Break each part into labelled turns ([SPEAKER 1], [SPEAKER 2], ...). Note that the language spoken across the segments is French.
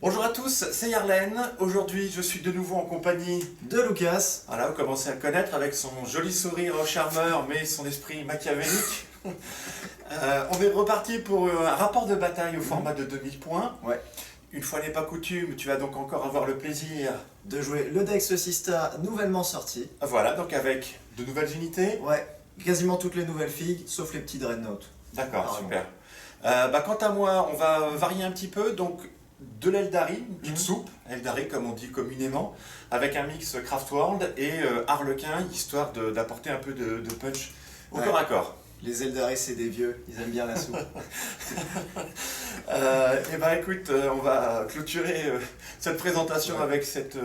[SPEAKER 1] Bonjour à tous, c'est Yarlen. Aujourd'hui, je suis de nouveau en compagnie
[SPEAKER 2] de Lucas.
[SPEAKER 1] Voilà, vous commencez à le connaître avec son joli sourire charmeur, mais son esprit machiavélique. On est reparti pour un rapport de bataille au format de 2000 points.
[SPEAKER 2] Ouais.
[SPEAKER 1] Une fois n'est pas coutume, tu vas donc encore avoir le plaisir
[SPEAKER 2] de jouer le Dex Sista nouvellement sorti.
[SPEAKER 1] Voilà, donc avec de nouvelles unités.
[SPEAKER 2] Ouais, quasiment toutes les nouvelles figues, sauf les petits Dreadnought.
[SPEAKER 1] D'accord, super. Quant à moi, on va varier un petit peu, donc de l'Eldari, une petite soupe, Eldari comme on dit communément, avec un mix Craftworld et Harlequin, histoire d'apporter un peu de punch au corps à corps.
[SPEAKER 2] Les Eldari, c'est des vieux, ils aiment bien la soupe.
[SPEAKER 1] Et ben écoute, on va clôturer cette présentation avec cette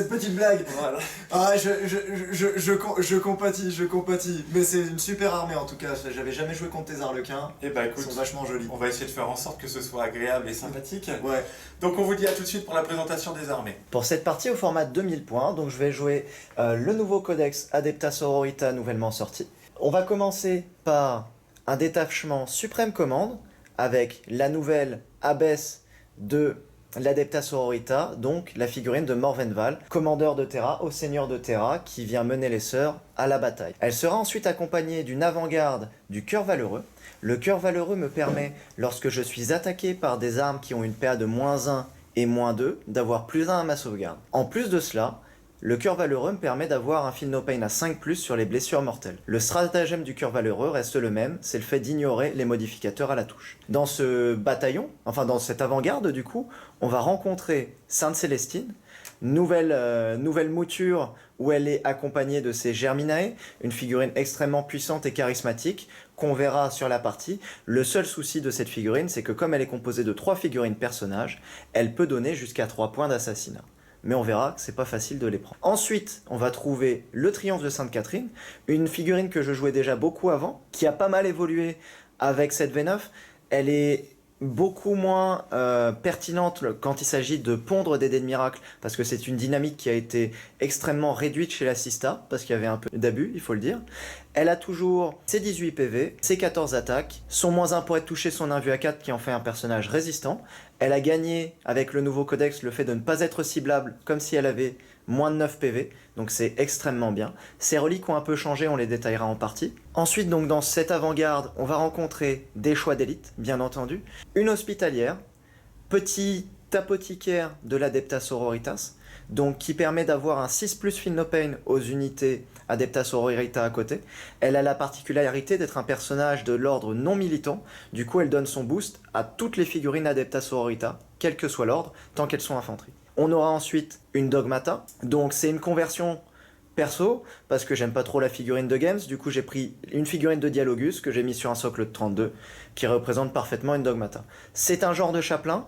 [SPEAKER 2] petite blague.
[SPEAKER 1] Voilà.
[SPEAKER 2] Ah, je compatis. Mais c'est une super armée en tout cas. J'avais jamais joué contre tes Harlequins.
[SPEAKER 1] Et ben écoute,
[SPEAKER 2] ils sont vachement jolis.
[SPEAKER 1] On va essayer de faire en sorte que ce soit agréable et sympathique.
[SPEAKER 2] Ouais.
[SPEAKER 1] Donc on vous dit à tout de suite pour la présentation des armées.
[SPEAKER 3] Pour cette partie au format 2000 points, donc je vais jouer le nouveau codex Adepta Sororita nouvellement sorti. On va commencer par un détachement Suprême Commande avec la nouvelle abbesse de l'Adepta Sororita, donc la figurine de Morvenval, commandeur de Terra au seigneur de Terra qui vient mener les sœurs à la bataille. Elle sera ensuite accompagnée d'une avant-garde du Cœur Valeureux. Le Cœur Valeureux me permet, lorsque je suis attaqué par des armes qui ont une PA de -1 et -2, d'avoir +1 à ma sauvegarde. En plus de cela, le Cœur Valeureux me permet d'avoir un Feel No Pain à 5+ sur les blessures mortelles. Le stratagème du Cœur Valeureux reste le même, c'est le fait d'ignorer les modificateurs à la touche. Dans ce bataillon, enfin dans cette avant-garde du coup, on va rencontrer Sainte Célestine, nouvelle mouture où elle est accompagnée de ses Germinae, une figurine extrêmement puissante et charismatique qu'on verra sur la partie. Le seul souci de cette figurine, c'est que comme elle est composée de 3 figurines personnages, elle peut donner jusqu'à 3 points d'assassinat. Mais on verra que c'est pas facile de les prendre. Ensuite, on va trouver le Triomphe de Sainte-Catherine, une figurine que je jouais déjà beaucoup avant, qui a pas mal évolué avec cette V9. Elle est beaucoup moins pertinente quand il s'agit de pondre des dés de miracle, parce que c'est une dynamique qui a été extrêmement réduite chez la Sista, parce qu'il y avait un peu d'abus, il faut le dire. Elle a toujours ses 18 PV, ses 14 attaques, son -1 pour être touché, son invu à 4 qui en fait un personnage résistant. Elle a gagné avec le nouveau codex le fait de ne pas être ciblable comme si elle avait -9 PV, donc c'est extrêmement bien. Ses reliques ont un peu changé, on les détaillera en partie. Ensuite, donc dans cette avant-garde, on va rencontrer des choix d'élite, bien entendu. Une hospitalière, petit apothicaire de l'Adepta Sororitas, donc qui permet d'avoir un 6+ Feel No Pain aux unités Adepta Sororita à côté. Elle a la particularité d'être un personnage de l'ordre non militant, du coup elle donne son boost à toutes les figurines Adepta Sororita, quel que soit l'ordre, tant qu'elles sont infanterie. On aura ensuite une Dogmata, donc c'est une conversion perso, parce que j'aime pas trop la figurine de Games, du coup j'ai pris une figurine de Dialogus que j'ai mis sur un socle de 32, qui représente parfaitement une Dogmata. C'est un genre de chapelain,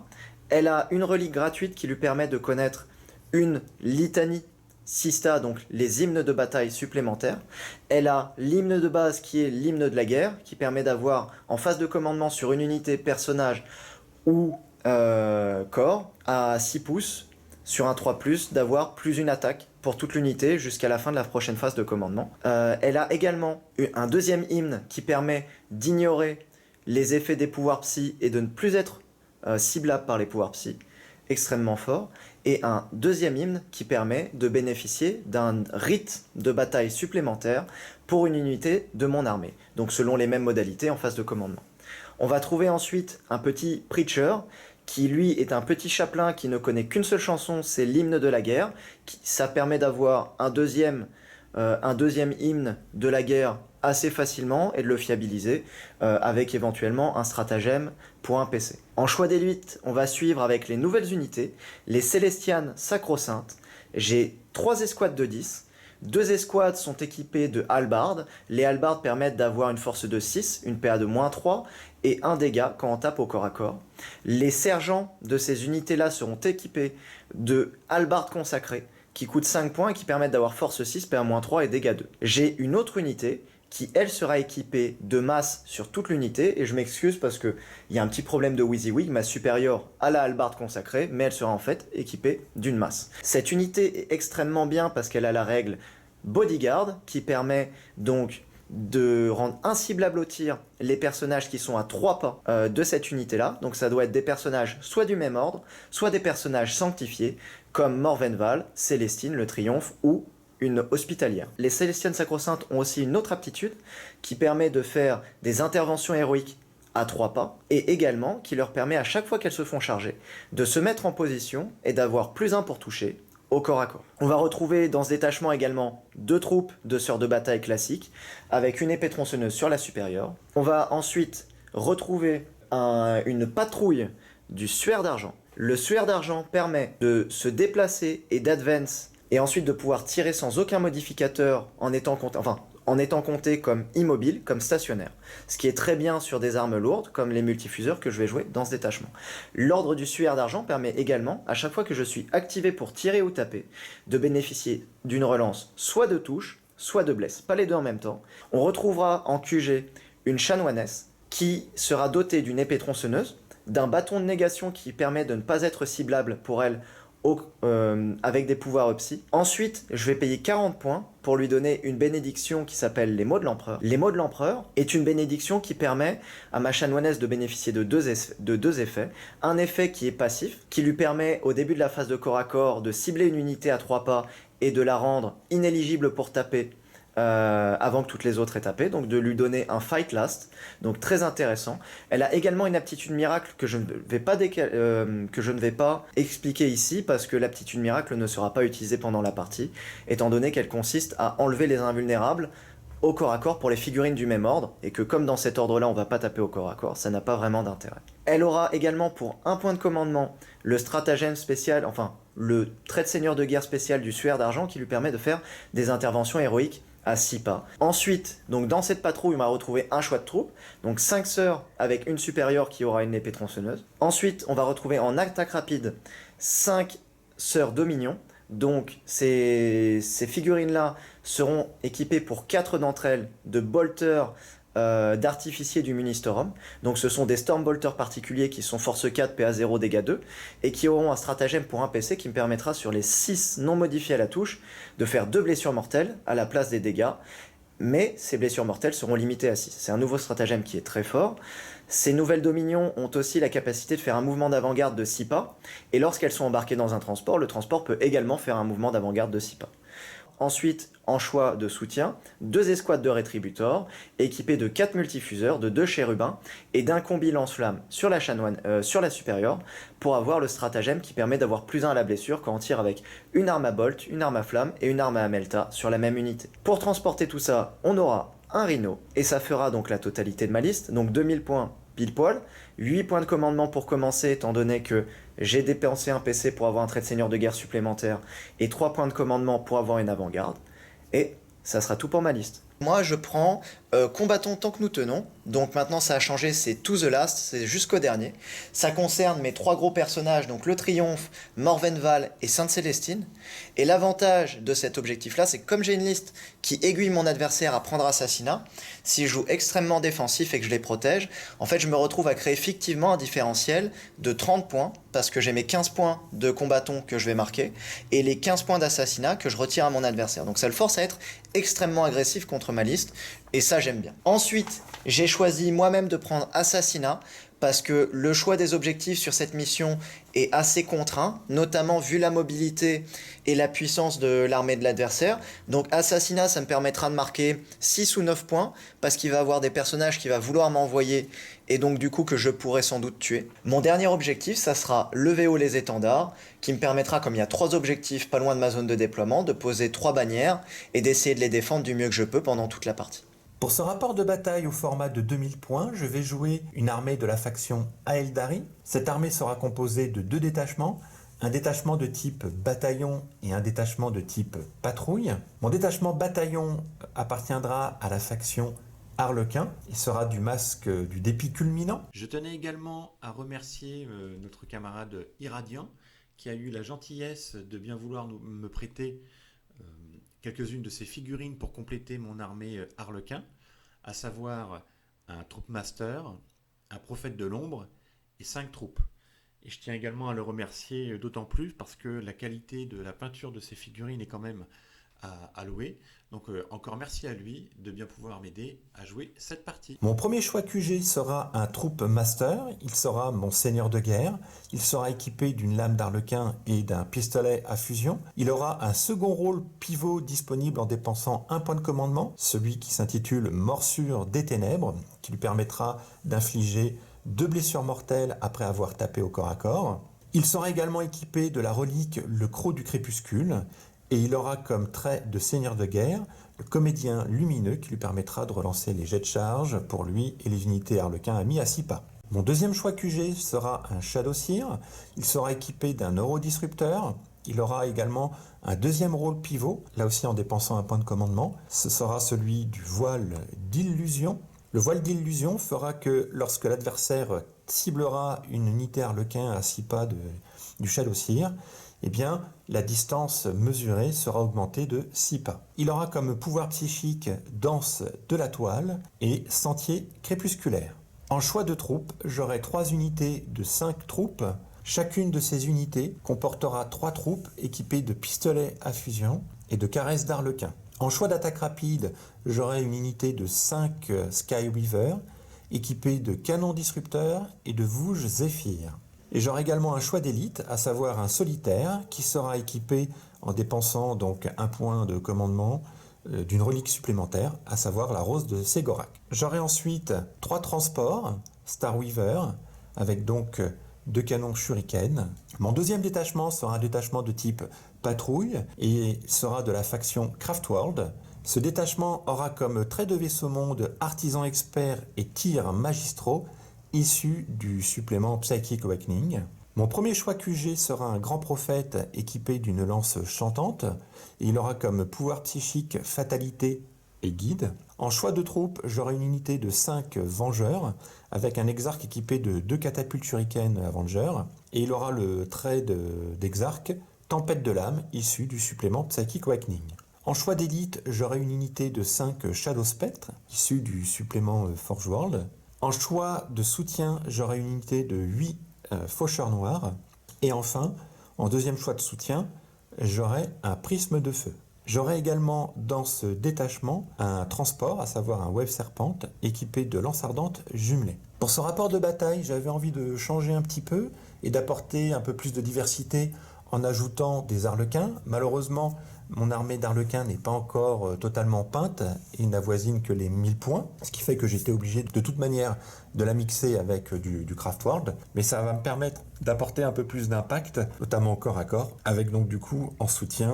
[SPEAKER 3] elle a une relique gratuite qui lui permet de connaître une litanie Sista, donc les hymnes de bataille supplémentaires. Elle a l'hymne de base qui est l'hymne de la guerre, qui permet d'avoir en phase de commandement sur une unité personnage ou corps à 6 pouces sur un 3+, d'avoir plus une attaque pour toute l'unité jusqu'à la fin de la prochaine phase de commandement. Elle a également un deuxième hymne qui permet d'ignorer les effets des pouvoirs psy et de ne plus être ciblable par les pouvoirs psy, extrêmement fort, et un deuxième hymne qui permet de bénéficier d'un rite de bataille supplémentaire pour une unité de mon armée, donc selon les mêmes modalités en phase de commandement. On va trouver ensuite un petit Preacher, qui lui est un petit chapelain qui ne connaît qu'une seule chanson, c'est l'hymne de la guerre. Ça permet d'avoir un deuxième hymne de la guerre assez facilement et de le fiabiliser avec éventuellement un stratagème pour un PC. En choix d'élite, on va suivre avec les nouvelles unités, les Célestianes Sacro-Saintes. J'ai 3 escouades de 10. 2 escouades sont équipées de halbardes. Les halbardes permettent d'avoir une force de 6, une PA de -3 et 1 dégât quand on tape au corps à corps. Les sergents de ces unités-là seront équipés de halbardes consacrées qui coûtent 5 points et qui permettent d'avoir force 6, PA -3 et dégâts 2. J'ai une autre unité qui, elle, sera équipée de masse sur toute l'unité, et je m'excuse parce qu'il y a un petit problème de WYSIWYG, masse supérieure à la hallebarde consacrée, mais elle sera en fait équipée d'une masse. Cette unité est extrêmement bien parce qu'elle a la règle Bodyguard, qui permet donc de rendre inciblable au tir les personnages qui sont à 3 pas de cette unité-là. Donc ça doit être des personnages soit du même ordre, soit des personnages sanctifiés, comme Morvenval, Célestine, le Triomphe ou une hospitalière. Les Célestiennes Sacro-Saintes ont aussi une autre aptitude qui permet de faire des interventions héroïques à 3 pas, et également qui leur permet à chaque fois qu'elles se font charger de se mettre en position et d'avoir plus 1 pour toucher au corps à corps. On va retrouver dans ce détachement également 2 troupes de sœurs de bataille classiques avec une épée tronçonneuse sur la supérieure. On va ensuite retrouver une patrouille du suaire d'argent. Le suaire d'argent permet de se déplacer et d'advance et ensuite de pouvoir tirer sans aucun modificateur en étant compté comme immobile, comme stationnaire. Ce qui est très bien sur des armes lourdes, comme les multifuseurs que je vais jouer dans ce détachement. L'ordre du suaire d'argent permet également, à chaque fois que je suis activé pour tirer ou taper, de bénéficier d'une relance soit de touche, soit de blesse. Pas les deux en même temps. On retrouvera en QG une chanoinesse qui sera dotée d'une épée tronçonneuse, d'un bâton de négation qui permet de ne pas être ciblable pour elle avec des pouvoirs psy. Ensuite, je vais payer 40 points pour lui donner une bénédiction qui s'appelle les mots de l'empereur. Les mots de l'empereur est une bénédiction qui permet à ma chanoinesse de bénéficier de deux effets. Un effet qui est passif, qui lui permet au début de la phase de corps à corps de cibler une unité à 3 pas et de la rendre inéligible pour taper avant que toutes les autres aient tapé, donc de lui donner un fight last, donc très intéressant. Elle a également une aptitude miracle que je ne vais pas expliquer ici, parce que l'aptitude miracle ne sera pas utilisée pendant la partie, étant donné qu'elle consiste à enlever les invulnérables au corps à corps pour les figurines du même ordre, et que comme dans cet ordre-là on va pas taper au corps à corps, ça n'a pas vraiment d'intérêt. Elle aura également pour 1 point de commandement le stratagème spécial, enfin le trait de seigneur de guerre spécial du suaire d'argent qui lui permet de faire des interventions héroïques à 6 pas. Ensuite, donc dans cette patrouille, on va retrouver un choix de troupes, donc 5 sœurs avec une supérieure qui aura une épée tronçonneuse. Ensuite, on va retrouver en attaque rapide 5 sœurs dominion. Donc ces figurines-là seront équipées pour 4 d'entre elles de bolters d'artificiers du Ministorum. Donc ce sont des Stormbolters particuliers qui sont force 4, PA 0, dégâts 2, et qui auront un stratagème pour un PC qui me permettra sur les 6 non modifiés à la touche de faire 2 blessures mortelles à la place des dégâts, mais ces blessures mortelles seront limitées à 6. C'est un nouveau stratagème qui est très fort. Ces nouvelles dominions ont aussi la capacité de faire un mouvement d'avant-garde de 6 pas, et lorsqu'elles sont embarquées dans un transport, le transport peut également faire un mouvement d'avant-garde de 6 pas. Ensuite, en choix de soutien, 2 escouades de rétributors, équipées de 4 multifuseurs, de 2 chérubins et d'un combi lance-flamme sur la supérieure, pour avoir le stratagème qui permet d'avoir plus 1 à la blessure quand on tire avec une arme à bolt, une arme à flamme et une arme à melta sur la même unité. Pour transporter tout ça, on aura un rhino, et ça fera donc la totalité de ma liste, donc 2000 points pile poil, 8 points de commandement pour commencer, étant donné que j'ai dépensé un PC pour avoir un trait de seigneur de guerre supplémentaire, et 3 points de commandement pour avoir une avant-garde, et ça sera tout pour ma liste. Moi je prends combattons tant que nous tenons, donc maintenant ça a changé, c'est to the last, c'est jusqu'au dernier. Ça concerne mes 3 gros personnages, donc le Triomphe, Morvenval et Sainte-Célestine. Et l'avantage de cet objectif-là, c'est que comme j'ai une liste qui aiguille mon adversaire à prendre assassinat, si je joue extrêmement défensif et que je les protège, en fait je me retrouve à créer fictivement un différentiel de 30 points, parce que j'ai mes 15 points de combattant que je vais marquer, et les 15 points d'assassinat que je retire à mon adversaire. Donc ça le force à être extrêmement agressif contre ma liste, et ça j'aime bien. Ensuite, j'ai choisi moi-même de prendre assassinat, parce que le choix des objectifs sur cette mission est assez contraint, notamment vu la mobilité et la puissance de l'armée de l'adversaire. Donc assassinat, ça me permettra de marquer 6 ou 9 points, parce qu'il va avoir des personnages qui va vouloir m'envoyer, et donc du coup que je pourrais sans doute tuer. Mon dernier objectif, ça sera lever haut les étendards, qui me permettra, comme il y a 3 objectifs pas loin de ma zone de déploiement, de poser 3 bannières, et d'essayer de les défendre du mieux que je peux pendant toute la partie.
[SPEAKER 4] Pour ce rapport de bataille au format de 2000 points, je vais jouer une armée de la faction Aeldari. Cette armée sera composée de 2 détachements, un détachement de type bataillon et un détachement de type patrouille. Mon détachement bataillon appartiendra à la faction Harlequin. Il sera du masque du dépit culminant. Je tenais également à remercier notre camarade Irradiant, qui a eu la gentillesse de bien vouloir me prêter quelques-unes de ses figurines pour compléter mon armée Harlequin, à savoir un Troopmaster, un Prophète de l'Ombre et 5 troupes. Et je tiens également à le remercier d'autant plus parce que la qualité de la peinture de ces figurines est quand même à louer.
[SPEAKER 1] Donc encore merci à lui de bien pouvoir m'aider à jouer cette partie.
[SPEAKER 4] Mon premier choix QG sera un Troop Master, il sera mon seigneur de guerre, il sera équipé d'une lame d'arlequin et d'un pistolet à fusion. Il aura un second rôle pivot disponible en dépensant un point de commandement, celui qui s'intitule Morsure des Ténèbres, qui lui permettra d'infliger 2 blessures mortelles après avoir tapé au corps à corps. Il sera également équipé de la relique Le Croc du Crépuscule, et il aura comme trait de seigneur de guerre le comédien lumineux qui lui permettra de relancer les jets de charge pour lui et les unités harlequins amis à 6 pas. Mon deuxième choix QG sera un Shadowseer. Il sera équipé d'un neurodisrupteur. Il aura également un deuxième rôle pivot, là aussi en dépensant un point de commandement. Ce sera celui du voile d'illusion. Le voile d'illusion fera que lorsque l'adversaire ciblera une unité harlequin à 6 pas du Shadowseer, eh bien, la distance mesurée sera augmentée de 6 pas. Il aura comme pouvoir psychique Danse de la Toile et Sentier crépusculaire. En choix de troupes, j'aurai 3 unités de 5 troupes. Chacune de ces unités comportera 3 troupes équipées de pistolets à fusion et de caresses d'arlequin. En choix d'attaque rapide, j'aurai une unité de 5 Skyweaver équipée de canons disrupteurs et de Vouge Zéphyr. Et j'aurai également un choix d'élite, à savoir un solitaire, qui sera équipé en dépensant donc un point de commandement d'une relique supplémentaire, à savoir la rose de Ségorak. J'aurai ensuite 3 transports, Starweaver, avec donc 2 canons shuriken. Mon deuxième détachement sera un détachement de type patrouille et sera de la faction Craftworld. Ce détachement aura comme trait de vaisseau monde artisans experts et tirs magistraux, issu du supplément Psychic Awakening. Mon premier choix QG sera un grand prophète équipé d'une lance chantante, et il aura comme pouvoir psychique fatalité et guide. En choix de troupe, j'aurai une unité de 5 vengeurs, avec un exarque équipé de 2 catapultes shuriken Avenger, et il aura le trait d'exarque tempête de l'âme, issu du supplément Psychic Awakening. En choix d'élite, j'aurai une unité de 5 Shadow Spectre, issu du supplément Forge World. En choix de soutien, j'aurai une unité de 8 faucheurs noirs. Et enfin, en deuxième choix de soutien, j'aurai un prisme de feu. J'aurai également dans ce détachement un transport, à savoir un Wave Serpent, équipé de lance ardente jumelée. Pour ce rapport de bataille, j'avais envie de changer un petit peu et d'apporter un peu plus de diversité en ajoutant des harlequins. Malheureusement, mon armée d'arlequins n'est pas encore totalement peinte et n'avoisine que les 1000 points, ce qui fait que j'étais obligé de toute manière de la mixer avec du Craftworld, mais ça va me permettre d'apporter un peu plus d'impact, notamment au corps à corps, avec donc du coup en soutien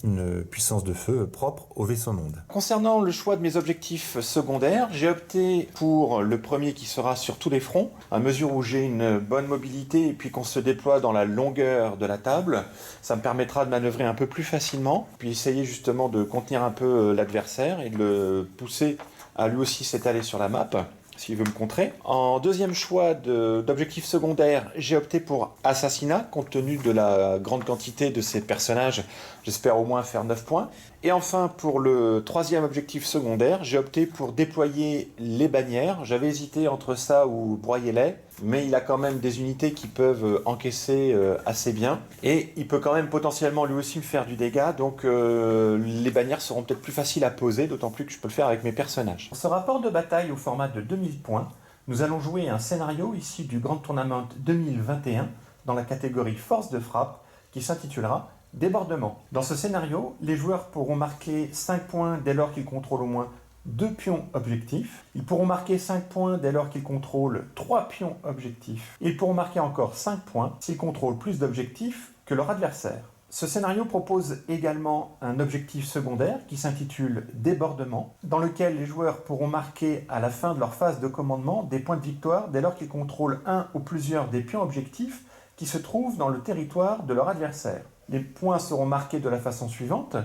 [SPEAKER 4] une puissance de feu propre au vaisseau monde.
[SPEAKER 1] Concernant le choix de mes objectifs secondaires, j'ai opté pour le premier qui sera sur tous les fronts, à mesure où j'ai une bonne mobilité et puis qu'on se déploie dans la longueur de la table, ça me permettra de manœuvrer un peu plus facilement, puis essayer justement de contenir un peu l'adversaire et de le pousser à lui aussi s'étaler sur la map, s'il veut me contrer. En deuxième choix d'objectif secondaire, j'ai opté pour assassinat, compte tenu de la grande quantité de ces personnages, j'espère au moins faire 9 points. Et enfin, pour le troisième objectif secondaire, j'ai opté pour déployer les bannières. J'avais hésité entre ça ou broyer-les, mais il a quand même des unités qui peuvent encaisser assez bien. Et il peut quand même potentiellement lui aussi me faire du dégât, donc les bannières seront peut-être plus faciles à poser, d'autant plus que je peux le faire avec mes personnages. Pour ce rapport de bataille au format de 2000 points, nous allons jouer un scénario issu du Grand Tournament 2021 dans la catégorie Force de frappe qui s'intitulera Débordement. Dans ce scénario, les joueurs pourront marquer 5 points dès lors qu'ils contrôlent au moins 2 pions objectifs. Ils pourront marquer 5 points dès lors qu'ils contrôlent 3 pions objectifs. Ils pourront marquer encore 5 points s'ils contrôlent plus d'objectifs que leur adversaire. Ce scénario propose également un objectif secondaire qui s'intitule Débordement, dans lequel les joueurs pourront marquer à la fin de leur phase de commandement des points de victoire dès lors qu'ils contrôlent un ou plusieurs des pions objectifs qui se trouvent dans le territoire de leur adversaire. Les points seront marqués de la façon suivante.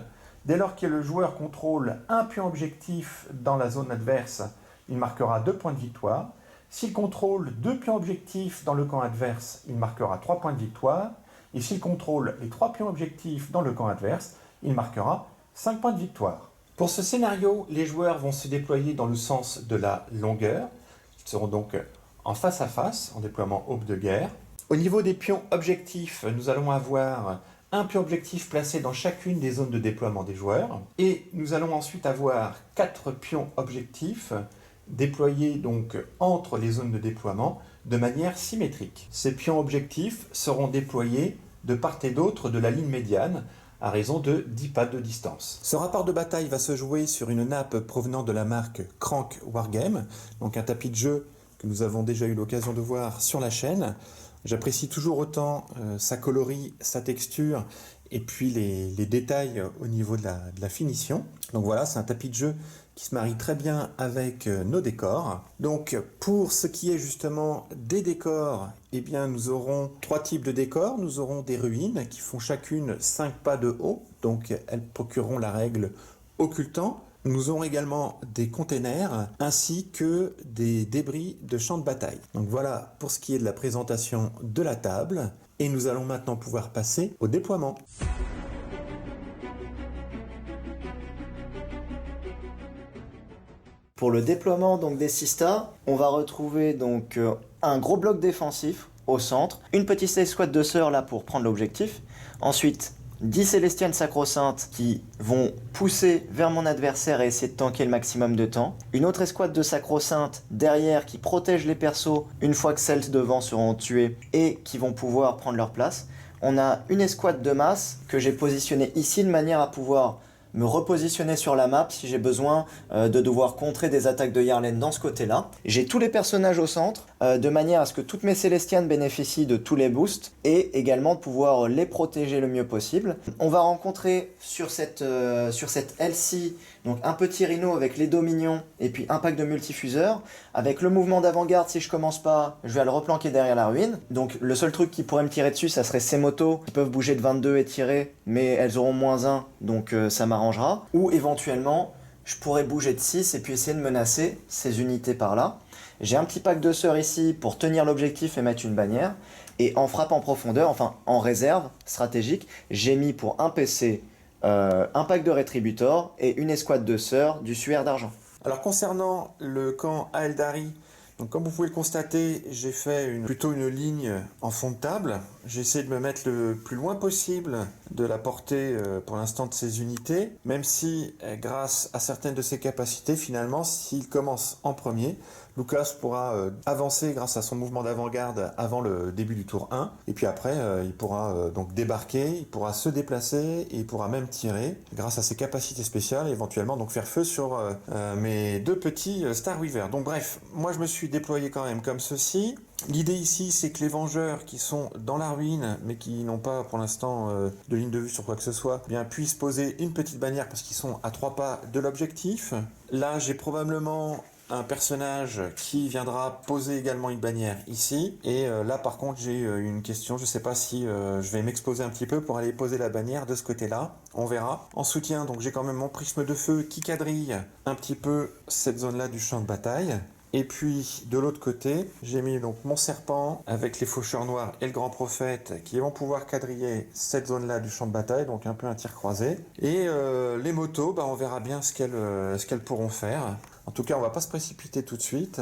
[SPEAKER 1] Dès lors que le joueur contrôle un pion objectif dans la zone adverse, il marquera 2 points de victoire. S'il contrôle 2 pions objectifs dans le camp adverse, il marquera 3 points de victoire. Et s'il contrôle les 3 pions objectifs dans le camp adverse, il marquera 5 points de victoire. Pour ce scénario, les joueurs vont se déployer dans le sens de la longueur. Ils seront donc en face à face, en déploiement aube de guerre. Au niveau des pions objectifs, nous allons avoir
[SPEAKER 4] un pion objectif placé dans chacune des zones de déploiement des joueurs. Et nous allons ensuite avoir 4 pions objectifs déployés donc entre les zones de déploiement de manière symétrique. Ces pions objectifs seront déployés de part et d'autre de la ligne médiane à raison de 10 pas de distance. Ce rapport de bataille va se jouer sur une nappe provenant de la marque Crank Wargame, donc un tapis de jeu que nous avons déjà eu l'occasion de voir sur la chaîne. J'apprécie toujours autant sa coloris, sa texture et puis les détails au niveau de la finition. Donc voilà, c'est un tapis de jeu qui se marie très bien avec nos décors. Donc pour ce qui est justement des décors, eh bien nous aurons 3 types de décors. Nous aurons des ruines qui font chacune 5 pas de haut, donc elles procureront la règle occultant. Nous aurons également des containers ainsi que des débris de champs de bataille. Donc voilà pour ce qui est de la présentation de la table. Et nous allons maintenant pouvoir passer au déploiement.
[SPEAKER 3] Pour le déploiement donc des Sistas, on va retrouver donc un gros bloc défensif au centre, une petite escouade de sœurs là pour prendre l'objectif, ensuite 10 Célestiennes sacro-saintes qui vont pousser vers mon adversaire et essayer de tanker le maximum de temps. Une autre escouade de sacro-saintes derrière qui protège les persos une fois que celles devant seront tuées et qui vont pouvoir prendre leur place. On a une escouade de masse que j'ai positionnée ici de manière à pouvoir me repositionner sur la map si j'ai besoin de devoir contrer des attaques de Yarlen dans ce côté-là. J'ai tous les personnages au centre, de manière à ce que toutes mes Célestiennes bénéficient de tous les boosts, et également de pouvoir les protéger le mieux possible. On va rencontrer sur cette LC donc un petit rhino avec les dominions, et puis un pack de multifuseurs. Avec le mouvement d'avant-garde, si je commence pas, je vais le replanquer derrière la ruine. Donc le seul truc qui pourrait me tirer dessus, ça serait ces motos qui peuvent bouger de 22 et tirer, mais elles auront -1, donc ça m'arrangera. Ou éventuellement, je pourrais bouger de 6 et puis essayer de menacer ces unités par là. J'ai un petit pack de sœurs ici pour tenir l'objectif et mettre une bannière. Et en frappe en profondeur, enfin en réserve stratégique, j'ai mis pour un PC un pack de Rétributor et une escouade de sœurs du suaire d'argent.
[SPEAKER 4] Alors concernant le camp Aeldari, donc comme vous pouvez le constater, j'ai fait plutôt une ligne en fond de table. J'ai essayé de me mettre le plus loin possible de la portée pour l'instant de ces unités, même si grâce à certaines de ses capacités, finalement, s'il commence en premier, Lucas pourra avancer grâce à son mouvement d'avant-garde avant le début du tour 1, et puis après il pourra donc débarquer, il pourra se déplacer et il pourra même tirer grâce à ses capacités spéciales et éventuellement donc faire feu sur mes 2 petits Starweaver. Donc bref, moi je me suis déployé quand même comme ceci. L'idée ici, c'est que les Vengeurs qui sont dans la ruine, mais qui n'ont pas pour l'instant de ligne de vue sur quoi que ce soit, bien puissent poser une petite bannière parce qu'ils sont à 3 pas de l'objectif. Là, j'ai probablement un personnage qui viendra poser également une bannière ici. Et là, par contre, j'ai une question. Je ne sais pas si je vais m'exposer un petit peu pour aller poser la bannière de ce côté-là. On verra. En soutien, donc j'ai quand même mon prisme de feu qui quadrille un petit peu cette zone-là du champ de bataille. Et puis de l'autre côté, j'ai mis donc mon serpent avec les faucheurs noirs et le grand prophète qui vont pouvoir quadriller cette zone-là du champ de bataille, donc un peu un tir croisé. Et les motos, on verra bien ce qu'elles pourront faire. En tout cas, on va pas se précipiter tout de suite.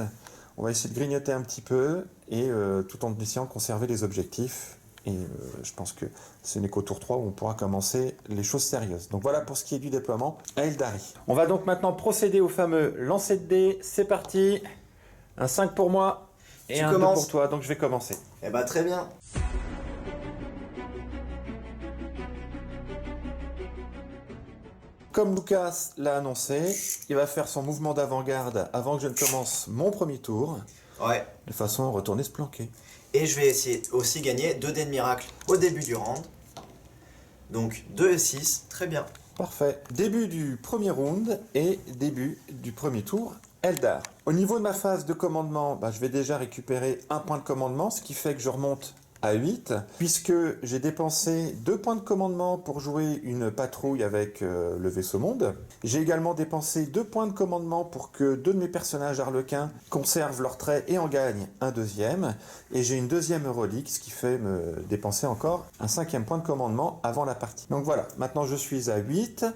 [SPEAKER 4] On va essayer de grignoter un petit peu et tout en essayant de conserver les objectifs. Et je pense que ce n'est qu'au tour 3 où on pourra commencer les choses sérieuses. Donc voilà pour ce qui est du déploiement à Aeldari. On va donc maintenant procéder au fameux lancer de dés. C'est parti. Un 5 pour moi et un 2 pour toi. Donc je vais commencer.
[SPEAKER 3] Eh bah très bien.
[SPEAKER 4] Comme Lucas l'a annoncé, il va faire son mouvement d'avant-garde avant que je ne commence mon premier tour.
[SPEAKER 3] Ouais.
[SPEAKER 4] De façon à retourner se planquer.
[SPEAKER 3] Et je vais essayer aussi gagner 2 dés de miracle au début du round. Donc 2 et 6, très bien.
[SPEAKER 4] Parfait. Début du premier round et début du premier tour, Eldar. Au niveau de ma phase de commandement, je vais déjà récupérer un point de commandement, ce qui fait que je remonte à 8, puisque j'ai dépensé 2 points de commandement pour jouer une patrouille avec le vaisseau monde. J'ai également dépensé 2 points de commandement pour que 2 de mes personnages arlequins conservent leur trait et en gagnent un 2e. Et j'ai une 2e relique, ce qui fait me dépenser encore un 5e point de commandement avant la partie. Donc voilà, maintenant je suis à 8.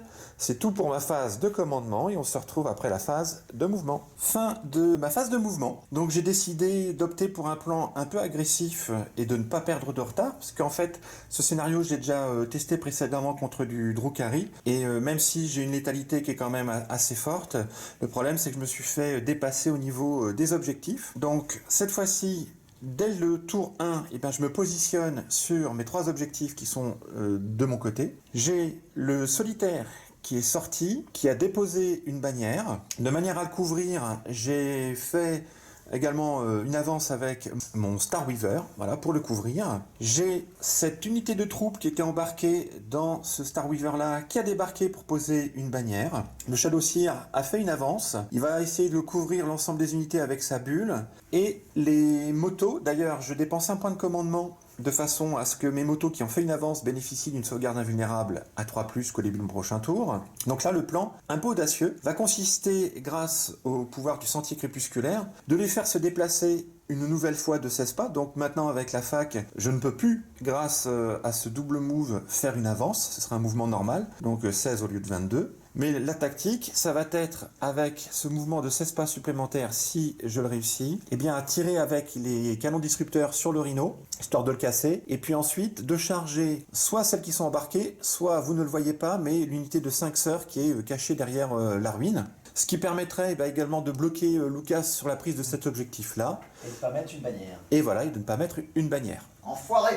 [SPEAKER 4] C'est tout pour ma phase de commandement et on se retrouve après la phase de mouvement. Fin de ma phase de mouvement. Donc j'ai décidé d'opter pour un plan un peu agressif et de ne pas perdre de retard parce qu'en fait ce scénario j'ai déjà testé précédemment contre du Drukhari et même si j'ai une létalité qui est quand même assez forte, le problème c'est que je me suis fait dépasser au niveau des objectifs. Donc cette fois-ci, dès le tour 1, eh ben, je me positionne sur mes 3 objectifs qui sont de mon côté. J'ai le solitaire qui est sorti, qui a déposé une bannière. De manière à le couvrir, j'ai fait également une avance avec mon Star Weaver, voilà, pour le couvrir. J'ai cette unité de troupes qui était embarquée dans ce Star Weaver là, qui a débarqué pour poser une bannière. Le Shadow Seer a fait une avance, il va essayer de couvrir l'ensemble des unités avec sa bulle. Et les motos, d'ailleurs je dépense un point de commandement de façon à ce que mes motos qui ont fait une avance bénéficient d'une sauvegarde invulnérable à 3+, qu'au début de mon prochain tour. Donc là, le plan, un peu audacieux, va consister, grâce au pouvoir du sentier crépusculaire, de les faire se déplacer une nouvelle fois de 16 pas. Donc maintenant, avec la fac, je ne peux plus, grâce à ce double move, faire une avance. Ce sera un mouvement normal, donc 16 au lieu de 22. Mais la tactique, ça va être, avec ce mouvement de 16 pas supplémentaires, si je le réussis, eh bien à tirer avec les canons disrupteurs sur le Rhino, histoire de le casser, et puis ensuite de charger soit celles qui sont embarquées, soit, vous ne le voyez pas, mais l'unité de 5 sœurs qui est cachée derrière la ruine. Ce qui permettrait également de bloquer Lucas sur la prise de cet objectif-là.
[SPEAKER 3] Et de ne pas mettre une bannière.
[SPEAKER 4] Et voilà, et de ne pas mettre une bannière.
[SPEAKER 3] Enfoiré.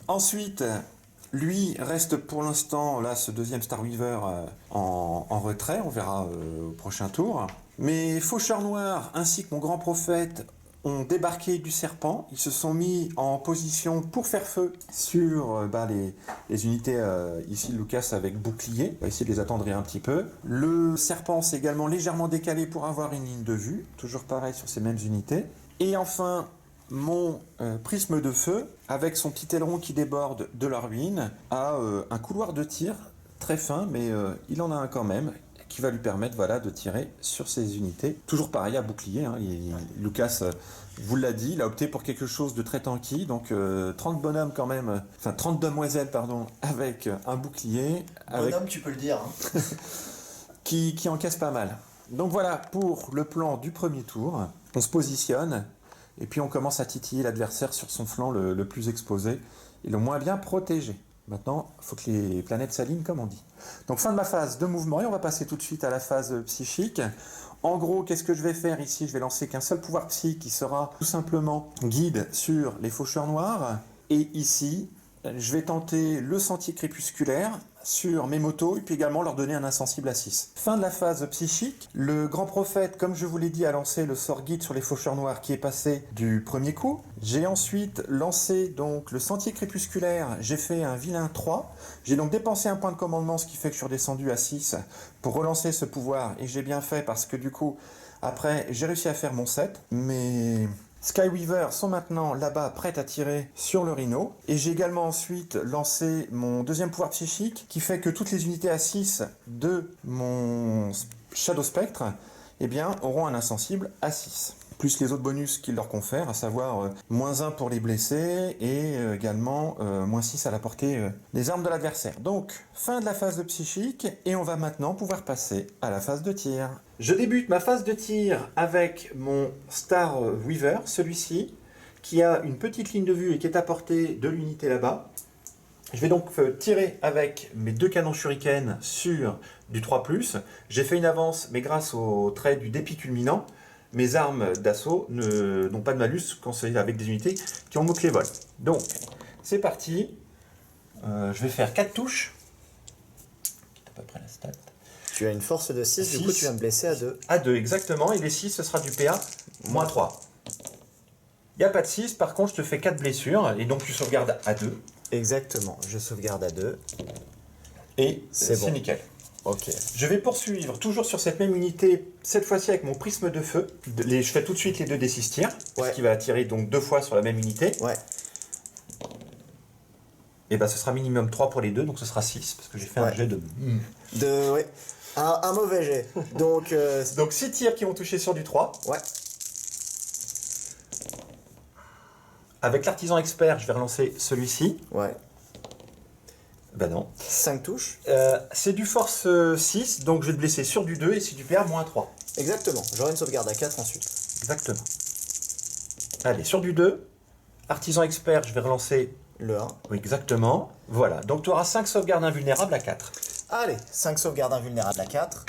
[SPEAKER 4] Ensuite, lui reste pour l'instant, là, ce deuxième Star Weaver en retrait, on verra au prochain tour. Mes faucheurs noirs ainsi que mon grand prophète ont débarqué du serpent, ils se sont mis en position pour faire feu sur les unités ici Lucas avec bouclier. On va essayer de les attendrir un petit peu. Le serpent s'est également légèrement décalé pour avoir une ligne de vue, toujours pareil sur ces mêmes unités. Et enfin, mon prisme de feu, avec son petit aileron qui déborde de la ruine, a un couloir de tir très fin, mais il en a un quand même, qui va lui permettre de tirer sur ces unités. Toujours pareil, à bouclier. Hein, Lucas vous l'a dit, il a opté pour quelque chose de très tanky, donc 30 bonhommes quand même, enfin 30 demoiselles, pardon, avec un bouclier.
[SPEAKER 3] Bonhomme, tu peux le dire. Hein.
[SPEAKER 4] qui encaisse pas mal. Donc voilà pour le plan du premier tour. On se positionne, et puis on commence à titiller l'adversaire sur son flanc le plus exposé et le moins bien protégé. Maintenant, il faut que les planètes s'alignent, comme on dit. Donc, fin de ma phase de mouvement, et on va passer tout de suite à la phase psychique. En gros, qu'est-ce que je vais faire ici? Je vais lancer qu'un seul pouvoir psy qui sera tout simplement guide sur les faucheurs noirs. Et ici, je vais tenter le sentier crépusculaire sur mes motos et puis également leur donner un insensible à 6. Fin de la phase psychique. Le grand prophète, comme je vous l'ai dit, a lancé le sort guide sur les faucheurs noirs qui est passé du premier coup. J'ai ensuite lancé donc le sentier crépusculaire. J'ai fait un vilain 3. J'ai donc dépensé un point de commandement, ce qui fait que je suis redescendu à 6 pour relancer ce pouvoir. Et j'ai bien fait parce que du coup, après, j'ai réussi à faire mon 7. Mais Skyweaver sont maintenant là-bas prêtes à tirer sur le Rhino. Et j'ai également ensuite lancé mon deuxième pouvoir psychique qui fait que toutes les unités à 6 de mon Shadow Spectre auront un insensible à 6. Plus les autres bonus qu'il leur confère, à savoir -1 pour les blessés et également -6 à la portée des armes de l'adversaire. Donc, fin de la phase de psychique et on va maintenant pouvoir passer à la phase de tir. Je débute ma phase de tir avec mon Star Weaver, celui-ci, qui a une petite ligne de vue et qui est à portée de l'unité là-bas. Je vais donc tirer avec mes 2 canons shuriken sur du 3+. J'ai fait une avance, mais grâce au trait du dépit culminant, mes armes d'assaut n'ont pas de malus quand c'est avec des unités qui ont mot-clé vol. Donc, c'est parti. Je vais faire 4 touches. C'est à peu près la stat.
[SPEAKER 3] Tu as une force de 6, du coup tu vas me blesser à 2.
[SPEAKER 4] À 2, exactement. Et les 6, ce sera du PA, -3. Il n'y a pas de 6, par contre, je te fais 4 blessures. Et donc, tu sauvegardes à 2.
[SPEAKER 3] Exactement, je sauvegarde à 2.
[SPEAKER 4] Et c'est
[SPEAKER 3] bon.
[SPEAKER 4] nickel.
[SPEAKER 3] Ok.
[SPEAKER 4] Je vais poursuivre toujours sur cette même unité, cette fois-ci avec mon prisme de feu. Je fais tout de suite les 2 des 6 tirs,
[SPEAKER 3] Ouais.
[SPEAKER 4] ce qui va tirer donc 2 fois sur la même unité.
[SPEAKER 3] Ouais.
[SPEAKER 4] Et ce sera minimum 3 pour les 2, donc ce sera 6, parce que j'ai fait un jet de...
[SPEAKER 3] Ouais. Un mauvais jet. Donc,
[SPEAKER 4] Donc 6 tirs qui vont toucher sur du 3.
[SPEAKER 3] ouais.
[SPEAKER 4] Avec l'artisan expert, je vais relancer celui-ci.
[SPEAKER 3] Ouais.
[SPEAKER 4] Bah non.
[SPEAKER 3] 5 touches.
[SPEAKER 4] C'est du force 6, donc je vais te blesser sur du 2 et si tu perds, moins 3.
[SPEAKER 3] Exactement. J'aurai une sauvegarde à 4 ensuite.
[SPEAKER 4] Exactement. Allez, sur du 2, artisan expert, je vais relancer.
[SPEAKER 3] Le 1.
[SPEAKER 4] Oui, exactement. Voilà, donc tu auras 5 sauvegardes invulnérables à 4.
[SPEAKER 3] Allez, 5 sauvegardes invulnérables à 4.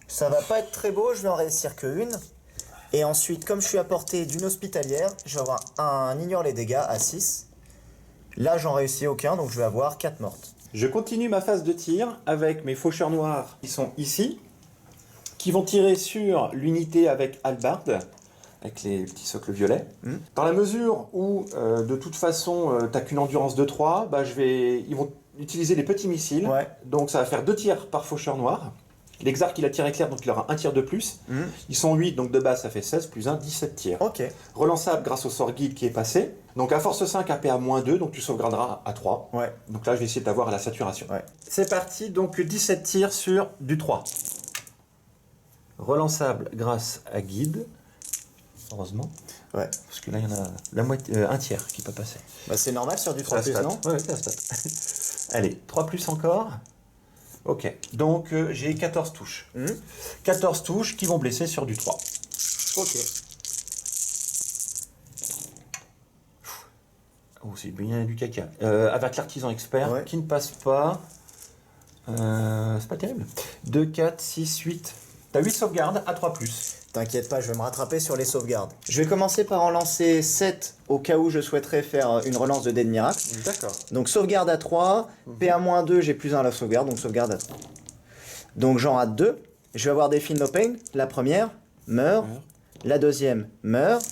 [SPEAKER 3] Ça va pas être très beau, je vais en réussir que une. Et ensuite, comme je suis à portée d'une hospitalière, je vais avoir un ignore les dégâts à 6. Là, j'en réussis aucun, donc je vais avoir 4 mortes.
[SPEAKER 4] Je continue ma phase de tir avec mes faucheurs noirs qui sont ici, qui vont tirer sur l'unité avec hallebarde, avec les petits socles violets. Dans la mesure où, de toute façon, t'as qu'une endurance de 3, bah, ils vont utiliser les petits missiles.
[SPEAKER 3] Ouais.
[SPEAKER 4] Donc ça va faire 2 tirs par faucheur noir. L'exarque, il a tiré clair, donc il aura un tir de plus. Ils sont 8, donc de base, ça fait 16, plus 1, 17 tirs.
[SPEAKER 3] Ok.
[SPEAKER 4] Relançable grâce au sort guide qui est passé. Donc à force 5, AP à moins 2, donc tu sauvegarderas à 3.
[SPEAKER 3] Ouais.
[SPEAKER 4] Donc là, je vais essayer de t'avoir à la saturation.
[SPEAKER 3] Ouais.
[SPEAKER 4] C'est parti, donc 17 tirs sur du 3. Relançable grâce à guide. Heureusement.
[SPEAKER 3] Ouais.
[SPEAKER 4] Parce que là, il y en a la moitié, un tiers qui peut passer.
[SPEAKER 3] Bah, c'est normal sur du 3+, non?
[SPEAKER 4] Ouais, c'est la stat. Allez, 3 plus encore. Ok, donc j'ai 14 touches. 14 touches qui vont blesser sur du 3.
[SPEAKER 3] Ok.
[SPEAKER 4] Oh, c'est bien du caca. Avec l'artisan expert
[SPEAKER 3] Ouais.
[SPEAKER 4] qui ne passe pas. C'est pas terrible. 2, 4, 6, 8. T'as 8 sauvegardes à 3 plus.
[SPEAKER 3] T'inquiète pas, je vais me rattraper sur les sauvegardes. Je vais commencer par en lancer 7 au cas où je souhaiterais faire une relance de dés de miracle.
[SPEAKER 4] D'accord.
[SPEAKER 3] Donc sauvegarde à 3, PA-2, j'ai plus 1 à la sauvegarde, donc sauvegarde à 3. Donc j'en rate 2. Je vais avoir des Feel No Pain. La première meurt, la deuxième meurt.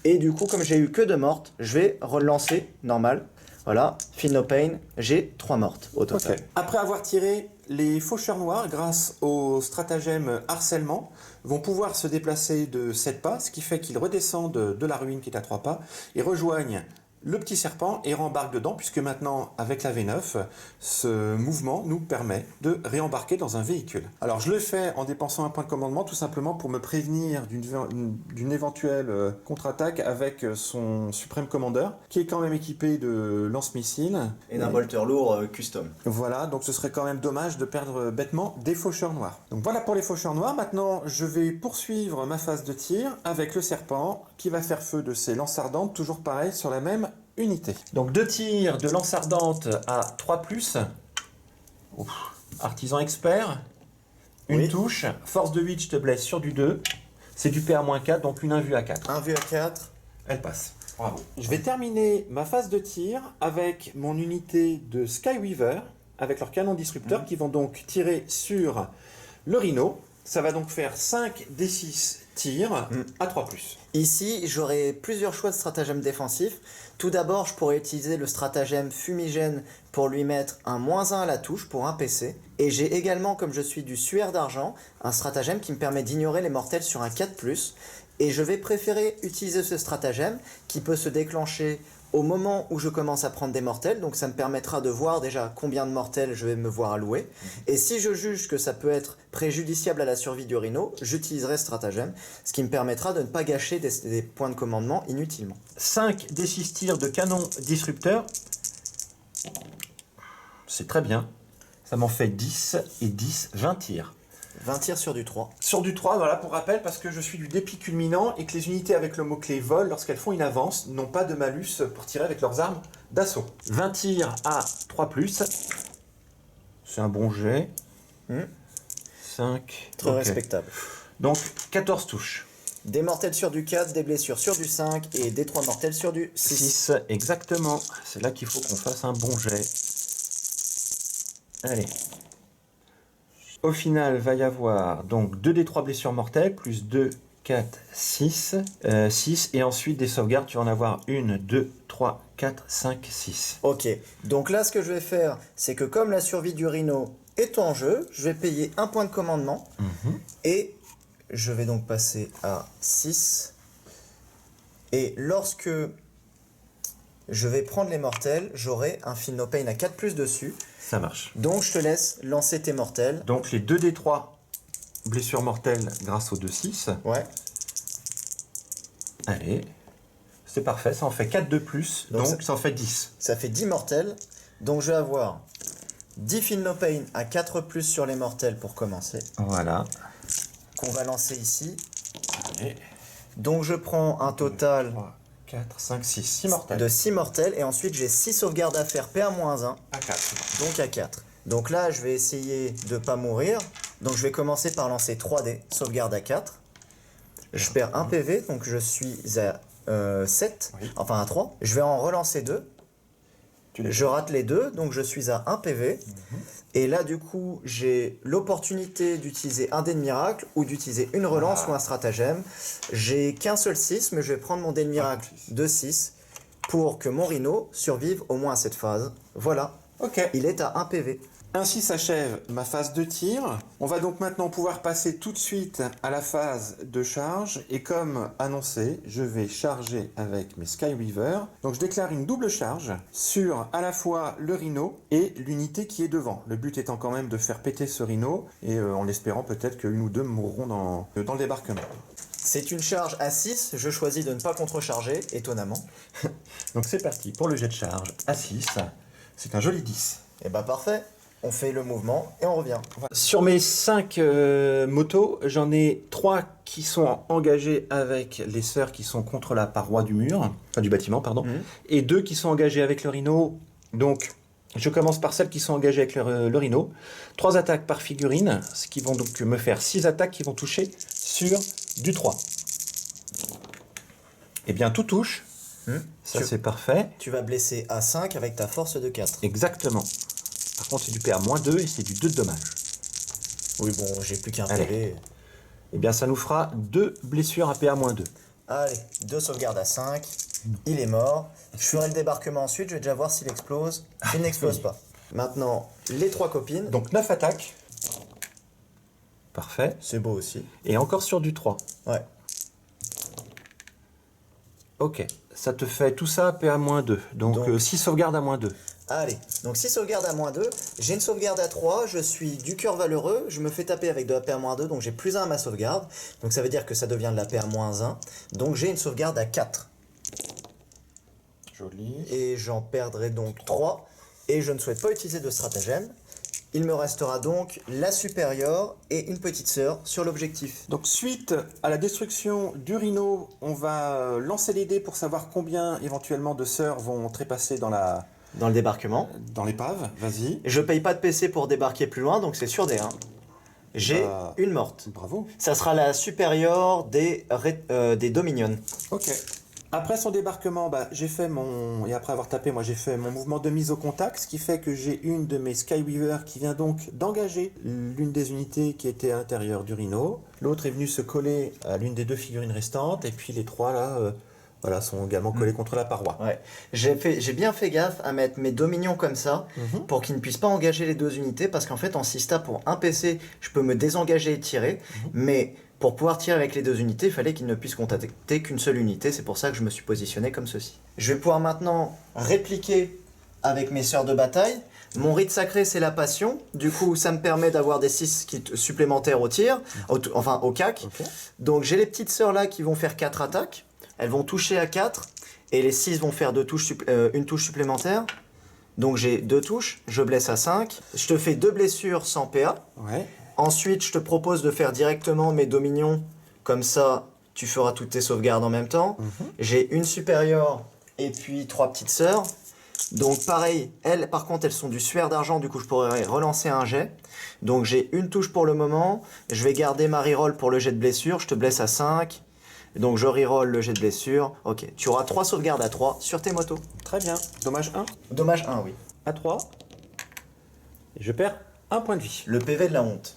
[SPEAKER 3] Et du coup, comme j'ai eu que 2 mortes, je vais relancer normal. Voilà, Feel No Pain, j'ai 3 mortes au total.
[SPEAKER 4] Ok. Après avoir tiré, les faucheurs noirs, grâce au stratagème harcèlement, vont pouvoir se déplacer de 7 pas, ce qui fait qu'ils redescendent de la ruine qui est à 3 pas et rejoignent le petit serpent et rembarquent dedans, puisque maintenant, avec la V9, ce mouvement nous permet de réembarquer dans un véhicule. Alors, je le fais en dépensant un point de commandement, tout simplement pour me prévenir d'une éventuelle contre-attaque avec son suprême commandeur, qui est quand même équipé de lance-missiles.
[SPEAKER 3] Et d'un bolter lourd custom.
[SPEAKER 4] Voilà, donc ce serait quand même dommage de perdre bêtement des faucheurs noirs. Donc voilà pour les faucheurs noirs. Maintenant, je vais poursuivre ma phase de tir avec le serpent qui va faire feu de ses lances ardentes, toujours pareil, sur la même unité. Donc 2 tirs de lance ardente à 3+. Ouf. Artisan expert. Une touche. Force de 8, je te blesse sur du 2. C'est du PA-4, donc une invue à 4.
[SPEAKER 3] 1 vue à 4.
[SPEAKER 4] Elle passe. Bravo. Je vais terminer ma phase de tir avec mon unité de Skyweaver, avec leur canon disrupteur, qui vont donc tirer sur le rhino. Ça va donc faire 5 D6 tirs à 3+.
[SPEAKER 3] Ici, j'aurai plusieurs choix de stratagèmes défensifs. Tout d'abord, je pourrais utiliser le stratagème fumigène pour lui mettre un -1 à la touche pour un PC. Et j'ai également, comme je suis du suaire d'argent, un stratagème qui me permet d'ignorer les mortels sur un 4+. Et je vais préférer utiliser ce stratagème qui peut se déclencher au moment où je commence à prendre des mortels. Donc ça me permettra de voir déjà combien de mortels je vais me voir allouer. Et si je juge que ça peut être préjudiciable à la survie du rhino, j'utiliserai ce stratagème, ce qui me permettra de ne pas gâcher des points de commandement inutilement.
[SPEAKER 4] 5 D6 tirs de canon disrupteur. C'est très bien. Ça m'en fait 10 et 10, 20 tirs.
[SPEAKER 3] 20 tirs sur du 3.
[SPEAKER 4] Sur du 3, voilà, pour rappel, parce que je suis du dépit culminant et que les unités avec le mot-clé vol, lorsqu'elles font une avance, n'ont pas de malus pour tirer avec leurs armes d'assaut. 20 tirs à 3+. C'est un bon jet. 5.
[SPEAKER 3] Très respectable.
[SPEAKER 4] Donc 14 touches.
[SPEAKER 3] Des mortels sur du 4, des blessures sur du 5 et des 3 mortels sur du 6.
[SPEAKER 4] 6, exactement. C'est là qu'il faut qu'on fasse un bon jet. Allez. Au final, va y avoir donc 2d3 blessures mortelles, plus 2, 4, 6. 6, et ensuite des sauvegardes, tu vas en avoir 1, 2, 3, 4, 5, 6.
[SPEAKER 3] Ok, donc là ce que je vais faire, c'est que comme la survie du rhino est en jeu, je vais payer un point de commandement, et je vais donc passer à 6. Et lorsque je vais prendre les mortels, j'aurai un Feel No Pain à 4+ dessus.
[SPEAKER 4] Ça marche.
[SPEAKER 3] Donc je te laisse lancer tes mortels.
[SPEAKER 4] Donc les 2d3 blessures mortelles grâce aux 2-6.
[SPEAKER 3] Ouais.
[SPEAKER 4] Allez. C'est parfait, ça en fait 4 de plus, donc ça en fait 10.
[SPEAKER 3] Ça fait 10 mortels. Donc je vais avoir 10 No Pain à 4+ sur les mortels pour commencer.
[SPEAKER 4] Voilà.
[SPEAKER 3] Qu'on va lancer ici.
[SPEAKER 4] Allez.
[SPEAKER 3] Donc je prends un total
[SPEAKER 4] 3, 4, 5, 6. 6 mortels.
[SPEAKER 3] de 6 mortels. Et ensuite j'ai 6 sauvegardes à faire PA-1.
[SPEAKER 4] À 4.
[SPEAKER 3] Donc à 4. Donc là je vais essayer de pas mourir. Donc je vais commencer par lancer 3D. Sauvegarde à 4. Je perds 1 PV. Donc je suis à 7.
[SPEAKER 4] Oui.
[SPEAKER 3] Enfin à 3. Je vais en relancer 2. Je rate les 2, donc je suis à 1 PV. Et là, du coup, j'ai l'opportunité d'utiliser un dé de miracle ou d'utiliser une relance ou un stratagème. J'ai qu'un seul 6, mais je vais prendre mon dé de miracle de 6 pour que mon rhino survive au moins à cette phase. Voilà,
[SPEAKER 4] Ok.
[SPEAKER 3] il est à 1 PV.
[SPEAKER 4] Ainsi s'achève ma phase de tir. On va donc maintenant pouvoir passer tout de suite à la phase de charge. Et comme annoncé, je vais charger avec mes Skyweaver. Donc je déclare une double charge sur à la fois le rhino et l'unité qui est devant. Le but étant quand même de faire péter ce rhino et en espérant peut-être qu'une ou deux mourront dans le débarquement.
[SPEAKER 3] C'est une charge à 6, je choisis de ne pas contrecharger, étonnamment.
[SPEAKER 4] Donc c'est parti pour le jet de charge à 6. C'est un joli 10.
[SPEAKER 3] Et bah parfait, on fait le mouvement et on revient.
[SPEAKER 4] Sur mes 5 motos, j'en ai 3 qui sont engagées avec les sœurs qui sont contre la paroi du mur, enfin du bâtiment, pardon, et 2 qui sont engagées avec le rhino. Donc, je commence par celles qui sont engagées avec le rhino. 3 attaques par figurine, ce qui vont donc me faire 6 attaques qui vont toucher sur du 3. Eh bien, tout touche. Ça, c'est parfait.
[SPEAKER 3] Tu vas blesser à 5 avec ta force de 4.
[SPEAKER 4] Exactement. Par contre, c'est du PA-2 et c'est du 2 de dommage.
[SPEAKER 3] Oui, bon, j'ai plus qu'un
[SPEAKER 4] Allez.
[SPEAKER 3] PV.
[SPEAKER 4] Eh bien, ça nous fera 2 blessures à PA-2.
[SPEAKER 3] Allez, 2 sauvegardes à 5. Il est mort. Je ferai le débarquement ensuite, je vais déjà voir s'il explose. Il n'explose pas. Maintenant, les 3 copines.
[SPEAKER 4] Donc 9 attaques. Parfait.
[SPEAKER 3] C'est beau aussi.
[SPEAKER 4] Et encore sur du 3.
[SPEAKER 3] Ouais.
[SPEAKER 4] Ok. Ça te fait tout ça PA-2. Donc,
[SPEAKER 3] Donc-
[SPEAKER 4] 6 sauvegardes à -2.
[SPEAKER 3] Allez, donc 6 sauvegardes à -2. J'ai une sauvegarde à 3. Je suis du cœur valeureux. Je me fais taper avec de la PA -2. Donc j'ai plus 1 à ma sauvegarde. Donc ça veut dire que ça devient de la PA -1. Donc j'ai une sauvegarde à 4.
[SPEAKER 4] Joli.
[SPEAKER 3] Et j'en perdrai donc 3. Et je ne souhaite pas utiliser de stratagème. Il me restera donc la supérieure et une petite sœur sur l'objectif.
[SPEAKER 4] Donc suite à la destruction du rhino, on va lancer les dés pour savoir combien éventuellement de sœurs vont trépasser dans
[SPEAKER 3] Dans le débarquement.
[SPEAKER 4] l'épave. Vas-y.
[SPEAKER 3] Je paye pas de PC pour débarquer plus loin, donc c'est sur des 1. J'ai
[SPEAKER 4] Bah.
[SPEAKER 3] une morte.
[SPEAKER 4] Bravo.
[SPEAKER 3] Ça sera la supérieure des Dominions.
[SPEAKER 4] Ok. Après son débarquement, j'ai fait mon... Et après avoir tapé, moi j'ai fait mon mouvement de mise au contact, ce qui fait que j'ai une de mes Skyweaver qui vient donc d'engager l'une des unités qui était à l'intérieur du rhino. L'autre est venue se coller à l'une des 2 figurines restantes, et puis les 3 là, voilà, sont également collés contre la paroi.
[SPEAKER 3] Ouais. J'ai bien fait gaffe à mettre mes Dominions comme ça, pour qu'ils ne puissent pas engager les 2 unités, parce qu'en fait en Sista, pour un PC, je peux me désengager et tirer, mais pour pouvoir tirer avec les 2 unités, il fallait qu'ils ne puissent contacter qu'une seule unité, c'est pour ça que je me suis positionné comme ceci. Je vais pouvoir maintenant répliquer avec mes sœurs de bataille. Mon rite sacré, c'est la passion, du coup ça me permet d'avoir des 6 supplémentaires au tir, enfin au cac.
[SPEAKER 4] Ok.
[SPEAKER 3] Donc j'ai les petites sœurs là qui vont faire 4 attaques, elles vont toucher à 4, et les 6 vont faire une touche supplémentaire. Donc j'ai 2 touches, je blesse à 5, je te fais 2 blessures sans PA.
[SPEAKER 4] Ouais.
[SPEAKER 3] Ensuite, je te propose de faire directement mes dominions, comme ça tu feras toutes tes sauvegardes en même temps. J'ai une supérieure et puis 3 petites sœurs. Donc pareil, elles par contre elles sont du suaire d'argent, du coup je pourrais relancer un jet. Donc j'ai une touche pour le moment, je vais garder ma reroll pour le jet de blessure, je te blesse à 5. Donc je reroll le jet de blessure. Ok, tu auras 3 sauvegardes à 3 sur tes motos.
[SPEAKER 4] Très bien. Dommage 1
[SPEAKER 3] Dommage 1, oui.
[SPEAKER 4] à 3. Et je perds 1 point de vie.
[SPEAKER 3] Le PV de la honte.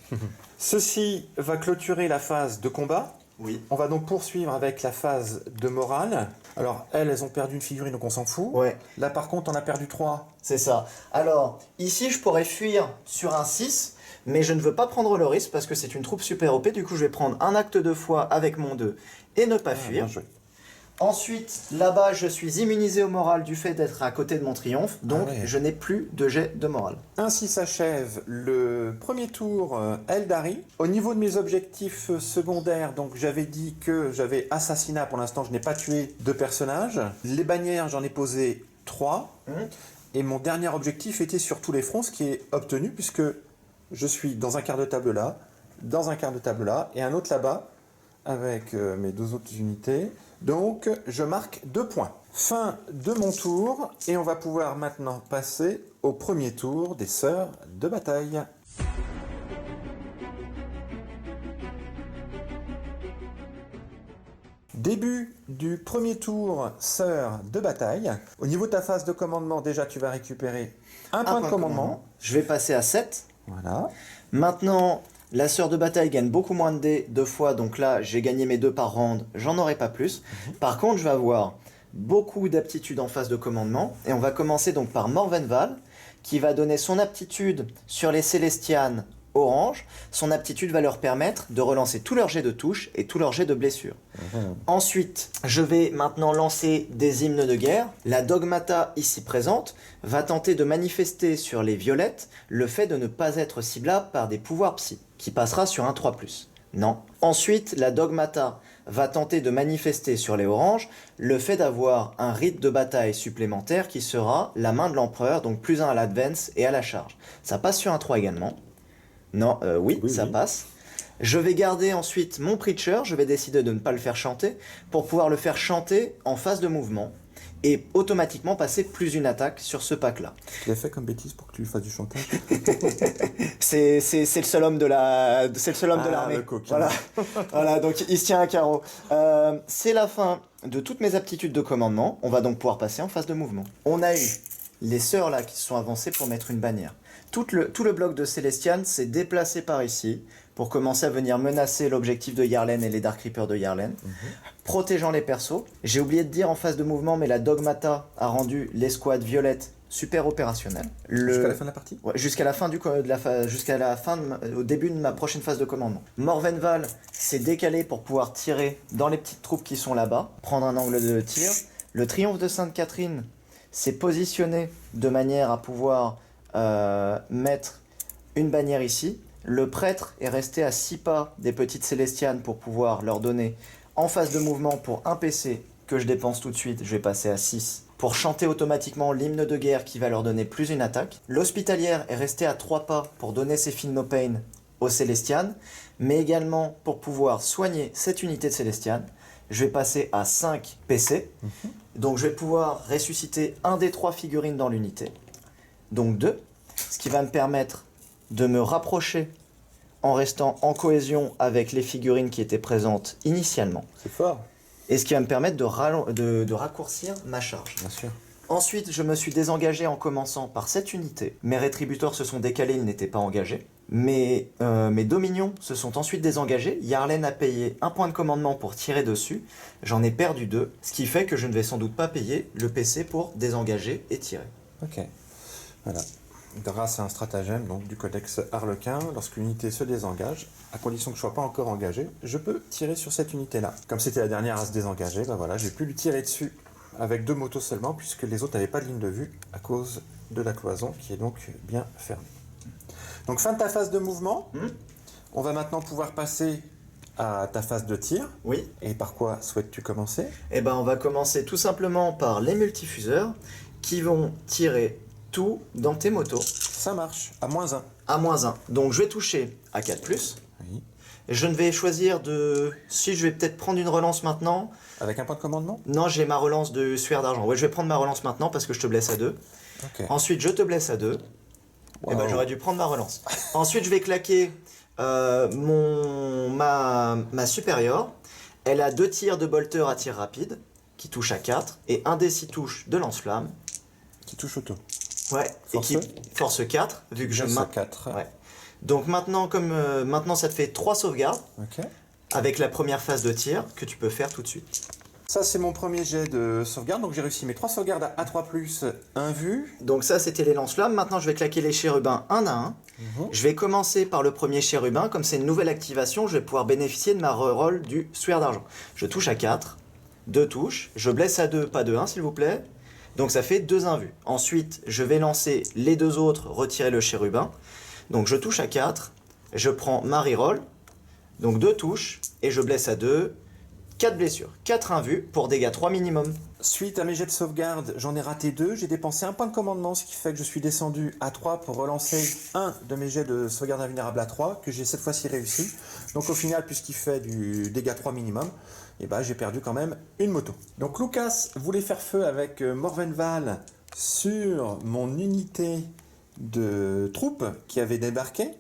[SPEAKER 4] Ceci va clôturer la phase de combat.
[SPEAKER 3] Oui.
[SPEAKER 4] On va donc poursuivre avec la phase de morale. Alors, elles ont perdu une figurine, donc on s'en fout.
[SPEAKER 3] Ouais.
[SPEAKER 4] Là, par contre, on a perdu 3.
[SPEAKER 3] C'est ça. Alors, ici, je pourrais fuir sur un 6, mais je ne veux pas prendre le risque parce que c'est une troupe super OP. Du coup, je vais prendre un acte de foi avec mon 2 et ne pas fuir.
[SPEAKER 4] Bien joué.
[SPEAKER 3] Ensuite, là-bas, je suis immunisé au moral du fait d'être à côté de mon triomphe. Donc,
[SPEAKER 4] ouais.
[SPEAKER 3] je n'ai plus de jet de morale.
[SPEAKER 4] Ainsi s'achève le premier tour Eldari. Au niveau de mes objectifs secondaires, donc j'avais dit que j'avais assassinat. Pour l'instant, je n'ai pas tué 2 personnages. Les bannières, j'en ai posé 3. Et mon dernier objectif était sur tous les fronts, ce qui est obtenu, puisque je suis dans un quart de table là, dans un quart de table là, et un autre là-bas, avec mes 2 autres unités. Donc, je marque 2 points. Fin de mon tour, et on va pouvoir maintenant passer au premier tour des sœurs de bataille. Début du premier tour, sœur de bataille. Au niveau de ta phase de commandement, déjà tu vas récupérer un point de commandement.
[SPEAKER 3] Je vais passer à 7.
[SPEAKER 4] Voilà.
[SPEAKER 3] Maintenant, la sœur de bataille gagne beaucoup moins de dés 2 fois, donc là j'ai gagné mes 2 par round, j'en aurai pas plus. Par contre, je vais avoir beaucoup d'aptitudes en phase de commandement, et on va commencer donc par Morvenval, qui va donner son aptitude sur les Célestianes orange. Son aptitude va leur permettre de relancer tous leurs jets de touche et tous leurs jets de blessure. Ensuite, je vais maintenant lancer des hymnes de guerre. La Dogmata ici présente va tenter de manifester sur les violettes le fait de ne pas être ciblable par des pouvoirs psy, qui passera sur un 3+. Non. Ensuite, la Dogmata va tenter de manifester sur les oranges le fait d'avoir un rite de bataille supplémentaire qui sera la main de l'empereur, donc +1 à l'advance et à la charge. Ça passe sur un 3 également. Non, oui, ça passe. Je vais garder ensuite mon Preacher, je vais décider de ne pas le faire chanter, pour pouvoir le faire chanter en phase de mouvement, et automatiquement passer +1 attaque sur ce pack-là.
[SPEAKER 4] Tu l'as fait comme bêtise pour que tu lui fasses du chantage.
[SPEAKER 3] C'est le seul homme de l'armée.
[SPEAKER 4] Le coquin.
[SPEAKER 3] Voilà. Voilà, donc il se tient à carreau. C'est la fin de toutes mes aptitudes de commandement. On va donc pouvoir passer en phase de mouvement. On a eu les sœurs là qui se sont avancées pour mettre une bannière. Tout le bloc de Célestiane s'est déplacé par ici pour commencer à venir menacer l'objectif de Yarlen et les Dark Reapers de Yarlen, protégeant les persos. J'ai oublié de dire en phase de mouvement, mais la Dogmata a rendu l'escouade violette super opérationnelle.
[SPEAKER 4] Jusqu'à la fin de la partie.
[SPEAKER 3] Ouais, jusqu'à la fin au début de ma prochaine phase de commandement. Morvenval s'est décalé pour pouvoir tirer dans les petites troupes qui sont là-bas, prendre un angle de tir. Le Triomphe de Sainte-Catherine s'est positionné de manière à pouvoir mettre une bannière ici. Le prêtre est resté à 6 pas des petites Célestianes pour pouvoir leur donner en phase de mouvement pour un PC que je dépense tout de suite, je vais passer à 6 pour chanter automatiquement l'hymne de guerre qui va leur donner +1 attaque. L'hospitalière est restée à 3 pas pour donner ses Feel No Pain aux Célestianes, mais également pour pouvoir soigner cette unité de Célestianes. Je vais passer à 5 PC, donc je vais pouvoir ressusciter un des 3 figurines dans l'unité, donc 2, ce qui va me permettre de me rapprocher en restant en cohésion avec les figurines qui étaient présentes initialement.
[SPEAKER 4] C'est fort.
[SPEAKER 3] Et ce qui va me permettre de raccourcir ma charge.
[SPEAKER 4] Bien sûr.
[SPEAKER 3] Ensuite, je me suis désengagé en commençant par cette unité. Mes rétributeurs se sont décalés, ils n'étaient pas engagés. Mes dominions se sont ensuite désengagés. Yarlen a payé un point de commandement pour tirer dessus. J'en ai perdu 2, ce qui fait que je ne vais sans doute pas payer le PC pour désengager et tirer.
[SPEAKER 4] Ok. Voilà. Grâce à un stratagème donc, du codex Harlequin, lorsque l'unité se désengage, à condition que je ne sois pas encore engagé, je peux tirer sur cette unité-là. Comme c'était la dernière à se désengager, ben voilà, j'ai pu lui tirer dessus avec 2 motos seulement, puisque les autres n'avaient pas de ligne de vue à cause de la cloison qui est donc bien fermée. Donc fin de ta phase de mouvement, on va maintenant pouvoir passer à ta phase de tir.
[SPEAKER 3] Oui.
[SPEAKER 4] Et par quoi souhaites-tu commencer?
[SPEAKER 3] Eh ben, on va commencer tout simplement par les multifuseurs qui vont tirer tout dans tes motos.
[SPEAKER 4] Ça marche, à -1.
[SPEAKER 3] À -1. Donc je vais toucher à 4+.
[SPEAKER 4] Oui.
[SPEAKER 3] Je ne vais choisir de... Si, je vais peut-être prendre une relance maintenant.
[SPEAKER 4] Avec un point de commandement?
[SPEAKER 3] Non, j'ai ma relance de suaire d'argent. Ouais, je vais prendre ma relance maintenant parce que je te blesse à 2.
[SPEAKER 4] Ok.
[SPEAKER 3] Ensuite, je te blesse à 2.
[SPEAKER 4] Wow.
[SPEAKER 3] Et ben, j'aurais dû prendre ma relance. Ensuite, je vais claquer ma supérieure. Elle a 2 tirs de bolter à tir rapide qui touchent à 4 et un des 6 touches de lance-flamme.
[SPEAKER 4] Qui touche auto.
[SPEAKER 3] Ouais,
[SPEAKER 4] Force.
[SPEAKER 3] et qui force 4 vu que je
[SPEAKER 4] Force 4.
[SPEAKER 3] Ouais. Donc maintenant, maintenant ça te fait 3 sauvegardes
[SPEAKER 4] Ok.
[SPEAKER 3] avec la première phase de tir que tu peux faire tout de suite.
[SPEAKER 4] Ça, c'est mon premier jet de sauvegarde. Donc, j'ai réussi mes 3 sauvegardes à A3+, 1 vue.
[SPEAKER 3] Donc ça, c'était les lance-flammes. Maintenant, je vais claquer les chérubins un à un. Je vais commencer par le premier chérubin. Comme c'est une nouvelle activation, je vais pouvoir bénéficier de ma reroll du suaire d'argent. Je touche à 4, 2 touches. Je blesse à 2, pas de 1, s'il vous plaît. Donc ça fait 2 invus. Ensuite, je vais lancer les 2 autres, retirer le chérubin. Donc je touche à 4, je prends ma reroll. Donc 2 touches, et je blesse à 2. 4 blessures, 4 invus pour dégâts 3 minimum.
[SPEAKER 4] Suite à mes jets de sauvegarde, j'en ai raté 2. J'ai dépensé un point de commandement, ce qui fait que je suis descendu à 3 pour relancer un de mes jets de sauvegarde invulnérable à 3, que j'ai cette fois-ci réussi. Donc au final, puisqu'il fait du dégât 3 minimum, eh ben, j'ai perdu quand même une moto. Donc Lucas voulait faire feu avec Morvenval sur mon unité de troupes qui avait débarqué,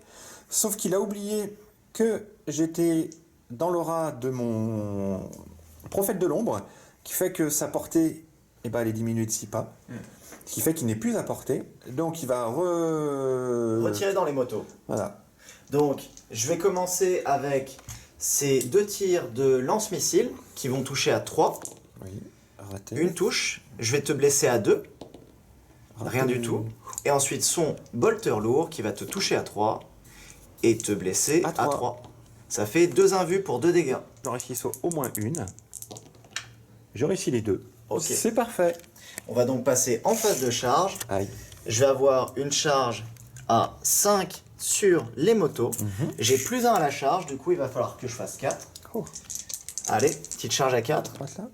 [SPEAKER 4] sauf qu'il a oublié que j'étais dans l'aura de mon prophète de l'ombre, qui fait que sa portée, eh ben, elle est diminuée de 6 pas, ce qui fait qu'il n'est plus à portée, donc il va
[SPEAKER 3] Retirer dans les motos.
[SPEAKER 4] Voilà.
[SPEAKER 3] Donc, je vais commencer avec ces 2 tirs de lance-missiles qui vont toucher à 3.
[SPEAKER 4] Oui, raté.
[SPEAKER 3] Une touche, je vais te blesser à 2.
[SPEAKER 4] Raté.
[SPEAKER 3] Rien du tout. Et ensuite, son bolter lourd qui va te toucher à 3 et te blesser
[SPEAKER 4] À
[SPEAKER 3] à
[SPEAKER 4] 3.
[SPEAKER 3] 3. Ça fait 2 invus pour 2 dégâts.
[SPEAKER 4] J'en réussis au moins une. J'ai réussi les 2.
[SPEAKER 3] Ok.
[SPEAKER 4] C'est parfait.
[SPEAKER 3] On va donc passer en phase de charge.
[SPEAKER 4] Aïe.
[SPEAKER 3] Je vais avoir une charge à 5 sur les motos. J'ai plus 1 à la charge, du coup il va falloir que je fasse 4.
[SPEAKER 4] Oh,
[SPEAKER 3] Allez, petite charge à 4.
[SPEAKER 4] passe là.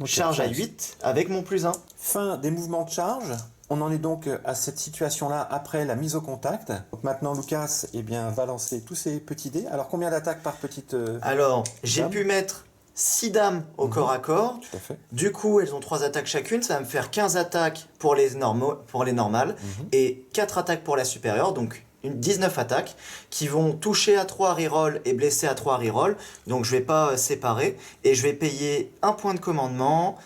[SPEAKER 4] Ok,
[SPEAKER 3] Charge à
[SPEAKER 4] charge.
[SPEAKER 3] 8 avec mon plus 1.
[SPEAKER 4] Fin des mouvements de charge. On en est donc à cette situation-là après la mise au contact. Donc maintenant, Lucas va lancer tous ses petits dés. Alors, combien d'attaques par petite...
[SPEAKER 3] Alors, j'ai
[SPEAKER 4] Dame.
[SPEAKER 3] pu mettre 6 dames au corps à corps.
[SPEAKER 4] Tout à fait.
[SPEAKER 3] Du coup, elles ont 3 attaques chacune. Ça va me faire 15 attaques pour les normales et 4 attaques pour la supérieure. Donc, 19 attaques qui vont toucher à 3 reroll et blesser à 3 reroll. Donc, je vais pas séparer. Et je vais payer 1 point de commandement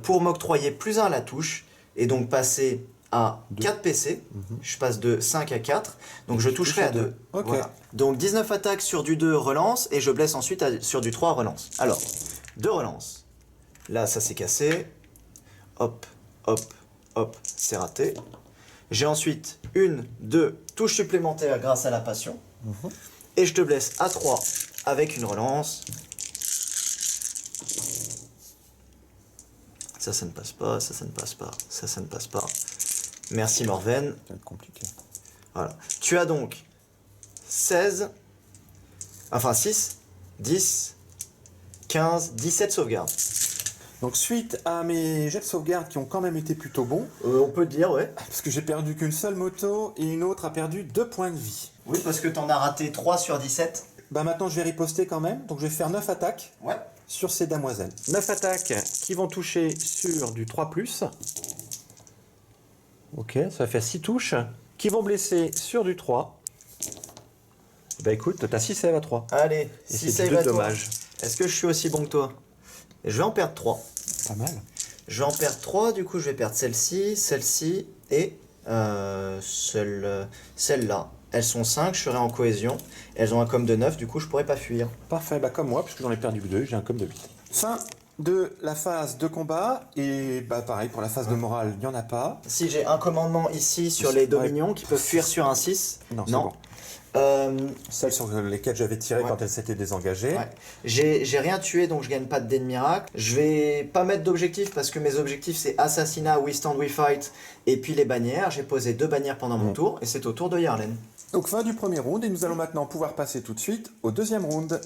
[SPEAKER 3] pour m'octroyer plus 1 à la touche. Et donc passer à 4 PC. Je passe de 5 à 4. Donc je toucherai à 2.
[SPEAKER 4] Ok.
[SPEAKER 3] Voilà. Donc 19 attaques sur du 2 relance et je blesse ensuite sur du 3 relance. Alors, 2 relances. Là, ça s'est cassé. Hop, hop, hop, c'est raté. J'ai ensuite 1, 2 touches supplémentaires grâce à la passion. Et je te blesse à 3 avec une relance. Ça ne passe pas, ça ne passe pas, ça ne passe pas. Merci Morven.
[SPEAKER 4] Ça va être compliqué.
[SPEAKER 3] Voilà. Tu as donc 16, enfin 6, 10, 15, 17 sauvegardes.
[SPEAKER 4] Donc, suite à mes jets de sauvegarde qui ont quand même été plutôt bons,
[SPEAKER 3] On peut dire, ouais.
[SPEAKER 4] parce que j'ai perdu qu'une seule moto et une autre a perdu 2 points de vie.
[SPEAKER 3] Oui, parce que t'en as raté 3 sur 17.
[SPEAKER 4] Bah maintenant, je vais riposter quand même. Donc, je vais faire 9 attaques.
[SPEAKER 3] Ouais.
[SPEAKER 4] Sur ces damoiselles. 9 attaques qui vont toucher sur du 3+. Ok, ça fait 6 touches. Qui vont blesser sur du 3. Bah écoute, t'as 6 save à 3.
[SPEAKER 3] Allez,
[SPEAKER 4] Et
[SPEAKER 3] 6
[SPEAKER 4] c'est
[SPEAKER 3] save
[SPEAKER 4] du
[SPEAKER 3] à toi.
[SPEAKER 4] dommage.
[SPEAKER 3] Est-ce que je suis aussi bon que toi? Je vais en perdre 3.
[SPEAKER 4] Pas mal.
[SPEAKER 3] Je vais en perdre 3, du coup je vais perdre celle-ci, celle-ci et celle-là. Elles sont 5, je serai en cohésion. Elles ont un com de 9, du coup je pourrais pas fuir.
[SPEAKER 4] Parfait, bah comme moi, puisque j'en ai perdu que 2, j'ai un com de 8. Fin de la phase de combat. Et bah pareil, pour la phase de morale, il n'y en a pas.
[SPEAKER 3] Si j'ai un commandement ici sur les dominions qui peuvent fuir sur un 6.
[SPEAKER 4] Non, c'est bon. Celles sur lesquelles j'avais tiré
[SPEAKER 3] Ouais.
[SPEAKER 4] quand elles s'étaient désengagées.
[SPEAKER 3] Ouais. J'ai rien tué donc je gagne pas de dés de miracle. Je vais pas mettre d'objectif parce que mes objectifs c'est assassinat, we stand, we fight et puis les bannières. J'ai posé 2 bannières pendant mon tour et c'est au tour de Yarlen.
[SPEAKER 4] Donc fin du premier round et nous allons maintenant pouvoir passer tout de suite au deuxième round.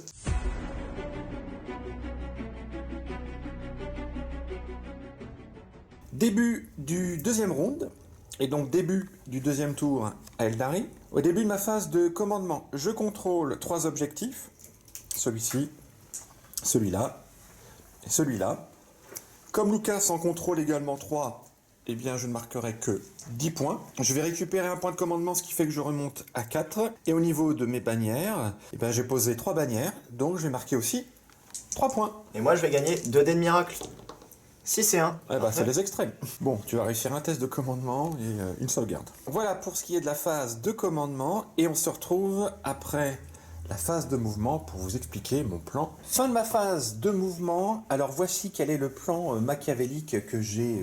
[SPEAKER 4] Début du deuxième round, et donc début du deuxième tour à Eldari. Au début de ma phase de commandement, je contrôle 3 objectifs. Celui-ci, celui-là et celui-là. Comme Lucas en contrôle également 3, eh bien je ne marquerai que 10 points. Je vais récupérer un point de commandement, ce qui fait que je remonte à 4. Et au niveau de mes bannières, eh bien j'ai posé 3 bannières, donc je vais marquer aussi 3 points.
[SPEAKER 3] Et moi je vais gagner 2 dés de miracle. 6 et 1.
[SPEAKER 4] Eh ben, c'est les extrêmes. Bon, tu vas réussir un test de commandement et une sauvegarde. Voilà pour ce qui est de la phase de commandement, et on se retrouve après la phase de mouvement pour vous expliquer mon plan. Fin de ma phase de mouvement. Alors voici quel est le plan machiavélique que j'ai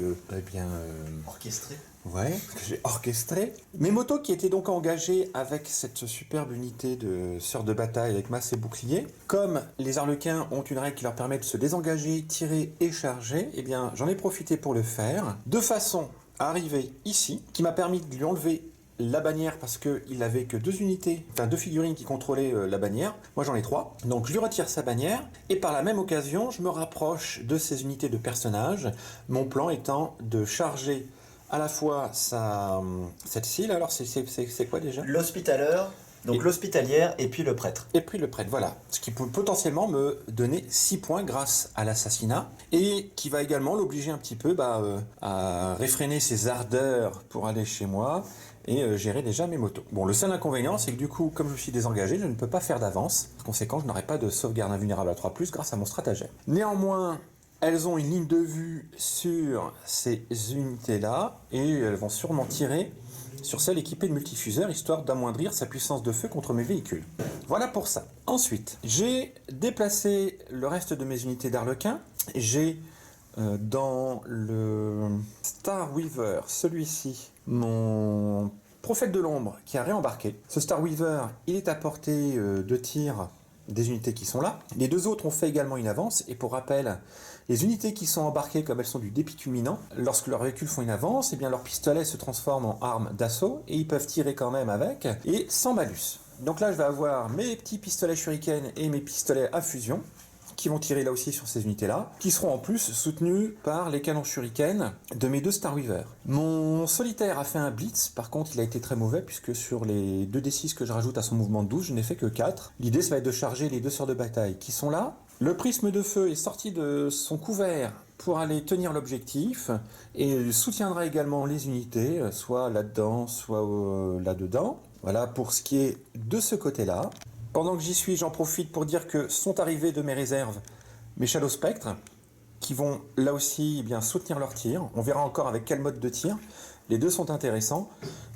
[SPEAKER 3] Orchestré.
[SPEAKER 4] Ouais, que j'ai orchestré. Mes motos qui étaient donc engagées avec cette superbe unité de sœurs de bataille avec masse et bouclier, comme les arlequins ont une règle qui leur permet de se désengager, tirer et charger, eh bien j'en ai profité pour le faire, de façon à arriver ici, qui m'a permis de lui enlever la bannière parce qu'il avait que 2 unités, enfin 2 figurines qui contrôlaient la bannière. Moi j'en ai 3. Donc je lui retire sa bannière et par la même occasion, je me rapproche de ces unités de personnages. Mon plan étant de charger à la fois cette cile, alors c'est quoi déjà?
[SPEAKER 3] L'hospitaleur, donc l'hospitalière et puis le prêtre.
[SPEAKER 4] Et puis le prêtre, voilà. Ce qui peut potentiellement me donner 6 points grâce à l'assassinat et qui va également l'obliger un petit peu à réfréner ses ardeurs pour aller chez moi et gérer déjà mes motos. Bon, le seul inconvénient, c'est que du coup, comme je suis désengagé, je ne peux pas faire d'avance. Par conséquent, je n'aurai pas de sauvegarde invulnérable à 3+, grâce à mon stratagème. Néanmoins, elles ont une ligne de vue sur ces unités-là et elles vont sûrement tirer sur celle équipée de multifuseurs, histoire d'amoindrir sa puissance de feu contre mes véhicules. Voilà pour ça. Ensuite, j'ai déplacé le reste de mes unités d'Arlequin. J'ai dans le Star Weaver, celui-ci, mon prophète de l'ombre qui a réembarqué. Ce Star Weaver, il est à portée de tir des unités qui sont là. Les 2 autres ont fait également une avance, et pour rappel, les unités qui sont embarquées, comme elles sont du dépit culminant, lorsque leurs véhicules font une avance, eh bien leurs pistolets se transforment en armes d'assaut, et ils peuvent tirer quand même avec, et sans malus. Donc là, je vais avoir mes petits pistolets shuriken et mes pistolets à fusion, qui vont tirer là aussi sur ces unités-là, qui seront en plus soutenus par les canons shuriken de mes 2 Star Weaver. Mon solitaire a fait un blitz, par contre il a été très mauvais, puisque sur les 2d6 que je rajoute à son mouvement de 12, je n'ai fait que 4. L'idée, ça va être de charger les 2 sœurs de bataille qui sont là. Le prisme de feu est sorti de son couvert pour aller tenir l'objectif, et il soutiendra également les unités, soit là-dedans, soit là-dedans. Voilà pour ce qui est de ce côté-là. Pendant que j'y suis, j'en profite pour dire que sont arrivés de mes réserves mes Shadow Spectres, qui vont là aussi eh bien, soutenir leur tir. On verra encore avec quel mode de tir. Les 2 sont intéressants,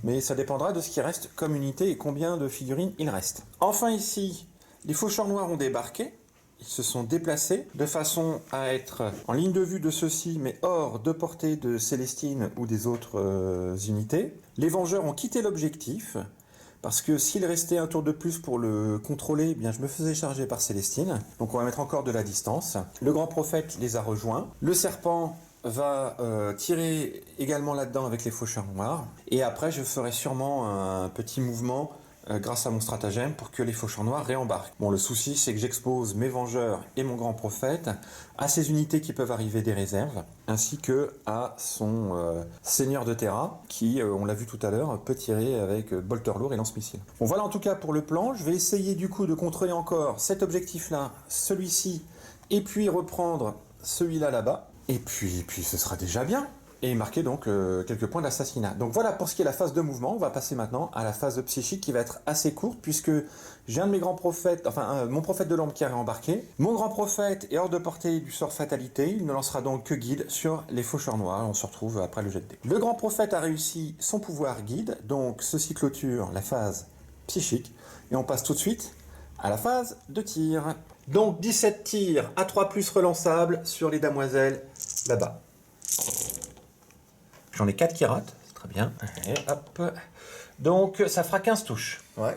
[SPEAKER 4] mais ça dépendra de ce qui reste comme unité et combien de figurines il reste. Enfin ici, les faucheurs noirs ont débarqué. Ils se sont déplacés de façon à être en ligne de vue de ceux-ci, mais hors de portée de Célestine ou des autres unités. Les Vengeurs ont quitté l'objectif, parce que s'il restait un tour de plus pour le contrôler, eh bien je me faisais charger par Célestine. Donc on va mettre encore de la distance. Le Grand Prophète les a rejoints. Le Serpent va tirer également là-dedans avec les Faucheurs Noirs. Et après, je ferai sûrement un petit mouvement grâce à mon stratagème pour que les Faucheurs Noirs réembarquent. Bon, le souci, c'est que j'expose mes Vengeurs et mon Grand Prophète à ces unités qui peuvent arriver des réserves, ainsi que à son Seigneur de Terra, qui, on l'a vu tout à l'heure, peut tirer avec bolter lourd et lance-missile. Bon, voilà en tout cas pour le plan. Je vais essayer du coup de contrôler encore cet objectif-là, celui-ci, et puis reprendre celui-là là-bas. Et puis ce sera déjà bien. Et marquer donc quelques points d'assassinat. Donc voilà pour ce qui est la phase de mouvement. On va passer maintenant à la phase de psychique qui va être assez courte, puisque j'ai un de mes grands prophètes, mon prophète de l'ombre qui a réembarqué. Mon grand prophète est hors de portée du sort fatalité. Il ne lancera donc que guide sur les faucheurs noirs. On se retrouve après le jet de dés. Le grand prophète a réussi son pouvoir guide, donc ceci clôture la phase psychique. Et on passe tout de suite à la phase de tir. Donc 17 tirs à 3+ relançables sur les damoiselles là-bas. J'en ai 4 qui ratent, c'est très bien. Et hop. Donc ça fera 15 touches.
[SPEAKER 3] Ouais.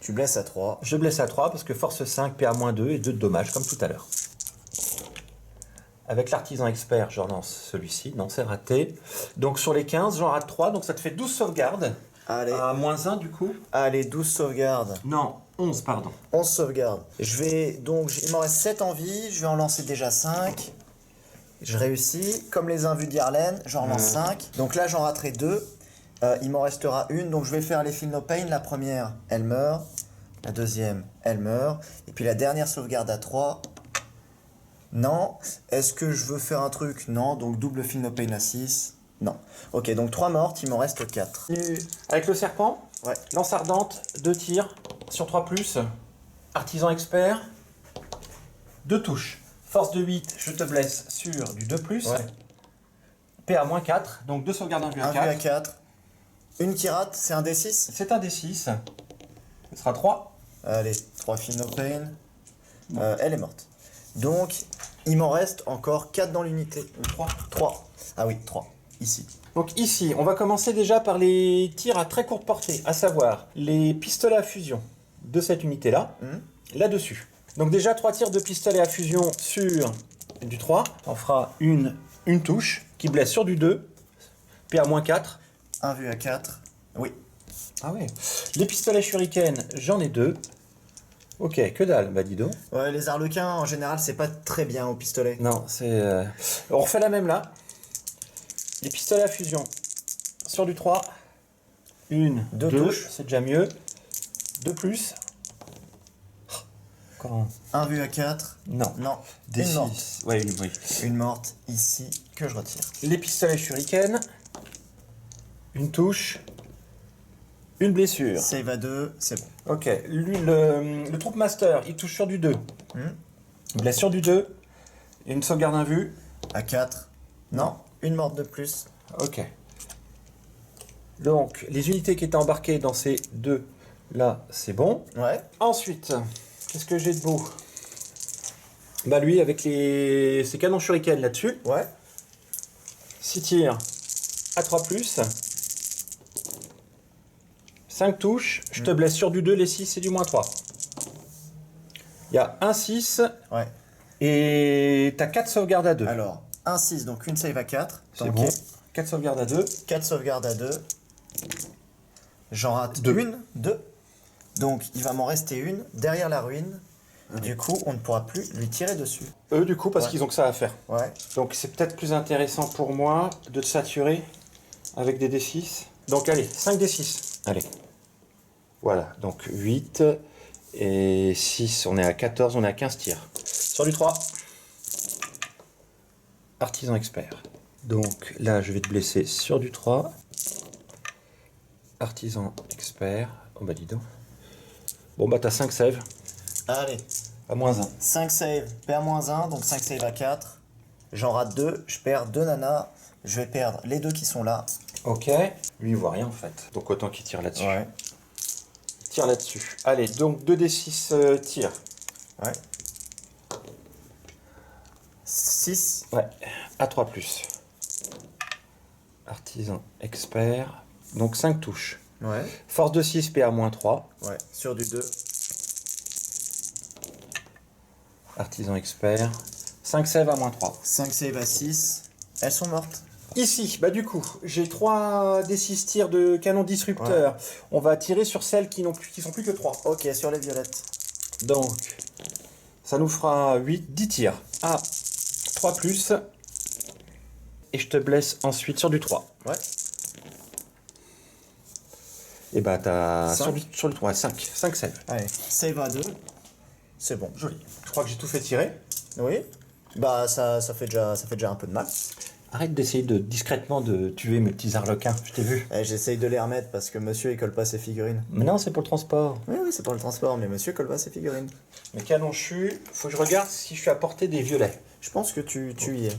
[SPEAKER 3] Tu blesses à 3.
[SPEAKER 4] Je blesse à 3 parce que force 5, PA-2 et 2 de dommages, comme tout à l'heure. Avec l'artisan expert, je relance celui-ci. Non, c'est raté. Donc sur les 15, j'en rate 3, donc ça te fait 12 sauvegardes.
[SPEAKER 3] Allez.
[SPEAKER 4] À -1 du coup.
[SPEAKER 3] Allez, 12 sauvegardes.
[SPEAKER 4] Non, 11, pardon.
[SPEAKER 3] 11 sauvegardes. Il m'en reste 7 en vie, je vais en lancer déjà 5. Je réussis. Comme les invus d'Yarlen, j'en relance 5. Donc là, j'en raterai 2. Il m'en restera une. Donc je vais faire les Feel No Pain. La première, elle meurt. La deuxième, elle meurt. Et puis la dernière sauvegarde à 3. Non. Est-ce que je veux faire un truc? Non. Donc double Feel No Pain à 6. Non. Ok, donc 3 mortes, il m'en reste 4.
[SPEAKER 4] Avec le serpent,
[SPEAKER 3] Ouais.
[SPEAKER 4] lance ardente, 2 tirs sur 3+. Artisan expert, 2 touches. Force de 8, je te blesse sur du 2+.
[SPEAKER 3] Ouais.
[SPEAKER 4] PA-4, donc 2 sauvegardes 1 vue à
[SPEAKER 3] 1 vue à
[SPEAKER 4] 4.
[SPEAKER 3] 4. Une qui rate, c'est un D6.
[SPEAKER 4] C'est un D6. Ce sera 3.
[SPEAKER 3] Allez, 3 Feel No Pain. Elle est morte. Donc, il m'en reste encore 4 dans l'unité.
[SPEAKER 4] 3.
[SPEAKER 3] 3. Ah oui, 3. Ici.
[SPEAKER 4] Donc ici, on va commencer déjà par les tirs à très courte portée, à savoir les pistolets à fusion de cette unité-là, là-dessus. Donc déjà 3 tirs de pistolet à fusion sur du 3. On fera une touche qui blesse sur du 2. PA-4.
[SPEAKER 3] 1 vue à 4. Oui.
[SPEAKER 4] Ah ouais. Les pistolets shuriken, j'en ai 2. Ok, que dalle, bah dis donc.
[SPEAKER 3] Ouais, les arlequins, en général, c'est pas très bien au pistolet.
[SPEAKER 4] Non, c'est... On refait la même là. Les pistolets à fusion. Sur du 3. Une,
[SPEAKER 3] Deux
[SPEAKER 4] deux,
[SPEAKER 3] touches.
[SPEAKER 4] c'est déjà mieux. 2 plus. Encore un.
[SPEAKER 3] Un vu à 4.
[SPEAKER 4] Non.
[SPEAKER 3] Non,
[SPEAKER 4] Des
[SPEAKER 3] une
[SPEAKER 4] 6.
[SPEAKER 3] morte.
[SPEAKER 4] Ouais, oui.
[SPEAKER 3] Une morte ici que je retire.
[SPEAKER 4] Les pistolets shuriken. Une touche. Une blessure.
[SPEAKER 3] Save à 2, c'est bon.
[SPEAKER 4] Ok. Lui, le Troop Master, il touche sur du 2. Il blesse sur du 2. Et une sauvegarde invue.
[SPEAKER 3] À 4. Non, une morte de plus.
[SPEAKER 4] Ok. Donc, les unités qui étaient embarquées dans ces deux là, c'est bon.
[SPEAKER 3] Ouais.
[SPEAKER 4] Ensuite, qu'est-ce que j'ai de beau? Bah lui, avec ces canons shuriken là-dessus.
[SPEAKER 3] Ouais.
[SPEAKER 4] 6 tirs à 3+. 5 touches. Je te blesse sur du 2, les 6 c'est du -3. Il y a un 6
[SPEAKER 3] Ouais.
[SPEAKER 4] et t'as 4 sauvegardes à 2.
[SPEAKER 3] Alors, un 6, donc une save à 4.
[SPEAKER 4] C'est bon. 4 sauvegardes à 2.
[SPEAKER 3] 4 sauvegardes à 2. J'en rate
[SPEAKER 4] Deux.
[SPEAKER 3] une, 2. Donc, il va m'en rester une derrière la ruine. Du coup, on ne pourra plus lui tirer dessus.
[SPEAKER 4] Eux, du coup, parce
[SPEAKER 3] Ouais.
[SPEAKER 4] qu'ils ont que ça à faire.
[SPEAKER 3] Ouais.
[SPEAKER 4] Donc, c'est peut-être plus intéressant pour moi de te saturer avec des D6. Donc, allez, 5 D6. Allez. Voilà, donc 8 et 6, on est à 14, on est à 15 tirs. Sur du 3. Artisan expert. Donc, là, je vais te blesser sur du 3. Artisan expert. Oh, bah, dis donc. Bon, bah, t'as 5 saves.
[SPEAKER 3] Allez.
[SPEAKER 4] À -1.
[SPEAKER 3] 5 save, perds -1, donc 5 save à 4. J'en rate 2, je perds 2 nanas. Je vais perdre les 2 qui sont là.
[SPEAKER 4] Ok. Lui, il voit rien, en fait. Donc, autant qu'il tire là-dessus.
[SPEAKER 3] Ouais.
[SPEAKER 4] Tire là-dessus. Allez, donc 2d6 tirs.
[SPEAKER 3] Ouais. 6.
[SPEAKER 4] Ouais, à 3+. Artisan expert. Donc 5 touches.
[SPEAKER 3] Ouais.
[SPEAKER 4] Force de 6, PA -3.
[SPEAKER 3] Ouais. Sur du 2.
[SPEAKER 4] Artisan expert. 5 save à -3.
[SPEAKER 3] 5 save à 6. Elles sont mortes.
[SPEAKER 4] Ici, bah du coup, j'ai 3 D6 tirs de canon disrupteur. On va tirer sur celles qui sont plus que 3.
[SPEAKER 3] Ok, sur les violettes.
[SPEAKER 4] Donc, ça nous fera 10 tirs à 3+. Et je te blesse ensuite sur du 3.
[SPEAKER 3] Ouais.
[SPEAKER 4] Et bah t'as
[SPEAKER 3] Cinq.
[SPEAKER 4] sur le 3, 5 saves.
[SPEAKER 3] Allez. Save à 2. C'est bon.
[SPEAKER 4] Joli. Je crois que j'ai tout fait tirer.
[SPEAKER 3] Oui. Bah, ça fait déjà un peu de mal.
[SPEAKER 4] Arrête d'essayer discrètement de tuer mes petits arlequins, je t'ai vu.
[SPEAKER 3] J'essaye de les remettre parce que monsieur il colle pas ses figurines.
[SPEAKER 4] Mais non, c'est pour le transport.
[SPEAKER 3] Oui, oui, c'est pour le transport, mais monsieur colle pas ses figurines.
[SPEAKER 4] Mais canon chu, faut que je regarde si je suis à portée des violets.
[SPEAKER 3] Je pense que tu y es.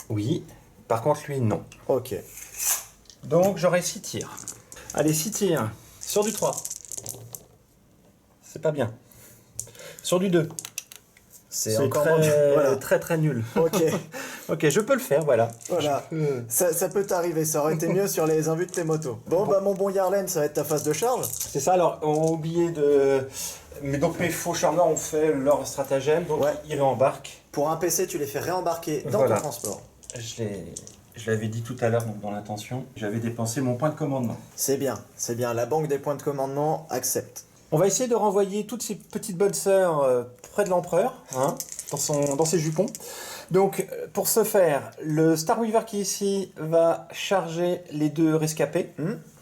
[SPEAKER 4] Oui. Par contre, lui, non.
[SPEAKER 3] Ok.
[SPEAKER 4] Donc, j'aurai 6 tirs. Allez, 6 tirs. Sur du 3. C'est pas bien. Sur du 2.
[SPEAKER 3] C'est encore
[SPEAKER 4] très,
[SPEAKER 3] moins- Voilà.
[SPEAKER 4] très très nul.
[SPEAKER 3] Ok.
[SPEAKER 4] Ok, je peux le faire, voilà.
[SPEAKER 3] Voilà. Ça peut t'arriver, ça aurait été mieux sur les invus de tes motos. Bon, bah mon bon Yarlen, ça va être ta phase de charge.
[SPEAKER 4] C'est ça, alors, on a oublié de... Mais donc, mes faux charmeurs ont fait leur stratagème, donc
[SPEAKER 3] Ouais.
[SPEAKER 4] ils réembarquent.
[SPEAKER 3] Pour un PC, tu les fais réembarquer dans
[SPEAKER 4] Voilà.
[SPEAKER 3] ton transport.
[SPEAKER 4] Je l'avais dit tout à l'heure donc dans l'intention, j'avais dépensé mon point de commandement.
[SPEAKER 3] C'est bien, c'est bien. La banque des points de commandement accepte.
[SPEAKER 4] On va essayer de renvoyer toutes ces petites bonnes sœurs près de l'empereur, hein, dans ses jupons. Donc pour ce faire, le Star Weaver qui est ici va charger les 2 rescapés.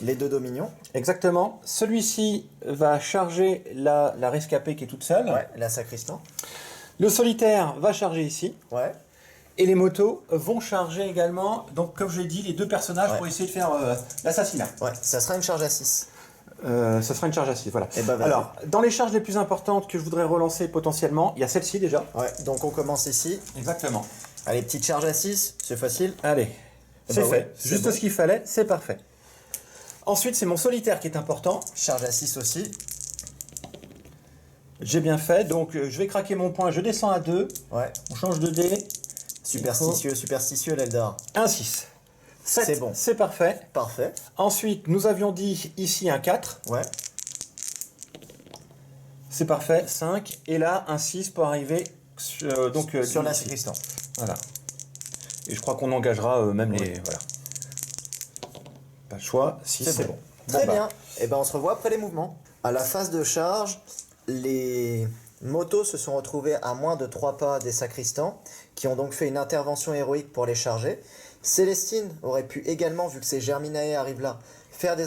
[SPEAKER 3] Les 2 dominions.
[SPEAKER 4] Exactement. Celui-ci va charger la rescapée qui est toute seule.
[SPEAKER 3] Ouais. La sacristan.
[SPEAKER 4] Le solitaire va charger ici.
[SPEAKER 3] Ouais.
[SPEAKER 4] Et les motos vont charger également, donc comme je l'ai dit, les 2 personnages
[SPEAKER 3] Ouais.
[SPEAKER 4] pour essayer de faire l'assassinat.
[SPEAKER 3] Ouais. Ça sera une charge à 6.
[SPEAKER 4] Ça sera une charge à 6, voilà.
[SPEAKER 3] Et bah, vas-y.
[SPEAKER 4] Alors, dans les charges les plus importantes que je voudrais relancer potentiellement, il y a celle-ci déjà.
[SPEAKER 3] Ouais. Donc on commence ici.
[SPEAKER 4] Exactement.
[SPEAKER 3] Allez, petite charge à 6, c'est facile.
[SPEAKER 4] Allez, c'est
[SPEAKER 3] bah
[SPEAKER 4] fait.
[SPEAKER 3] ouais, c'est
[SPEAKER 4] Juste
[SPEAKER 3] bon.
[SPEAKER 4] ce qu'il fallait, c'est parfait. Ensuite, c'est mon solitaire qui est important.
[SPEAKER 3] Charge à 6 aussi.
[SPEAKER 4] J'ai bien fait, donc je vais craquer mon point, je descends à 2.
[SPEAKER 3] Ouais.
[SPEAKER 4] On change de dé.
[SPEAKER 3] Superstitieux, l'Eldar.
[SPEAKER 4] Un 6. 7,
[SPEAKER 3] C'est bon.
[SPEAKER 4] c'est parfait.
[SPEAKER 3] Parfait.
[SPEAKER 4] Ensuite, nous avions dit ici un 4.
[SPEAKER 3] Ouais.
[SPEAKER 4] C'est parfait. 5. Et là, un 6 pour arriver
[SPEAKER 3] Sur la
[SPEAKER 4] ici.
[SPEAKER 3] sacristan.
[SPEAKER 4] Voilà. Et je crois qu'on engagera même les... Voilà. Pas le choix. 6,
[SPEAKER 3] C'est
[SPEAKER 4] c'est
[SPEAKER 3] bon.
[SPEAKER 4] bon.
[SPEAKER 3] Très
[SPEAKER 1] Bon,
[SPEAKER 3] bien. Et ben on se revoit après les mouvements. À la phase de charge, les motos se sont retrouvés à moins de 3 pas des sacristans, qui ont donc fait une intervention héroïque pour les charger. Célestine aurait pu également, vu que c'est Germinae arrive là, faire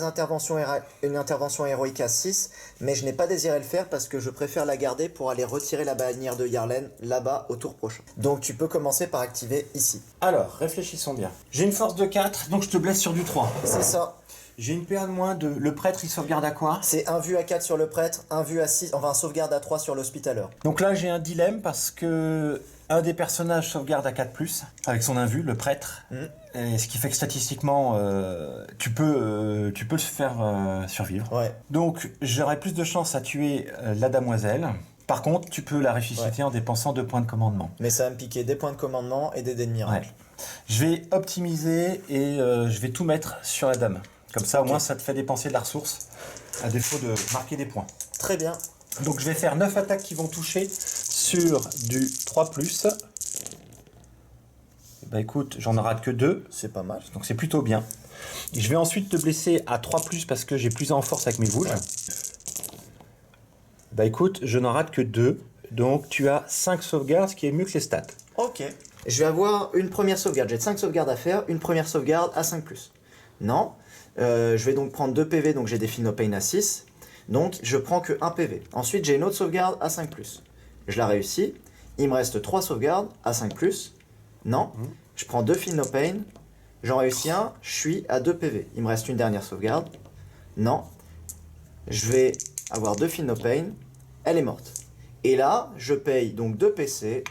[SPEAKER 3] une intervention héroïque à 6, mais je n'ai pas désiré le faire parce que je préfère la garder pour aller retirer la bannière de Yarlen là-bas au tour prochain. Donc tu peux commencer par activer ici.
[SPEAKER 1] Alors, réfléchissons bien. J'ai une force de 4, donc je te blesse sur du 3.
[SPEAKER 3] C'est ça.
[SPEAKER 1] J'ai une PA de moins 2. Le prêtre, il sauvegarde à quoi?
[SPEAKER 3] C'est un vu à 4 sur le prêtre, un vu à 6, enfin un sauvegarde à 3 sur l'hospitaleur.
[SPEAKER 1] Donc là, j'ai un dilemme parce que un des personnages sauvegarde à 4+, avec son invu, le prêtre. Et ce qui fait que statistiquement, tu peux le faire survivre.
[SPEAKER 3] Ouais.
[SPEAKER 1] Donc, j'aurai plus de chance à tuer la damoiselle. Par contre, tu peux la ressusciter en dépensant 2 points de commandement.
[SPEAKER 3] Mais ça va me piquer des points de commandement et des dés de miracle.
[SPEAKER 1] Ouais. Je vais optimiser et je vais tout mettre sur la dame. Comme ça, au moins, ça te fait dépenser de la ressource, à défaut de marquer des points.
[SPEAKER 3] Très bien.
[SPEAKER 1] Donc, je vais faire 9 attaques qui vont toucher sur du 3+. Bah écoute, j'en rate que 2,
[SPEAKER 3] C'est pas mal.
[SPEAKER 1] donc c'est plutôt bien. Et je vais ensuite te blesser à 3+, parce que j'ai plus en force avec mes bouges. Bah écoute, je n'en rate que 2, donc tu as 5 sauvegardes, ce qui est mieux que les stats.
[SPEAKER 3] Ok. Je vais avoir une première sauvegarde. J'ai 5 sauvegardes à faire. Une première sauvegarde à 5+. Non. Je vais donc prendre 2 PV, donc j'ai des Pain à 6. Donc je prends que 1 PV. Ensuite j'ai une autre sauvegarde à 5+. Je la réussis. Il me reste 3 sauvegardes à 5+. Non. Je prends 2 Pain. J'en réussis un. Je suis à 2 PV. Il me reste une dernière sauvegarde. Non. Je vais avoir 2 Pain. Elle est morte. Et là, je paye donc 2 PC.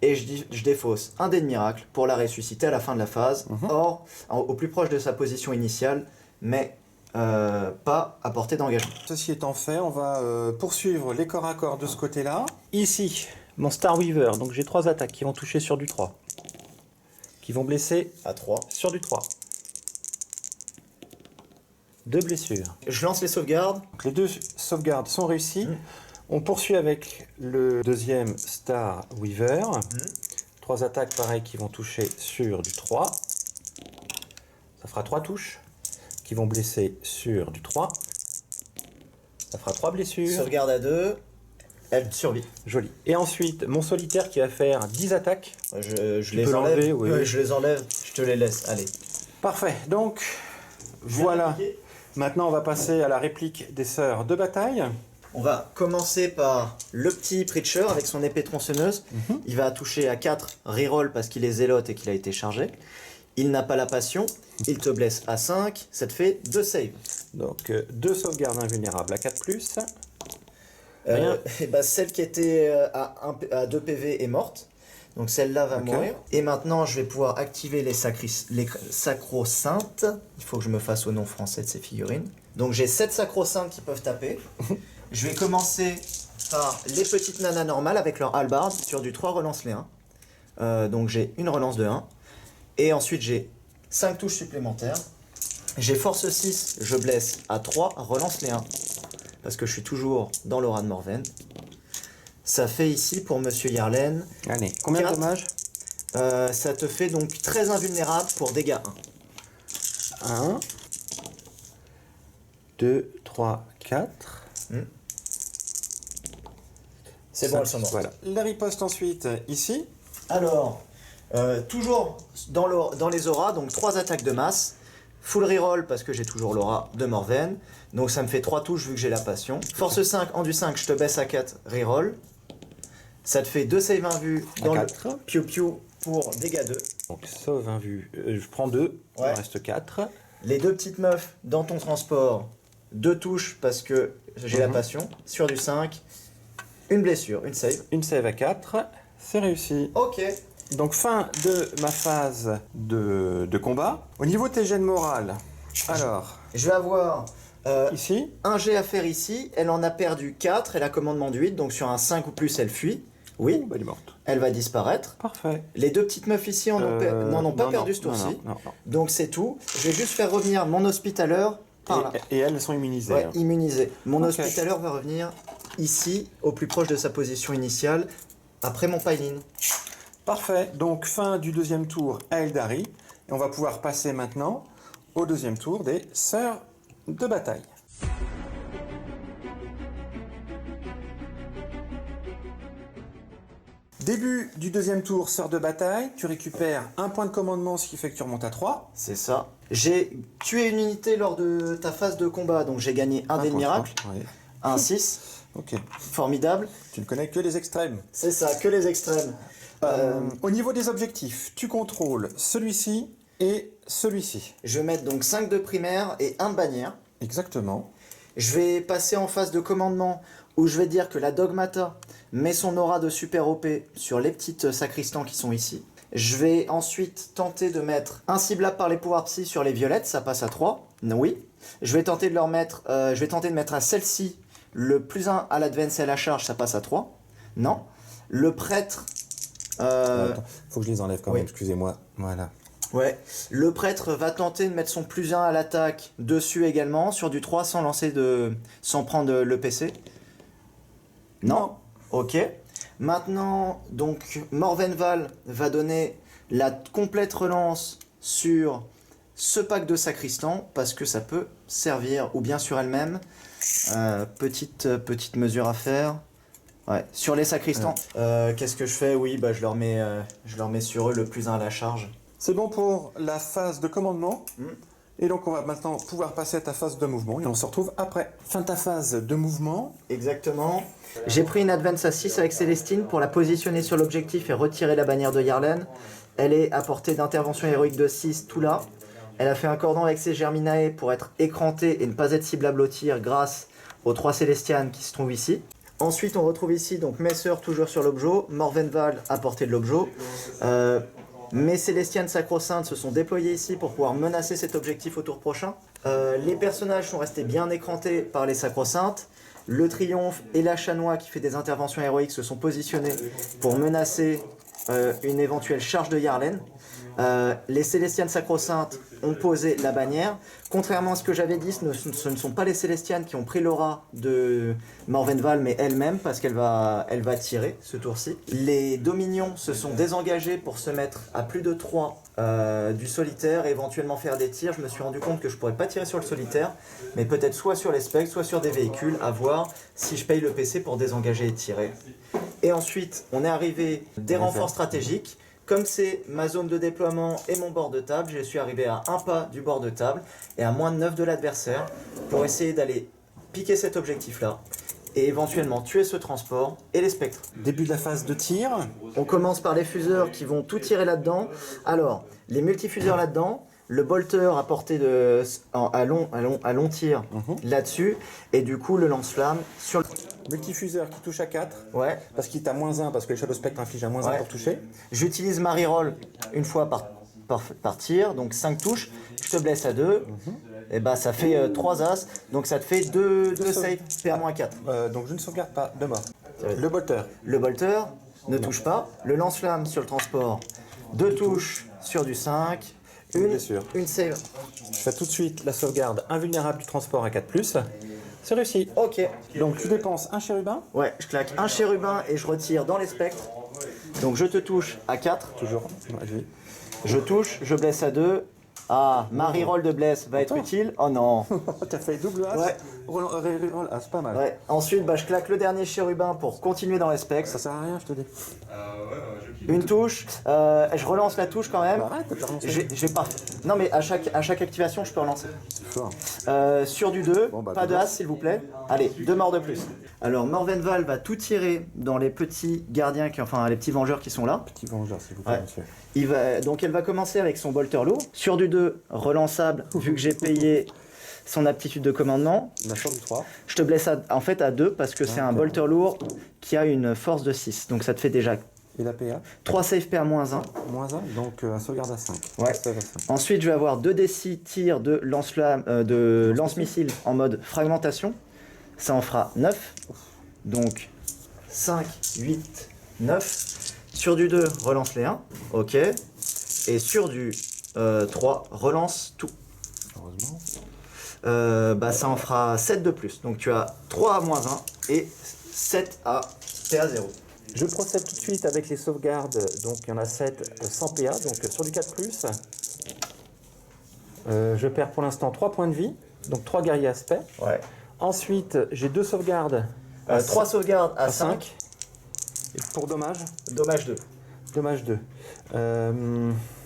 [SPEAKER 3] Et je défausse un dé de miracle pour la ressusciter à la fin de la phase. Or, au plus proche de sa position initiale, mais pas à portée d'engagement.
[SPEAKER 1] Ceci étant fait, on va poursuivre les corps à corps de ce côté-là. Ici, mon Star Weaver, donc j'ai 3 attaques qui vont toucher sur du 3. Qui vont blesser
[SPEAKER 3] À 3.
[SPEAKER 1] sur du 3. 2 blessures.
[SPEAKER 3] Je lance les sauvegardes.
[SPEAKER 1] Donc les 2 sauvegardes sont réussies. On poursuit avec le deuxième Star Weaver. 3 attaques pareilles qui vont toucher sur du 3. Ça fera 3 touches qui vont blesser sur du 3. Ça fera 3 blessures.
[SPEAKER 3] Sauvegarde à 2. Elle survit.
[SPEAKER 1] Joli. Et ensuite, mon solitaire qui va faire 10 attaques.
[SPEAKER 3] Je
[SPEAKER 1] Tu
[SPEAKER 3] les
[SPEAKER 1] peux
[SPEAKER 3] enlève.
[SPEAKER 1] l'enlever, oui.
[SPEAKER 3] Ouais, je les enlève. Je te les laisse. Allez.
[SPEAKER 1] Parfait. Donc, voilà. Maintenant, on va passer à la réplique des sœurs de bataille.
[SPEAKER 3] On va commencer par le petit Preacher avec son épée tronçonneuse. Il va toucher à 4 reroll parce qu'il est zélote et qu'il a été chargé. Il n'a pas la passion. Il te blesse à 5. Ça te fait 2 saves.
[SPEAKER 1] Donc, 2 sauvegardes invulnérables à 4+.
[SPEAKER 3] Et bah, celle qui était à 2 PV est morte. Donc celle-là va mourir. Et maintenant, je vais pouvoir activer les sacro-saintes. Il faut que je me fasse au nom français de ces figurines. Donc j'ai 7 sacro-saintes qui peuvent taper. Je vais commencer par les petites nanas normales avec leur hallebarde. Sur du 3, relance les 1. Donc j'ai une relance de 1. Et ensuite j'ai 5 touches supplémentaires. J'ai force 6, je blesse à 3, relance les 1. Parce que je suis toujours dans l'aura de Morven. Ça fait ici pour Monsieur Yarlen.
[SPEAKER 1] Allez, combien de
[SPEAKER 3] 4.
[SPEAKER 1] dommages?
[SPEAKER 3] Ça te fait donc très invulnérable pour dégâts 1.
[SPEAKER 1] 1, 2, 3, 4.
[SPEAKER 3] C'est bon, elles sont mortes.
[SPEAKER 1] Voilà. La riposte ensuite, ici.
[SPEAKER 3] Alors, toujours dans les auras, donc 3 attaques de masse. Full reroll parce que j'ai toujours l'aura de Morven. Donc ça me fait 3 touches vu que j'ai la passion. Force 5, en du 5, je te baisse à 4, reroll. Ça te fait 2 save invus dans
[SPEAKER 1] À
[SPEAKER 3] le
[SPEAKER 1] 4.
[SPEAKER 3] piou-piou pour dégâts 2.
[SPEAKER 1] Donc, sauve un vu. Je prends 2, il
[SPEAKER 3] Ouais.
[SPEAKER 1] me reste 4.
[SPEAKER 3] Les 2 petites meufs dans ton transport, 2 touches parce que j'ai la passion. Sur du 5, une blessure, une save.
[SPEAKER 1] Une save à 4, c'est réussi.
[SPEAKER 3] Ok.
[SPEAKER 1] Donc fin de ma phase de combat. Au niveau de tes gènes morales, alors,
[SPEAKER 3] Je vais avoir
[SPEAKER 1] ici,
[SPEAKER 3] un jet à faire ici. Elle en a perdu 4. Elle a commandement de 8. Donc sur un 5 ou plus, elle fuit. Oui,
[SPEAKER 1] bah, elle est morte.
[SPEAKER 3] elle va disparaître.
[SPEAKER 1] Parfait.
[SPEAKER 3] Les 2 petites meufs ici n'en ont pas perdu ce tour-ci.
[SPEAKER 1] Non.
[SPEAKER 3] Donc c'est tout. Je vais juste faire revenir mon hospitaleur par là.
[SPEAKER 1] Et elles sont immunisées.
[SPEAKER 3] Ouais,
[SPEAKER 1] hein.
[SPEAKER 3] immunisé. Mon
[SPEAKER 1] Ok.
[SPEAKER 3] hospitaleur va revenir ici, au plus proche de sa position initiale, après mon Pailin.
[SPEAKER 1] Parfait. Donc fin du deuxième tour à Eldari. Et on va pouvoir passer maintenant au deuxième tour des sœurs
[SPEAKER 4] de bataille. Début du deuxième tour, sœur de bataille, tu récupères un point de commandement, ce qui fait que tu remontes à 3.
[SPEAKER 3] C'est ça. J'ai tué une unité lors de ta phase de combat, donc j'ai gagné un dé de miracle,
[SPEAKER 4] Oui.
[SPEAKER 3] un 6.
[SPEAKER 4] Ok.
[SPEAKER 3] Formidable.
[SPEAKER 4] Tu ne connais que les extrêmes.
[SPEAKER 3] C'est ça, que les extrêmes.
[SPEAKER 4] Au niveau des objectifs, tu contrôles celui-ci et celui-ci.
[SPEAKER 3] Je vais mettre donc 5 de primaire et 1 de bannière.
[SPEAKER 4] Exactement.
[SPEAKER 3] Je vais passer en phase de commandement où je vais dire que la Dogmata met son aura de super OP sur les petites sacristans qui sont ici. Je vais ensuite tenter de mettre un ciblable par les pouvoirs psy sur les violettes, ça passe à 3. Oui. Je vais tenter de mettre à celle-ci le plus 1 à l'advance et à la charge, ça passe à 3. Non. Le prêtre...
[SPEAKER 4] Attends, faut que je les enlève quand
[SPEAKER 3] oui.
[SPEAKER 4] même, excusez-moi. Voilà.
[SPEAKER 3] Ouais. Le prêtre va tenter de mettre son plus 1 à l'attaque dessus également, sur du 3 sans prendre le PC. Non. Ok. Maintenant, donc, Morvenval va donner la complète relance sur ce pack de sacristan, parce que ça peut servir, ou bien sur elle-même. Petite mesure à faire. Ouais. Sur les sacristans, qu'est-ce que je fais? Oui, bah, je leur mets sur eux le plus 1 à la charge.
[SPEAKER 4] C'est bon pour la phase de commandement. Et donc on va maintenant pouvoir passer à ta phase de mouvement et on se retrouve après. Fin de ta phase de mouvement.
[SPEAKER 3] Exactement. J'ai pris une advance à 6 avec Célestine pour la positionner sur l'objectif et retirer la bannière de Yarlen. Elle est à portée d'intervention héroïque de 6 tout là. Elle a fait un cordon avec ses Germinae pour être écrantée et ne pas être ciblable au tir grâce aux 3 Célestianes qui se trouvent ici. Ensuite on retrouve ici donc mes sœurs toujours sur l'objet, Morvenval à portée de l'objet. Mes Célestianes sacro-saintes se sont déployées ici pour pouvoir menacer cet objectif au tour prochain. Les personnages sont restés bien écrantés par les sacro-saintes. Le triomphe et la chanois qui fait des interventions héroïques se sont positionnés pour menacer une éventuelle charge de Yarlen. Les Célestianes sacro-saintes ont posé la bannière. Contrairement à ce que j'avais dit, ce ne sont pas les Célestianes qui ont pris l'aura de Morvenval, mais elle-même, parce qu'elle va tirer ce tour-ci. Les Dominions se sont désengagés pour se mettre à plus de 3 du solitaire et éventuellement faire des tirs. Je me suis rendu compte que je pourrais pas tirer sur le solitaire, mais peut-être soit sur les specs, soit sur des véhicules, à voir si je paye le PC pour désengager et tirer. Et ensuite, on est arrivé des renforts stratégiques. Comme c'est ma zone de déploiement et mon bord de table, je suis arrivé à un pas du bord de table et à moins de 9 de l'adversaire pour essayer d'aller piquer cet objectif-là et éventuellement tuer ce transport et les spectres.
[SPEAKER 4] Début de la phase de tir.
[SPEAKER 3] On commence par les fuseurs qui vont tout tirer là-dedans. Alors, les multifuseurs là-dedans, le bolter à portée à long tir là-dessus et du coup le lance-flamme sur le...
[SPEAKER 4] Multifuseur qui touche à 4.
[SPEAKER 3] Ouais.
[SPEAKER 4] Parce qu'il t'a moins 1, parce que les Shadow Spectre infligent un moins 1 pour toucher.
[SPEAKER 3] J'utilise ma reroll une fois par tir, donc 5 touches. Je te blesse à 2. Et bah ça fait 3 as, donc ça te fait 2 saves PA-4.
[SPEAKER 4] Donc je ne sauvegarde pas de mort. Le bolter.
[SPEAKER 3] Le bolter ne touche pas. Le lance-flamme sur le transport, 2 touches sur du 5. Une save.
[SPEAKER 4] Je fais tout de suite la sauvegarde invulnérable du transport à 4+. C'est réussi.
[SPEAKER 3] Ok.
[SPEAKER 4] Donc tu dépenses un chérubin.
[SPEAKER 3] Ouais, je claque un chérubin et je retire dans les spectres. Donc je te touche à 4.
[SPEAKER 4] Toujours.
[SPEAKER 3] Je touche, je blesse à 2. Ah, ma reroll de bless va être utile. Oh non.
[SPEAKER 4] T'as fait double as.
[SPEAKER 3] Ouais.
[SPEAKER 4] C'est pas mal.
[SPEAKER 3] Ouais. Ensuite, bah, je claque le dernier chérubin pour continuer dans les specs.
[SPEAKER 4] Ça sert à rien, je te dis.
[SPEAKER 3] Une touche. Je relance la touche quand même.
[SPEAKER 4] Bah, arrête de te relancer.
[SPEAKER 3] J'ai pas. Non mais à chaque activation, je peux relancer.
[SPEAKER 4] C'est fort.
[SPEAKER 3] Sur du 2,
[SPEAKER 4] Bon, bah,
[SPEAKER 3] pas de as s'il vous plaît. Allez, 2 morts de plus. Alors Morvenval va tout tirer dans les petits gardiens, les petits vengeurs qui sont là.
[SPEAKER 4] Petit vengeur, s'il vous plaît,
[SPEAKER 3] Ouais.
[SPEAKER 4] monsieur.
[SPEAKER 3] Donc elle va commencer avec son bolter lourd. Sur du 2, relançable, vu que j'ai payé son aptitude de commandement.
[SPEAKER 4] On a sur du 3.
[SPEAKER 3] Je te blesse à 2 parce que c'est un bolter lourd qui a une force de 6. Donc ça te fait déjà
[SPEAKER 4] Et la PA
[SPEAKER 3] 3 save PA-1.
[SPEAKER 4] Moins 1, donc un sauvegarde à 5.
[SPEAKER 3] Ouais.
[SPEAKER 4] Save à 5.
[SPEAKER 3] Ensuite, je vais avoir 2 D6 tirs de lance-missile en mode fragmentation. Ça en fera 9. Donc 5, 8, 9. Sur du 2, relance les 1. Ok. Et sur du 3, relance tout.
[SPEAKER 4] Heureusement.
[SPEAKER 3] Ça en fera 7 de plus. Donc tu as 3 à moins 1 et 7 à PA 0.
[SPEAKER 4] Je procède tout de suite avec les sauvegardes. Donc il y en a 7 sans PA. Donc sur du 4+, je perds pour l'instant 3 points de vie. Donc 3 guerriers aspect.
[SPEAKER 3] Ouais.
[SPEAKER 4] Ensuite, j'ai 2 sauvegardes.
[SPEAKER 3] 3 sauvegardes à 5.
[SPEAKER 4] Et pour dommage,
[SPEAKER 3] Dommage 2.
[SPEAKER 4] dommage 2.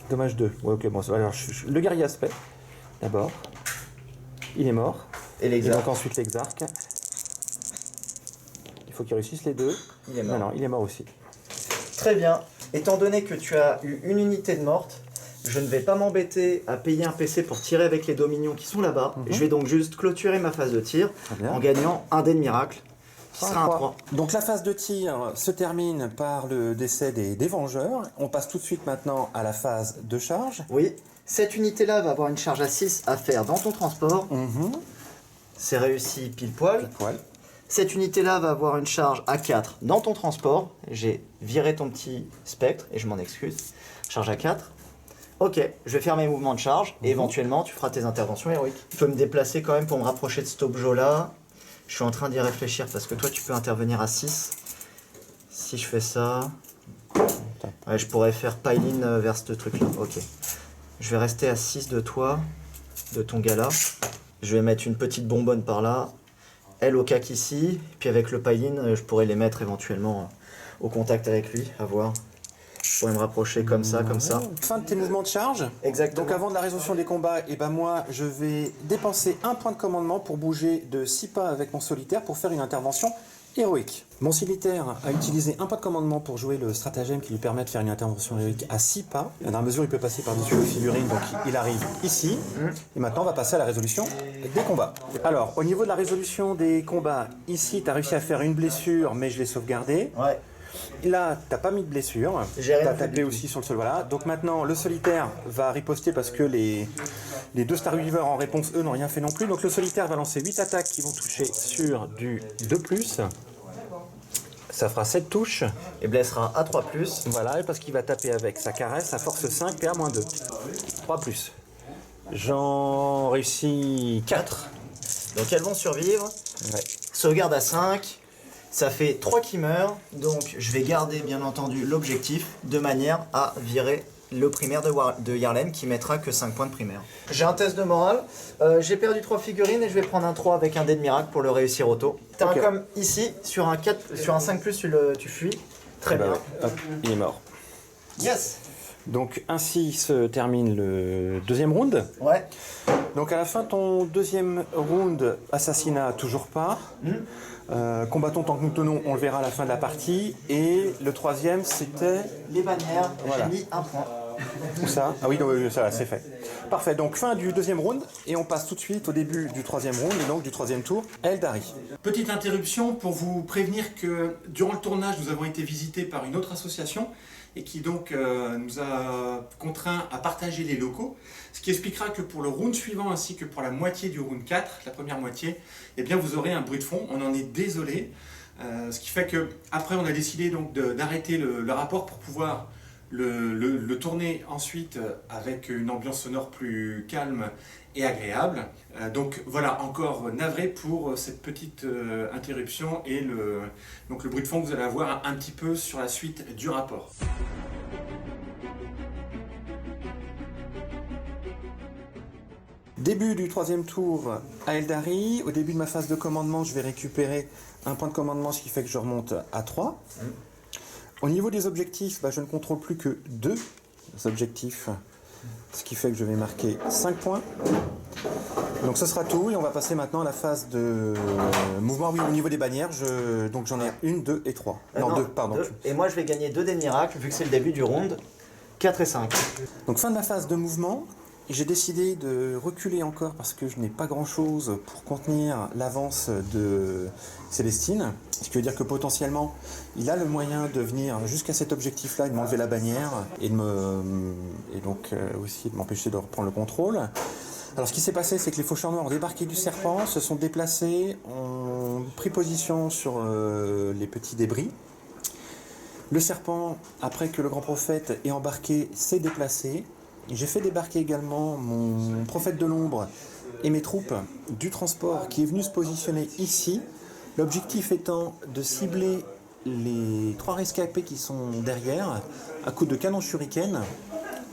[SPEAKER 4] Dommage 2. Ouais, ok, bon, alors le guerrier aspect, d'abord. Il est mort.
[SPEAKER 3] Et
[SPEAKER 4] Et
[SPEAKER 3] l'exarque.
[SPEAKER 4] donc ensuite l'exarque. Il faut qu'il réussisse les deux.
[SPEAKER 3] Il est mort.
[SPEAKER 4] Non, il est mort aussi.
[SPEAKER 3] Très bien. Étant donné que tu as eu une unité de morte, je ne vais pas m'embêter à payer un PC pour tirer avec les dominions qui sont là-bas. Je vais donc juste clôturer ma phase de tir
[SPEAKER 4] Très bien.
[SPEAKER 3] en gagnant un dé de miracle, qui sera un 3.
[SPEAKER 4] Donc la phase de tir se termine par le décès des Vengeurs. On passe tout de suite maintenant à la phase de charge.
[SPEAKER 3] Oui. Cette unité-là va avoir une charge à 6 à faire dans ton transport. C'est réussi pile poil.
[SPEAKER 4] Poil.
[SPEAKER 3] Cette unité-là va avoir une charge à 4 dans ton transport. J'ai viré ton petit spectre et je m'en excuse. Charge à 4. Ok, je vais faire mes mouvements de charge et éventuellement tu feras tes interventions héroïques. Je peux me déplacer quand même pour me rapprocher de cet objet-là. Je suis en train d'y réfléchir parce que toi tu peux intervenir à 6. Si je fais ça... Ouais, je pourrais faire pile-in vers ce truc-là. Ok. Je vais rester à 6 de toi, de ton gars-là. Je vais mettre une petite bonbonne par là. Elle au cac ici. Puis avec le pile-in, je pourrais les mettre éventuellement au contact avec lui, à voir. Je pourrais me rapprocher comme ça, comme ça.
[SPEAKER 4] Fin de tes mouvements de charge.
[SPEAKER 3] Exactement.
[SPEAKER 4] Donc avant de la résolution des combats, moi je vais dépenser un point de commandement pour bouger de 6 pas avec mon solitaire pour faire une intervention héroïque. Mon solitaire a utilisé un point de commandement pour jouer le stratagème qui lui permet de faire une intervention héroïque à 6 pas. Dans la mesure où il peut passer par-dessus le figurine, donc il arrive ici. Et maintenant on va passer à la résolution des combats. Alors au niveau de la résolution des combats, ici tu as réussi à faire une blessure mais je l'ai sauvegardée.
[SPEAKER 3] Ouais.
[SPEAKER 4] Là, t'as pas mis de blessure.
[SPEAKER 3] J'ai rien
[SPEAKER 4] T'as
[SPEAKER 3] fait
[SPEAKER 4] tapé
[SPEAKER 3] du
[SPEAKER 4] aussi sur le sol. Voilà. Donc maintenant, le solitaire va riposter parce que les deux Star Weavers en réponse, eux, n'ont rien fait non plus. Donc le solitaire va lancer 8 attaques qui vont toucher sur du 2+. Ça fera 7 touches.
[SPEAKER 3] Et blessera à 3+.
[SPEAKER 4] Voilà, et parce qu'il va taper avec sa caresse à force 5 et à -2. 3+. J'en réussis 4.
[SPEAKER 3] Donc elles vont survivre.
[SPEAKER 4] Ouais.
[SPEAKER 3] Sauvegarde à 5. Ça fait 3 qui meurent, donc je vais garder bien entendu l'objectif de manière à virer le primaire de Yarlen qui mettra que 5 points de primaire. J'ai un test de morale, j'ai perdu 3 figurines et je vais prendre un 3 avec un dé de miracle pour le réussir auto. T'as
[SPEAKER 4] Ok.
[SPEAKER 3] un comme ici, sur un 4, sur un 5+, tu fuis. Très
[SPEAKER 4] Bah
[SPEAKER 3] bien.
[SPEAKER 4] ouais. Hop, il est mort.
[SPEAKER 3] Yes.
[SPEAKER 4] Donc ainsi se termine le deuxième round.
[SPEAKER 3] Ouais.
[SPEAKER 4] Donc à la fin de ton deuxième round, assassinat toujours pas. Combattons tant que nous tenons, on le verra à la fin de la partie. Et le troisième, c'était...
[SPEAKER 3] Les bannières,
[SPEAKER 4] Voilà.
[SPEAKER 3] j'ai mis un point.
[SPEAKER 4] Où ça? Ah oui, donc, ça va, c'est fait. Parfait, donc fin du deuxième round. Et on passe tout de suite au début du troisième round, et donc du troisième tour, Eldari.
[SPEAKER 1] Petite interruption pour vous prévenir que durant le tournage, nous avons été visités par une autre association et qui donc nous a contraints à partager les locaux, ce qui expliquera que pour le round suivant ainsi que pour la moitié du round 4, la première moitié, eh bien vous aurez un bruit de fond, on en est désolé, ce qui fait que après on a décidé donc d'arrêter le rapport pour pouvoir le tourner ensuite avec une ambiance sonore plus calme et agréable. Donc voilà, encore navré pour cette petite interruption et donc le bruit de fond que vous allez avoir un petit peu sur la suite du rapport.
[SPEAKER 4] Début du troisième tour à Eldari. Au début de ma phase de commandement, je vais récupérer un point de commandement, ce qui fait que je remonte à 3. Au niveau des objectifs, je ne contrôle plus que 2 objectifs, ce qui fait que je vais marquer 5 points. Donc ce sera tout et on va passer maintenant à la phase de mouvement. Oui, au niveau des bannières, donc j'en ai 1, 2 et 3. Non, 2, pardon.
[SPEAKER 3] 2. Et moi je vais gagner 2 dés de miracle vu que c'est le début du round. 4 et 5.
[SPEAKER 4] Donc fin de ma phase de mouvement. J'ai décidé de reculer encore parce que je n'ai pas grand chose pour contenir l'avance de Célestine. Ce qui veut dire que potentiellement, il a le moyen de venir jusqu'à cet objectif-là et de m'enlever la bannière et donc aussi de m'empêcher de reprendre le contrôle. Alors ce qui s'est passé, c'est que les faucheurs noirs ont débarqué du serpent, se sont déplacés, ont pris position sur les petits débris. Le serpent, après que le grand prophète ait embarqué, s'est déplacé. J'ai fait débarquer également mon prophète de l'ombre et mes troupes du transport qui est venu se positionner ici. L'objectif étant de cibler les 3 rescapés qui sont derrière à coups de canon shuriken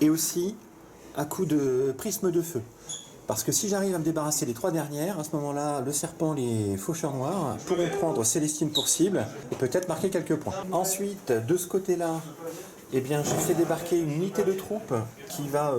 [SPEAKER 4] et aussi à coups de prisme de feu. Parce que si j'arrive à me débarrasser des 3 dernières, à ce moment-là, le serpent, les faucheurs noirs pourront prendre Célestine pour cible et peut-être marquer quelques points. Ensuite, de ce côté-là, eh bien, j'ai fait débarquer une unité de troupes qui va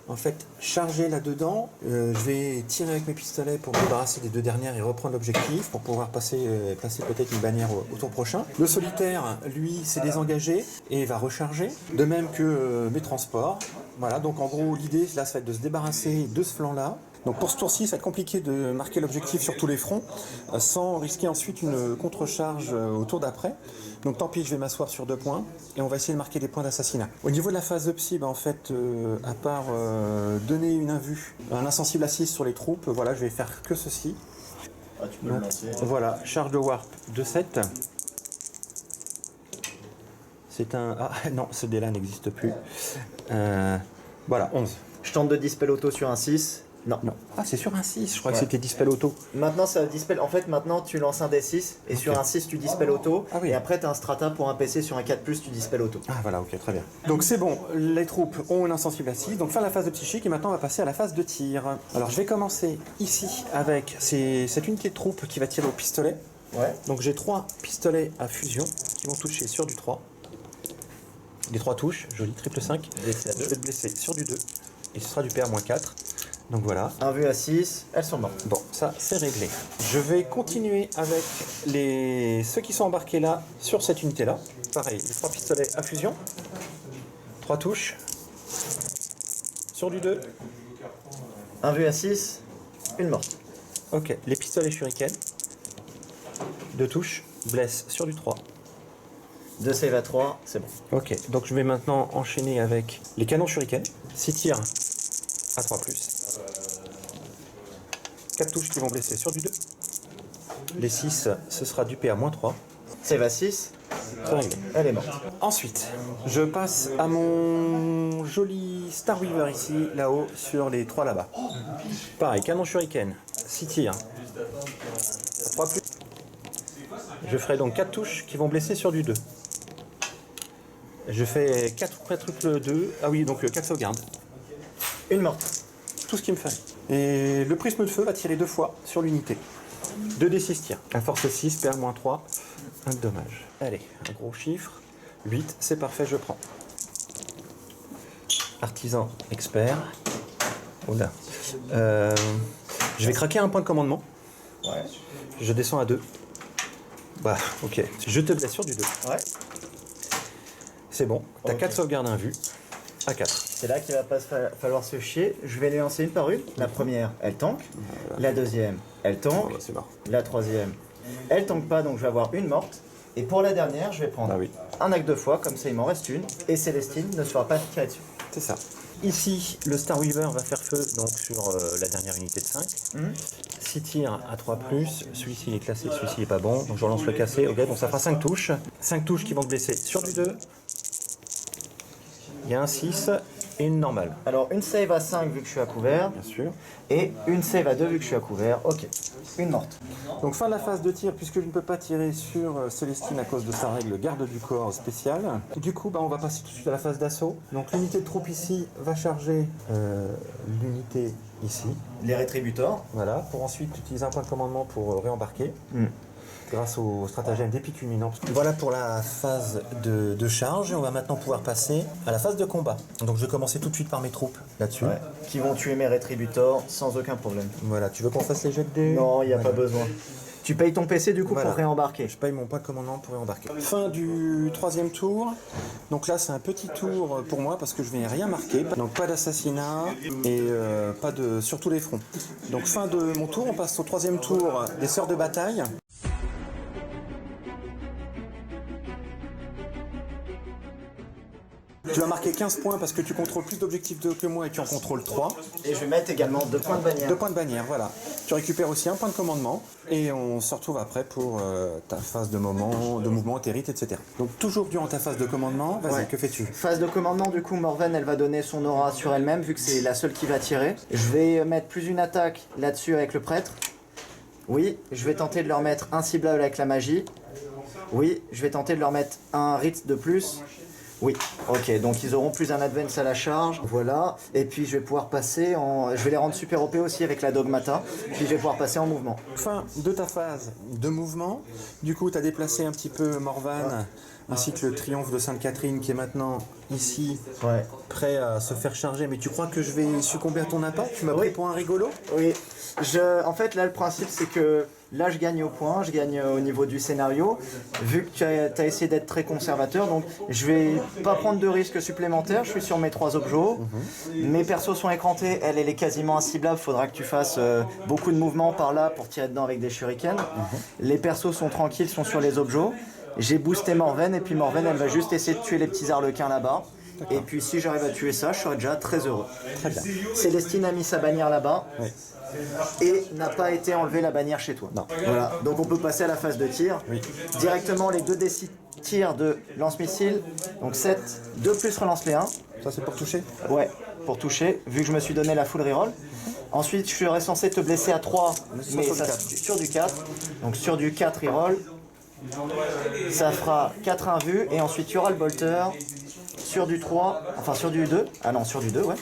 [SPEAKER 4] en fait charger là-dedans. Je vais tirer avec mes pistolets pour me débarrasser des 2 dernières et reprendre l'objectif pour pouvoir placer peut-être une bannière au tour prochain. Le solitaire, lui, s'est désengagé et va recharger, de même que mes transports. Voilà, donc en gros, l'idée, là, ça va être de se débarrasser de ce flanc-là. Donc pour ce tour-ci, ça va être compliqué de marquer l'objectif sur tous les fronts, sans risquer ensuite une contre-charge au tour d'après. Donc tant pis, je vais m'asseoir sur 2 points, et on va essayer de marquer des points d'assassinat. Au niveau de la phase de psy, en fait, à part donner une invue, un insensible à 6 sur les troupes, voilà, je vais faire que ceci.
[SPEAKER 3] Ah, tu peux le lancer.
[SPEAKER 4] Voilà, charge de warp de 7. C'est un... Ah non, ce dé-là n'existe plus. Voilà, 11.
[SPEAKER 3] Je tente de dispel auto sur un 6. Non.
[SPEAKER 4] Non. Ah, c'est sur un 6, je crois que
[SPEAKER 3] Ouais.
[SPEAKER 4] c'était dispel auto.
[SPEAKER 3] Maintenant, ça dispel. En fait, maintenant, tu lances un D6 et
[SPEAKER 4] Ok.
[SPEAKER 3] sur un 6, tu dispel auto.
[SPEAKER 4] Ah oui.
[SPEAKER 3] Et après, tu as un strata pour un PC sur un 4+, tu dispel auto.
[SPEAKER 4] Ah voilà, ok, très bien. Donc c'est bon, les troupes ont une insensible à 6, donc fin de la phase de psychique, et maintenant on va passer à la phase de tir. Alors je vais commencer ici avec cette unité de troupe qui va tirer au pistolet.
[SPEAKER 3] Ouais.
[SPEAKER 4] Donc j'ai 3 pistolets à fusion qui vont toucher sur du 3. Les 3 touches, joli, triple 5.
[SPEAKER 3] D6 à
[SPEAKER 4] Je
[SPEAKER 3] 2.
[SPEAKER 4] vais te blesser sur du 2, et ce sera du PA-4. Donc voilà.
[SPEAKER 3] Un vue à 6, elles sont mortes.
[SPEAKER 4] Bon, ça c'est réglé. Je vais continuer avec ceux qui sont embarqués là sur cette unité-là. Pareil, les 3 pistolets à fusion. 3 touches. Sur du 2.
[SPEAKER 3] Un vue à 6, une morte.
[SPEAKER 4] Ok, les pistolets shuriken. 2 touches. Blesse sur du 3.
[SPEAKER 3] 2 save à 3, c'est bon.
[SPEAKER 4] Ok, donc je vais maintenant enchaîner avec les canons shuriken. 6 tirs à 3+. 4 touches qui vont blesser sur du 2. Les 6, ce sera du PA-3.
[SPEAKER 3] Save à 6,
[SPEAKER 4] C'est réglé.
[SPEAKER 3] elle est morte.
[SPEAKER 4] Ensuite, je passe à mon joli Star Weaver ici, là-haut, sur les 3 là-bas. Pareil, canon shuriken, 6 tirs. 3+. Je ferai donc 4 touches qui vont blesser sur du 2. Je fais 4 triples 2. Ah oui, donc 4 sauvegardes.
[SPEAKER 3] Une morte.
[SPEAKER 4] Tout ce qu'il me fallait. Et le prisme de feu va tirer 2 fois sur l'unité. 2d6 tirs. À force 6, perd -3. Un dommage. Allez, un gros chiffre. 8, c'est parfait, je prends. Artisan expert. Oula. Je vais craquer un point de commandement.
[SPEAKER 3] Ouais.
[SPEAKER 4] Je descends à 2. Bah, ok. Je te blesse sur du 2.
[SPEAKER 3] Ouais.
[SPEAKER 4] C'est bon. T'as
[SPEAKER 3] Ok.
[SPEAKER 4] 4 sauvegardes à vue. À 4.
[SPEAKER 3] C'est là qu'il va pas falloir se chier. Je vais les lancer une par une. La première, elle tank. La deuxième, elle tank.
[SPEAKER 4] C'est mort.
[SPEAKER 3] La troisième, elle tank pas, donc je vais avoir une morte. Et pour la dernière, je vais prendre
[SPEAKER 4] Ah oui.
[SPEAKER 3] un acte de foi, comme ça il m'en reste une. Et Célestine ne sera pas tirée dessus.
[SPEAKER 4] C'est ça. Ici, le Star Weaver va faire feu donc sur la dernière unité de 5. 6 tirs à 3+, celui-ci il est classé, celui-ci il est pas bon, donc je relance le cassé, ok, donc ça fera 5 touches. 5 touches qui vont te blesser sur du 2. Il y a un 6 et une normale,
[SPEAKER 3] Alors une save à 5 vu que je suis à couvert.
[SPEAKER 4] bien sûr.
[SPEAKER 3] Et une save à 2 vu que je suis à couvert. Ok. Une morte.
[SPEAKER 4] Donc fin de la phase de tir, puisque je ne peux pas tirer sur Célestine à cause de sa règle garde du corps spéciale. Du coup, on va passer tout de suite à la phase d'assaut. Donc l'unité de troupe ici va charger l'unité ici.
[SPEAKER 3] Les rétributors.
[SPEAKER 4] Voilà, pour ensuite utiliser un point de commandement pour réembarquer. Grâce au stratagème d'épée culminant. Voilà pour la phase de charge. On va maintenant pouvoir passer à la phase de combat. Donc je vais commencer tout de suite par mes troupes là-dessus.
[SPEAKER 3] Ouais. Qui vont tuer mes rétributors sans aucun problème.
[SPEAKER 4] Voilà, tu veux qu'on fasse les jets de dés?
[SPEAKER 3] Non, il n'y a
[SPEAKER 4] Voilà.
[SPEAKER 3] pas besoin. Tu payes ton PC du coup
[SPEAKER 4] Voilà.
[SPEAKER 3] pour réembarquer.
[SPEAKER 4] Je paye mon point de commandement pour réembarquer. Fin du 3e tour. Donc là, c'est un petit tour pour moi parce que je vais rien marquer. Donc pas d'assassinat et pas de sur tous les fronts. Donc fin de mon tour. On passe au 3e tour des sœurs de bataille. Tu vas marquer 15 points parce que tu contrôles plus d'objectifs que moi et tu en contrôles 3.
[SPEAKER 3] Et je vais mettre également 2 points de bannière.
[SPEAKER 4] 2 points de bannière, voilà. Tu récupères aussi un point de commandement et on se retrouve après pour ta phase de mouvement, tes rites, etc. Donc toujours durant ta phase de commandement, vas-y,
[SPEAKER 3] Ouais.
[SPEAKER 4] que fais-tu?
[SPEAKER 3] Phase de commandement, du coup, Morven, elle va donner son aura sur elle-même, vu que c'est la seule qui va tirer. Je vais mettre plus une attaque là-dessus avec le prêtre. Oui, je vais tenter de leur mettre un ciblable avec la magie. Oui, je vais tenter de leur mettre un rite de plus. Oui, ok, donc ils auront plus un advance à la charge, voilà. Et puis je vais pouvoir passer en... Je vais les rendre super OP aussi avec la Dogmata, puis je vais pouvoir passer en mouvement.
[SPEAKER 4] Fin de ta phase de mouvement. Du coup, tu as déplacé un petit peu Morvan, ainsi que le triomphe de Sainte-Catherine qui est maintenant ici,
[SPEAKER 3] Ouais.
[SPEAKER 4] prêt à se faire charger. Mais tu crois que je vais succomber à ton impact? Tu m'as pris pour un rigolo?
[SPEAKER 3] Oui, en fait là le principe c'est que là je gagne au point, je gagne au niveau du scénario, vu que tu as essayé d'être très conservateur, donc je vais pas prendre de risques supplémentaires, je suis sur mes 3 objets, mes persos sont écrantés, elle est quasiment inciblable, faudra que tu fasses beaucoup de mouvements par là pour tirer dedans avec des shurikens, les persos sont tranquilles, sont sur les objets, j'ai boosté Morven et puis Morven elle va juste essayer de tuer les petits arlequins là-bas. Et puis si j'arrive à tuer ça, je serai déjà très heureux.
[SPEAKER 4] Très bien.
[SPEAKER 3] Célestine a mis sa bannière là-bas.
[SPEAKER 4] Oui.
[SPEAKER 3] Et n'a pas été enlevé la bannière chez toi.
[SPEAKER 4] Non.
[SPEAKER 3] Voilà, donc on peut passer à la phase de tir.
[SPEAKER 4] Oui.
[SPEAKER 3] Directement les 2 D6 tirs de lance-missile. Donc 7, 2 plus relance les 1.
[SPEAKER 4] Ça, c'est pour toucher?
[SPEAKER 3] Ouais, pour toucher, vu que je me suis donné la full reroll. Ensuite, je serais censé te blesser à 3, mais
[SPEAKER 4] sur du
[SPEAKER 3] ça,
[SPEAKER 4] 4.
[SPEAKER 3] sur du 4. Donc sur du 4 reroll, ça fera 4 invus. Et ensuite, il y aura le bolter sur du 3, enfin sur du 2. Ah non, sur du 2, ouais.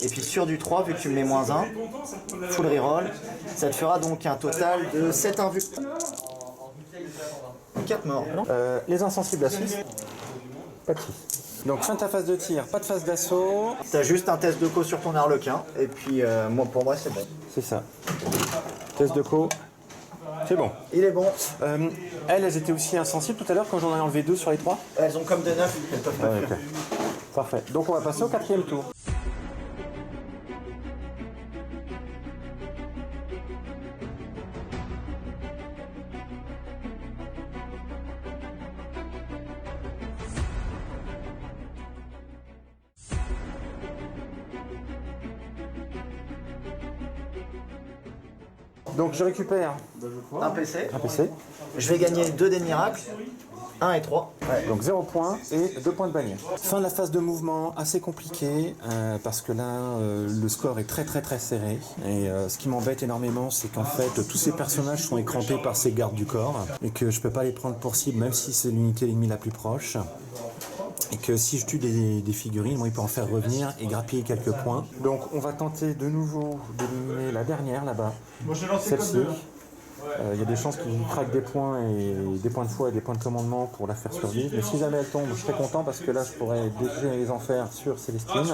[SPEAKER 3] Et puis sur du 3, vu que tu me mets moins 1, full reroll, ça te fera donc un total de 7 invus. 4 morts.
[SPEAKER 4] Les insensibles à 6. Pas de 6. Donc fin de ta phase de tir, pas de phase d'assaut.
[SPEAKER 3] T'as juste un test de co sur ton arlequin, et puis moi, pour moi c'est bon.
[SPEAKER 4] C'est ça. Test de co. C'est bon.
[SPEAKER 3] Il est bon.
[SPEAKER 4] Elles étaient aussi insensibles tout à l'heure quand j'en ai enlevé 2 sur les 3.
[SPEAKER 3] Elles ont comme des 9, elles peuvent pas fuir.
[SPEAKER 4] Parfait. Donc on va passer au 4e tour. Donc je récupère
[SPEAKER 3] Un PC.
[SPEAKER 4] un PC.
[SPEAKER 3] Je vais gagner 2 des miracles, 1 et 3.
[SPEAKER 4] Donc 0 points et 2 points de bannière. Fin de la phase de mouvement, assez compliqué parce que là le score est très serré et ce qui m'embête énormément c'est qu'en fait tous ces personnages sont écrantés par ces gardes du corps et que je peux pas les prendre pour cible même si c'est l'unité ennemie la plus proche. Et que si je tue des figurines, moi, il peut en faire revenir et grappiller quelques points. Donc on va tenter de nouveau d'éliminer la dernière là-bas, celle-ci. Il y a des chances qu'il craque des points et des points de foi et des points de commandement pour la faire survivre. Mais si jamais elle tombe, je serai content parce que là je pourrais détruire les enfers sur Célestine.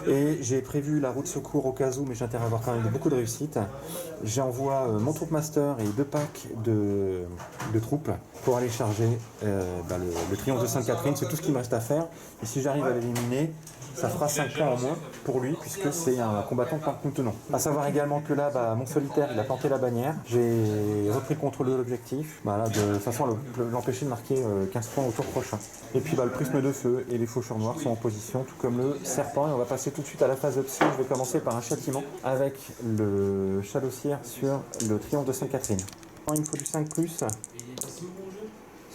[SPEAKER 4] Et j'ai prévu la roue de secours au cas où, mais j'ai intérêt à avoir quand même beaucoup de réussite. J'envoie mon troupe master et 2 packs de troupes pour aller charger le triomphe de Sainte-Catherine. C'est tout ce qu'il me reste à faire. Et si j'arrive à l'éliminer, ça fera 5 points en moins pour lui, puisque c'est un combattant que nous tenons. A savoir également que là, mon solitaire, il a planté la bannière. J'ai repris le contrôle de l'objectif, de façon à l'empêcher de marquer 15 points au tour prochain. Et puis le prisme de feu et les faucheurs noirs sont en position, tout comme le serpent. Et on va passer tout de suite à la phase de psy. Je vais commencer par un châtiment avec le chalossière sur le triomphe de Sainte-Catherine. Il me faut du 5+.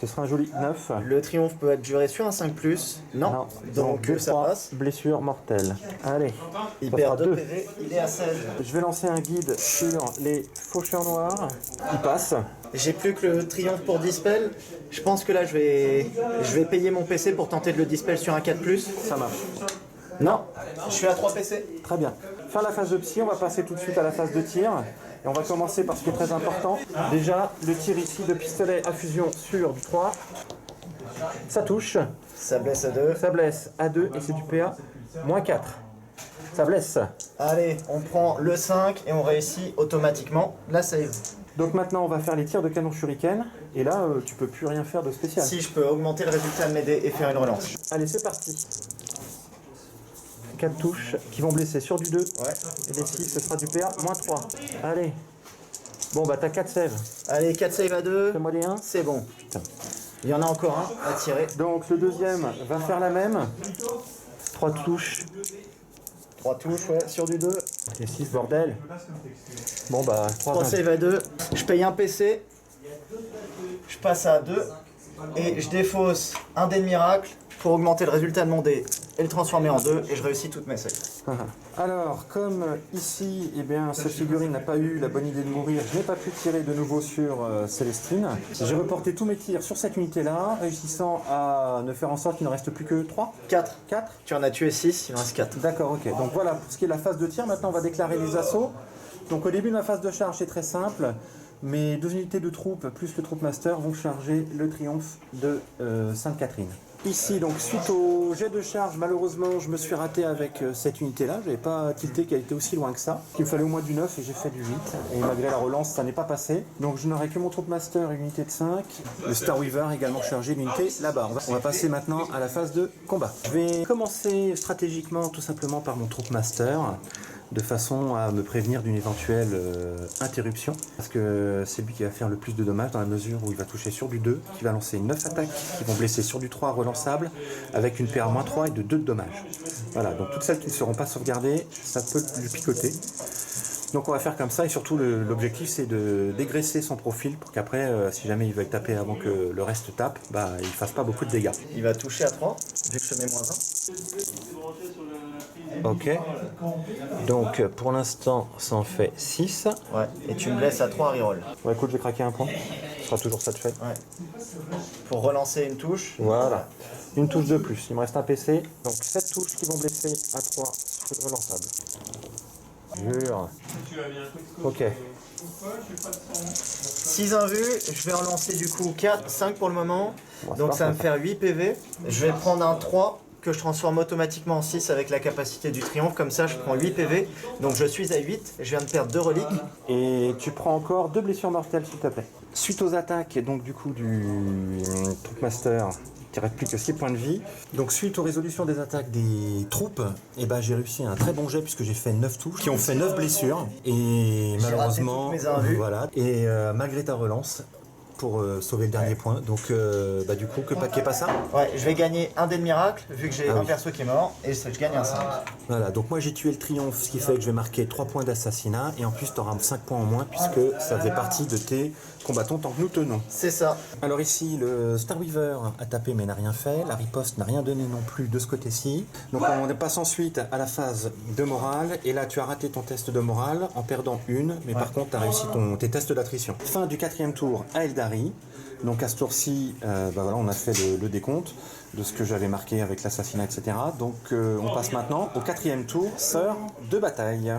[SPEAKER 4] Ce sera un joli 9.
[SPEAKER 3] Le triomphe peut être juré sur un 5+. Non. Donc ça passe.
[SPEAKER 4] Blessure mortelle. Allez.
[SPEAKER 3] Il
[SPEAKER 4] ça
[SPEAKER 3] perd
[SPEAKER 4] fera
[SPEAKER 3] 2
[SPEAKER 4] 2.
[SPEAKER 3] PV, il est à 16.
[SPEAKER 4] Je vais lancer un guide sur les faucheurs noirs. Il passe.
[SPEAKER 3] J'ai plus que le triomphe pour dispel. Je pense que là je vais payer mon PC pour tenter de le dispel sur un 4+.
[SPEAKER 4] Ça marche.
[SPEAKER 3] Non, je suis à 3 PC.
[SPEAKER 4] Très bien. Fin la phase de psy, on va passer tout de suite à la phase de tir. Et on va commencer par ce qui est très important. Déjà, le tir ici de pistolet à fusion sur du 3. Ça touche.
[SPEAKER 3] Ça blesse à 2.
[SPEAKER 4] Ça blesse à 2 et c'est du PA moins 4. Ça blesse.
[SPEAKER 3] Allez, on prend le 5 et on réussit automatiquement la save.
[SPEAKER 4] Donc maintenant, on va faire les tirs de canon shuriken. Et là, tu peux plus rien faire de spécial.
[SPEAKER 3] Si je peux augmenter le résultat de mes dés et faire une relance.
[SPEAKER 4] Allez, c'est parti. 4 touches qui vont blesser sur du 2.
[SPEAKER 3] Ouais.
[SPEAKER 4] Et les 6, ce sera du PA moins 3. Allez. Bon, t'as 4 saves.
[SPEAKER 3] Allez, 4 save à 2.
[SPEAKER 4] Fais-moi les 1.
[SPEAKER 3] C'est bon. Il y en a encore un à tirer.
[SPEAKER 4] Donc le deuxième va faire la même. 3 touches.
[SPEAKER 3] 3 touches, ouais, sur du 2.
[SPEAKER 4] Et 6, bordel. Bon,
[SPEAKER 3] 3 save à 2. Je paye un PC. Je passe à 2. Et je défausse un dé de miracle pour augmenter le résultat de mon dé et le transformer en 2 et je réussis toutes mes saves.
[SPEAKER 4] Alors, comme ici, eh bien, cette figurine n'a pas eu la bonne idée de mourir, je n'ai pas pu tirer de nouveau sur Célestine. J'ai reporté tous mes tirs sur cette unité-là, réussissant à ne faire en sorte qu'il ne reste plus que 3.
[SPEAKER 3] 4.
[SPEAKER 4] 4.
[SPEAKER 3] Tu en as tué 6, il en reste 4.
[SPEAKER 4] D'accord, ok. Donc voilà, pour ce qui est de la phase de tir, maintenant on va déclarer les assauts. Donc au début de ma phase de charge, c'est très simple. Mes 2 unités de troupes plus le Troop Master vont charger le triomphe de Sainte-Catherine. Ici, donc suite au jet de charge, malheureusement, je me suis raté avec cette unité-là. Je n'avais pas tilté qu'elle était aussi loin que ça. Il me fallait au moins du 9 et j'ai fait du 8. Et malgré la relance, ça n'est pas passé. Donc je n'aurai que mon Troop Master, une unité de 5. Le Star Weaver également chargé l'unité là-bas. On va passer maintenant à la phase de combat. Je vais commencer stratégiquement tout simplement par mon Troop Master, de façon à me prévenir d'une éventuelle interruption, parce que c'est lui qui va faire le plus de dommages dans la mesure où il va toucher sur du 2, qui va lancer 9 attaques, qui vont blesser sur du 3 relançable, avec une PA-3 et de 2 de dommages. Voilà, donc toutes celles qui ne seront pas sauvegardées, ça peut lui picoter. Donc on va faire comme ça, et surtout l'objectif c'est de dégraisser son profil pour qu'après, si jamais il veut taper avant que le reste tape, bah, il ne fasse pas beaucoup de dégâts.
[SPEAKER 3] Il va toucher à 3, vu que je mets moins 1.
[SPEAKER 4] Ok, donc pour l'instant ça en fait 6.
[SPEAKER 3] Ouais, et tu me blesses à 3 reroll.
[SPEAKER 4] Ouais, écoute, je vais craquer un point, ce sera toujours ça de fait.
[SPEAKER 3] Ouais. Pour relancer une touche.
[SPEAKER 4] Voilà, une touche de plus, il me reste un PC, donc 7 touches qui vont blesser à 3 sur le relançable. Jure. Ok.
[SPEAKER 3] 6 invus, je vais en lancer du coup 4, 5 pour le moment.
[SPEAKER 4] Bon,
[SPEAKER 3] Donc ça va
[SPEAKER 4] parfait.
[SPEAKER 3] me faire 8 PV. Je vais prendre un 3 que je transforme automatiquement en 6 avec la capacité du triomphe. Comme ça je prends 8 PV. Donc je suis à 8, je viens de perdre 2 reliques.
[SPEAKER 4] Et tu prends encore 2 blessures mortelles s'il te plaît. Suite aux attaques donc du coup du Troop Master, il ne reste plus que 6 points de vie. Donc suite aux résolutions des attaques des troupes, eh ben, j'ai réussi un très bon jet puisque j'ai fait 9 touches, qui ont fait 9 blessures. Et
[SPEAKER 3] J'ai
[SPEAKER 4] malheureusement,
[SPEAKER 3] raté toutes mes invus.
[SPEAKER 4] voilà. Et malgré ta relance, pour sauver le dernier point, donc bah, du coup, qu'est pas ça?
[SPEAKER 3] Ouais, je vais gagner un dé de miracle vu que j'ai
[SPEAKER 4] Ah
[SPEAKER 3] un
[SPEAKER 4] oui.
[SPEAKER 3] perso qui est mort et je gagne un 5.
[SPEAKER 4] Voilà, donc moi j'ai tué le triomphe, ce qui fait que je vais marquer 3 points d'assassinat, et en plus tu auras 5 points en moins puisque ça faisait partie de tes combattants tant que nous tenons.
[SPEAKER 3] C'est ça.
[SPEAKER 4] Alors ici, le Star Weaver a tapé mais n'a rien fait, la riposte n'a rien donné non plus de ce côté-ci. Donc on passe ensuite à la phase de morale, et là tu as raté ton test de morale en perdant une, mais par contre tu as réussi tes tests d'attrition. Fin du 4e tour à Eldari. Donc à ce tour-ci, bah voilà, on a fait le décompte de ce que j'avais marqué avec l'assassinat, etc. Donc on passe maintenant au 4e tour, sœur de bataille.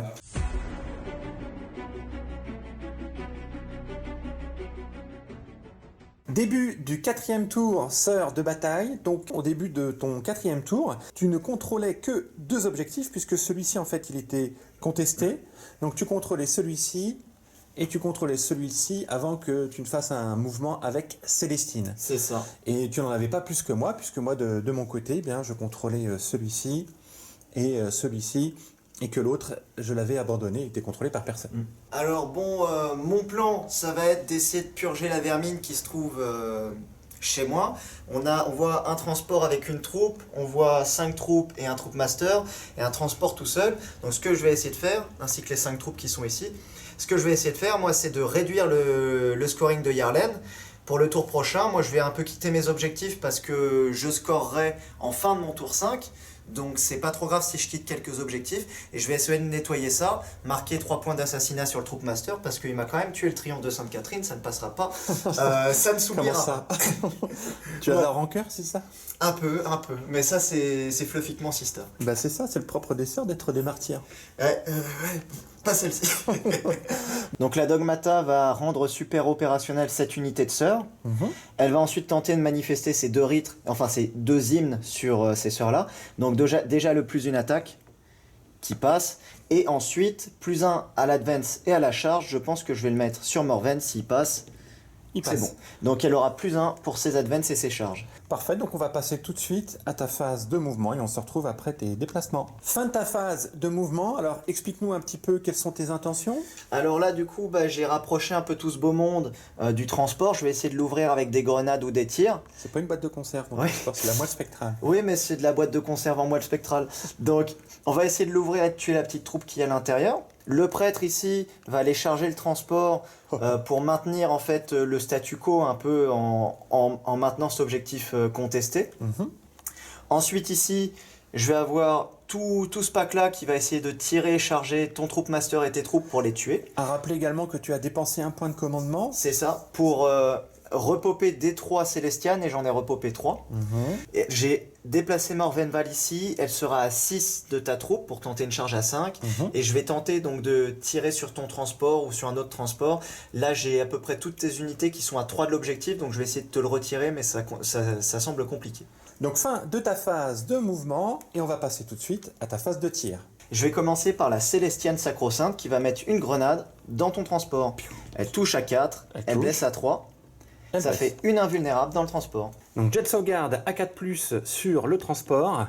[SPEAKER 4] Début du 4e tour, sœur de bataille. Donc au début de ton 4e tour, tu ne contrôlais que 2 objectifs, puisque celui-ci en fait il était contesté. Donc tu contrôlais celui-ci et tu contrôlais celui-ci avant que tu ne fasses un mouvement avec Célestine.
[SPEAKER 3] C'est ça.
[SPEAKER 4] Et tu n'en avais pas plus que moi, puisque moi de mon côté, eh bien, je contrôlais celui-ci et celui-ci, et que l'autre, je l'avais abandonné, il était contrôlé par personne.
[SPEAKER 3] Alors bon, mon plan, ça va être d'essayer de purger la vermine qui se trouve chez moi. On voit un transport avec une troupe, on voit 5 troupes et un troop master, et un transport tout seul. Donc ce que je vais essayer de faire, ainsi que les 5 troupes qui sont ici, ce que je vais essayer de faire, moi, c'est de réduire le scoring de Yarlen. Pour le tour prochain, moi, je vais un peu quitter mes objectifs parce que je scorerai en fin de mon tour 5. Donc c'est pas trop grave si je quitte quelques objectifs, et je vais essayer de nettoyer ça, marquer 3 points d'assassinat sur le Troop Master parce qu'il m'a quand même tué le triomphe de Sainte-Catherine, ça ne passera pas, ça ne s'oubliera.
[SPEAKER 4] Comment ça? Tu as
[SPEAKER 3] Bon.
[SPEAKER 4] la rancœur, c'est ça?
[SPEAKER 3] Un peu, mais ça c'est fluffiquement sister.
[SPEAKER 4] Bah c'est ça, c'est le propre des sœurs d'être des martyrs.
[SPEAKER 3] Ouais, pas celle-ci.
[SPEAKER 5] Donc la Dogmata va rendre super opérationnelle cette unité de sœurs. Elle va ensuite tenter de manifester ses 2 ritres, enfin ses 2 hymnes sur ces sœurs-là. Donc déjà le plus une attaque qui passe. Et ensuite, plus 1 à l'advance et à la charge. Je pense que je vais le mettre sur Morven s'il passe.
[SPEAKER 4] Il
[SPEAKER 5] C'est
[SPEAKER 4] passe.
[SPEAKER 5] bon. Donc elle aura plus 1 pour ses advances et ses charges.
[SPEAKER 4] Parfait, donc on va passer tout de suite à ta phase de mouvement et on se retrouve après tes déplacements. Fin de ta phase de mouvement, alors explique-nous un petit peu quelles sont tes intentions.
[SPEAKER 5] Alors là, du coup, j'ai rapproché un peu tout ce beau monde du transport. Je vais essayer de l'ouvrir avec des grenades ou des tirs.
[SPEAKER 4] C'est pas une boîte de conserve,
[SPEAKER 5] Ouais.
[SPEAKER 4] c'est la moelle spectrale.
[SPEAKER 5] Oui, mais c'est de la boîte de conserve en moelle spectrale. Donc, on va essayer de l'ouvrir et de tuer la petite troupe qui est à l'intérieur. Le prêtre ici va aller charger le transport pour maintenir en fait le statu quo un peu en maintenant cet objectif contesté. Ensuite ici, je vais avoir tout ce pack-là qui va essayer de tirer, charger ton troupe master et tes troupes pour les tuer.
[SPEAKER 4] À rappeler également que tu as dépensé un point de commandement.
[SPEAKER 5] C'est ça, pour repopper des 3 Célestiane, et j'en ai repopé 3. Et j'ai déplacé Morvenval ici, elle sera à 6 de ta troupe pour tenter une charge à 5. Et je vais tenter donc de tirer sur ton transport ou sur un autre transport. Là j'ai à peu près toutes tes unités qui sont à 3 de l'objectif, donc je vais essayer de te le retirer, mais ça semble compliqué.
[SPEAKER 4] Donc fin de ta phase de mouvement et on va passer tout de suite à ta phase de tir.
[SPEAKER 5] Je vais commencer par la Célestiane Sacro-Sainte qui va mettre une grenade dans ton transport. Elle touche à 4, elle
[SPEAKER 4] touche.
[SPEAKER 5] blesse à 3. Ça fait une invulnérable dans le transport.
[SPEAKER 4] Donc jet sauvegarde à 4+, sur le transport,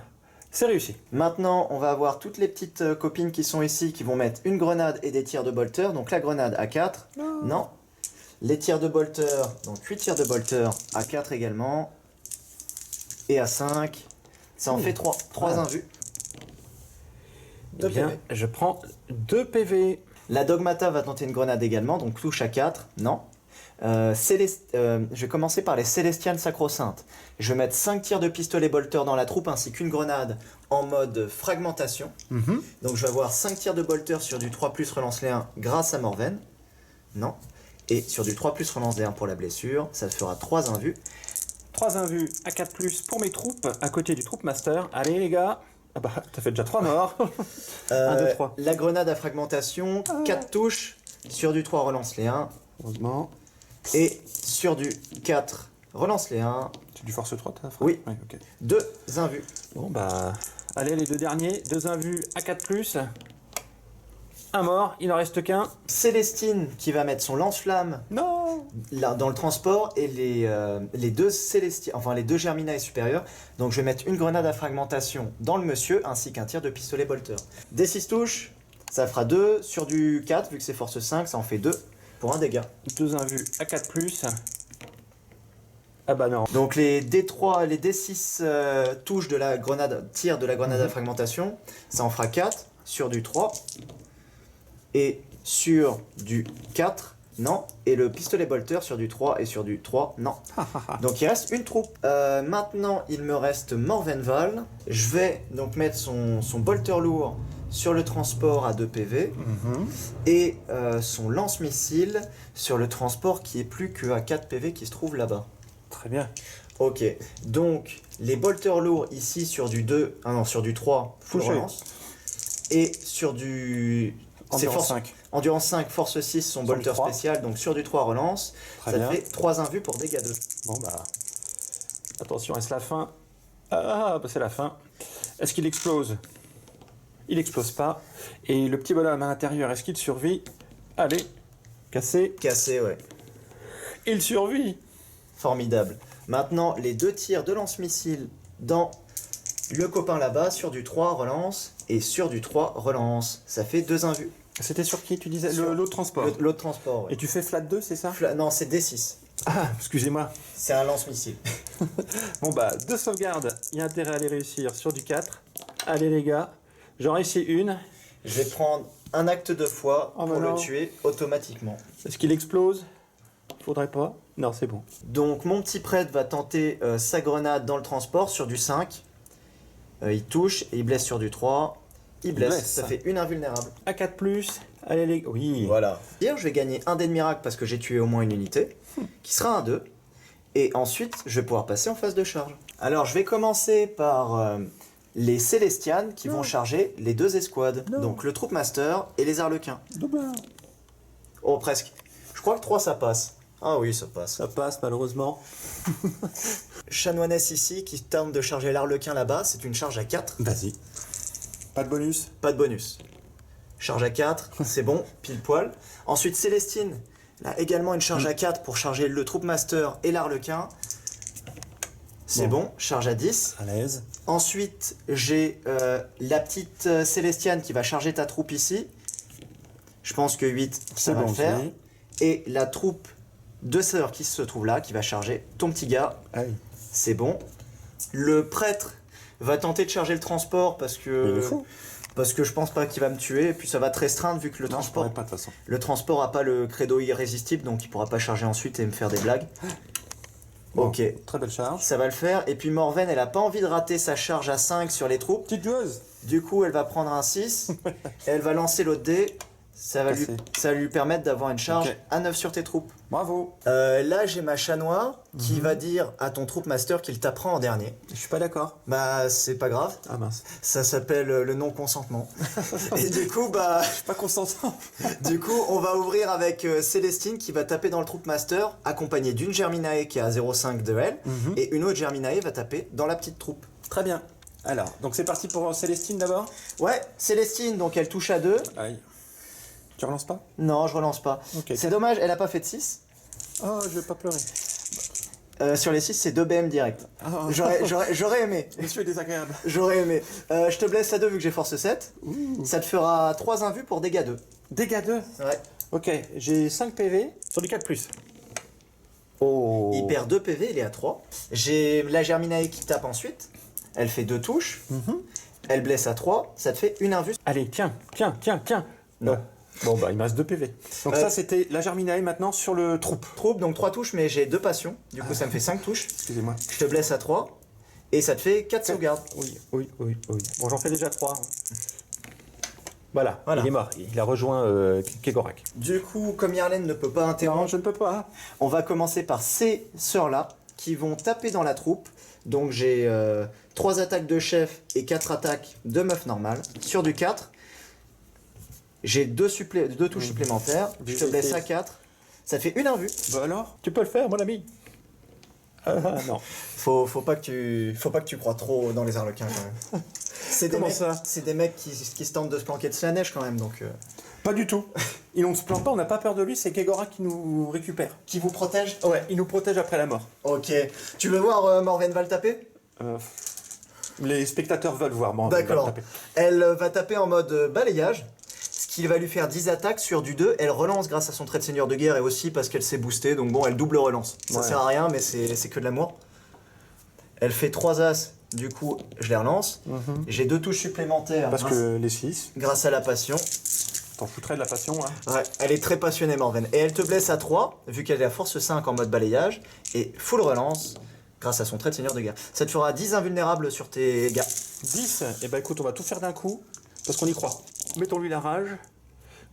[SPEAKER 4] c'est réussi.
[SPEAKER 5] Maintenant, on va avoir toutes les petites copines qui sont ici qui vont mettre une grenade et des tirs de bolter. Donc la grenade à 4, non. Les tirs de bolter, donc 8 tirs de bolter à 4 également. Et à 5, ça en fait 3 invus.
[SPEAKER 4] Eh bien, je prends 2 PV.
[SPEAKER 5] La Dogmata va tenter une grenade également, donc touche à 4, non. Je vais commencer par les Célestianes Sacro-Saintes. Je vais mettre 5 tirs de pistolet bolter dans la troupe ainsi qu'une grenade en mode fragmentation. Donc je vais avoir 5 tirs de bolter sur du 3+, relance les 1 grâce à Morven. Non. Et sur du 3+, relance les 1 pour la blessure, ça fera 3 invus.
[SPEAKER 4] 3 invus à 4+, pour mes troupes, à côté du troupe master. Allez les gars. Ah bah, t'as fait déjà 3 morts. 1, 2, 3.
[SPEAKER 5] La grenade à fragmentation, 4 touches. Sur du 3, relance les 1.
[SPEAKER 4] Heureusement.
[SPEAKER 5] Et sur du 4, relance les 1.
[SPEAKER 4] C'est du force 3, t'as fait?
[SPEAKER 5] Oui.
[SPEAKER 4] Ok.
[SPEAKER 5] 2 invus.
[SPEAKER 4] Bon bah, allez les 2 derniers. 2 invus à 4+. Un mort, il en reste qu'un.
[SPEAKER 5] Célestine qui va mettre son lance-flamme
[SPEAKER 4] Non.
[SPEAKER 5] là, dans le transport et les deux Célestines, enfin les 2 Germinae supérieurs. Donc je vais mettre une grenade à fragmentation dans le monsieur ainsi qu'un tir de pistolet bolter. Des 6 touches, ça fera 2 sur du 4 vu que c'est force 5, ça en fait 2 pour un dégât.
[SPEAKER 4] 2 invus à 4+. Ah bah non.
[SPEAKER 5] Donc les D3, les D6 touches de la grenade, tir de la grenade à fragmentation, ça en fera 4 sur du 3. Et sur du 4, non. Et le pistolet bolter sur du 3 et sur du 3, non. Donc il reste une troupe. Maintenant, il me reste Morvenval. Je vais donc mettre son bolter lourd sur le transport à 2 PV. Et son lance-missile sur le transport qui est plus qu'à 4 PV qui se trouve là-bas.
[SPEAKER 4] Très bien.
[SPEAKER 5] Ok, donc les bolters lourds ici sur du 2, ah non, sur du 3, full
[SPEAKER 4] Touché.
[SPEAKER 5] relance. Et sur du...
[SPEAKER 4] Endurance 5.
[SPEAKER 5] Endurance 5, force 6, son
[SPEAKER 4] Sur
[SPEAKER 5] bolter
[SPEAKER 4] du 3.
[SPEAKER 5] spécial, donc sur du 3 relance.
[SPEAKER 4] Très
[SPEAKER 5] Ça
[SPEAKER 4] bien.
[SPEAKER 5] fait 3 invus pour dégâts 2.
[SPEAKER 4] Bon bah, attention, est-ce la fin? Ah bah c'est la fin. Est-ce qu'il explose? Il explose pas. Et le petit bonhomme à l'intérieur, est-ce qu'il survit? Allez, cassé.
[SPEAKER 5] Cassé, ouais.
[SPEAKER 4] Il survit.
[SPEAKER 5] Formidable. Maintenant, les 2 tirs de lance-missile dans le copain là-bas, sur du 3 relance, et sur du 3 relance. Ça fait 2 invus.
[SPEAKER 4] C'était sur qui tu disais?
[SPEAKER 5] Sur
[SPEAKER 4] L'autre transport.
[SPEAKER 5] L'autre transport, ouais.
[SPEAKER 4] Et tu fais flat 2, c'est ça?
[SPEAKER 5] Non, c'est D6.
[SPEAKER 4] Ah, excusez-moi.
[SPEAKER 5] C'est un lance-missile.
[SPEAKER 4] Bon bah, 2 sauvegardes. Il y a intérêt à les réussir sur du 4. Allez les gars, j'en réussis une.
[SPEAKER 5] Je vais prendre un acte de foi
[SPEAKER 4] Oh,
[SPEAKER 5] pour
[SPEAKER 4] bah
[SPEAKER 5] le
[SPEAKER 4] non.
[SPEAKER 5] tuer automatiquement.
[SPEAKER 4] Est-ce qu'il explose? Faudrait pas. Non, c'est bon.
[SPEAKER 5] Donc mon petit prêtre va tenter sa grenade dans le transport sur du 5. Il touche et il blesse sur du 3. Il blesse. Ça fait une invulnérable.
[SPEAKER 4] À 4+. Allez les... Oui.
[SPEAKER 5] Voilà. Hier, je vais gagner un dé de miracle parce que j'ai tué au moins une unité, qui sera un 2. Et ensuite, je vais pouvoir passer en phase de charge. Alors, je vais commencer par les Célestianes qui vont charger les 2 escouades. Donc le Troupe Master et les Arlequins. Oh, presque. Je crois que 3, ça passe. Ah oui, ça passe.
[SPEAKER 4] Ça passe malheureusement.
[SPEAKER 5] Chanoinesse ici qui tente de charger l'Arlequin là-bas. C'est une charge à 4.
[SPEAKER 4] Vas-y. Pas de bonus?
[SPEAKER 5] Pas de bonus. Charge à 4, c'est bon, pile poil. Ensuite, Célestine, là également une charge à 4 pour charger le Troupe Master et l'Arlequin. C'est bon, charge à 10.
[SPEAKER 4] À l'aise.
[SPEAKER 5] Ensuite, j'ai la petite Célestiane qui va charger ta troupe ici. Je pense que 8, ça
[SPEAKER 4] C'est
[SPEAKER 5] va
[SPEAKER 4] bon
[SPEAKER 5] le faire.
[SPEAKER 4] aussi.
[SPEAKER 5] Et la troupe de sœurs qui se trouve là, qui va charger ton petit gars.
[SPEAKER 4] Aïe.
[SPEAKER 5] C'est bon. Le prêtre va tenter de charger le transport parce
[SPEAKER 4] Mais il le
[SPEAKER 5] que...
[SPEAKER 4] faut.
[SPEAKER 5] Parce que je pense pas qu'il va me tuer, et puis ça va te restreindre vu que le
[SPEAKER 4] Non, je
[SPEAKER 5] transport,
[SPEAKER 4] pourrais pas de toute façon.
[SPEAKER 5] le transport a pas le credo irrésistible, donc il pourra pas charger ensuite et me faire des blagues.
[SPEAKER 4] Bon,
[SPEAKER 5] Ok.
[SPEAKER 4] Très belle charge.
[SPEAKER 5] Ça va le faire. Et puis Morven, elle a pas envie de rater sa charge à 5 sur les troupes.
[SPEAKER 4] Petite joueuse.
[SPEAKER 5] Du coup, elle va prendre un 6. Et elle va lancer l'autre dé. Ça va lui permettre d'avoir une charge
[SPEAKER 4] Ok.
[SPEAKER 5] à 9 sur tes troupes.
[SPEAKER 4] Bravo.
[SPEAKER 5] Là, j'ai ma chat noire qui va dire à ton troupe master qu'il tapera en dernier.
[SPEAKER 4] Je suis pas d'accord.
[SPEAKER 5] Bah, c'est pas grave.
[SPEAKER 4] Ah mince.
[SPEAKER 5] Ça s'appelle le non-consentement. Et du coup,
[SPEAKER 4] Je suis pas consentant.
[SPEAKER 5] on va ouvrir avec Célestine qui va taper dans le troupe master, accompagnée d'une Germinae qui est à 0,5 de elle. Et une autre Germinae va taper dans la petite troupe.
[SPEAKER 4] Très bien. Alors, donc c'est parti pour Célestine d'abord.
[SPEAKER 5] Ouais, Célestine, donc elle touche à 2.
[SPEAKER 4] Aïe. Tu relances pas?
[SPEAKER 5] Non, je relance pas.
[SPEAKER 4] Ok.
[SPEAKER 5] C'est dommage, elle a pas fait de 6.
[SPEAKER 4] Oh, je vais pas pleurer.
[SPEAKER 5] Sur les 6, c'est 2 BM direct.
[SPEAKER 4] Oh.
[SPEAKER 5] J'aurais aimé.
[SPEAKER 4] Monsieur est désagréable.
[SPEAKER 5] J'aurais aimé. Je te blesse à 2 vu que j'ai force 7. Ça te fera 3 invus pour dégâts 2.
[SPEAKER 4] Dégâts 2.
[SPEAKER 5] Ouais.
[SPEAKER 4] Ok, j'ai 5 PV sur du 4+. Oh.
[SPEAKER 5] Il perd 2 PV, il est à 3. J'ai la Germinae qui tape ensuite. Elle fait 2 touches. Elle blesse à 3. Ça te fait une invus.
[SPEAKER 4] Allez, tiens.
[SPEAKER 5] Non.
[SPEAKER 4] Bon, bah, il me reste 2 PV. Donc ça, c'était la Germinae maintenant sur le troupe.
[SPEAKER 5] Troupe, donc 3 touches, mais j'ai 2 passions. Du coup, ça me fait 5 touches.
[SPEAKER 4] Excusez-moi.
[SPEAKER 5] Je te blesse à 3. Et ça te fait 4 sauvegardes.
[SPEAKER 4] Oui. Bon, j'en fais déjà 3. Voilà,
[SPEAKER 5] Voilà.
[SPEAKER 4] il est mort. Il a rejoint Kegorak.
[SPEAKER 5] Du coup, comme Yarlen ne peut pas interrompre,
[SPEAKER 4] je ne peux pas.
[SPEAKER 5] on va commencer par ces sœurs-là qui vont taper dans la troupe. Donc j'ai 3 attaques de chef et 4 attaques de meuf normale. Sur du 4, j'ai 2 touches supplémentaires. Je te blesse à 4. Ça te fait une invue.
[SPEAKER 4] Bah alors, tu peux le faire, mon ami. Non.
[SPEAKER 5] Faut pas que tu crois trop dans les arlequins quand même.
[SPEAKER 4] Comment ça?
[SPEAKER 5] C'est des mecs qui se tentent de se planquer de la neige quand même, donc...
[SPEAKER 4] Pas du tout. On ne se plante pas, on n'a pas peur de lui, c'est Kegorak qui nous récupère.
[SPEAKER 5] Qui vous protège?
[SPEAKER 4] Ouais, il nous protège après la mort.
[SPEAKER 5] Ok. Tu veux voir Morven va le taper?
[SPEAKER 4] Les spectateurs veulent voir. Bon,
[SPEAKER 5] D'accord. Elle va taper en mode balayage, ce qui va lui faire 10 attaques sur du 2. Elle relance grâce à son trait de seigneur de guerre et aussi parce qu'elle s'est boostée, donc bon, elle double relance. Ça
[SPEAKER 4] Ouais.
[SPEAKER 5] sert à rien, mais c'est que de l'amour. Elle fait 3 as, du coup, je les relance. J'ai 2 touches supplémentaires
[SPEAKER 4] Parce que les 6,
[SPEAKER 5] grâce à la passion.
[SPEAKER 4] t'en foutrais de la passion, hein.
[SPEAKER 5] Ouais, elle est très passionnée, Morven. Et elle te blesse à 3, vu qu'elle est à force 5 en mode balayage, et full relance grâce à son trait de seigneur de guerre. Ça te fera 10 invulnérables sur tes gars.
[SPEAKER 4] 10, et ben écoute, on va tout faire d'un coup, parce qu'on y croit. Mettons-lui la rage.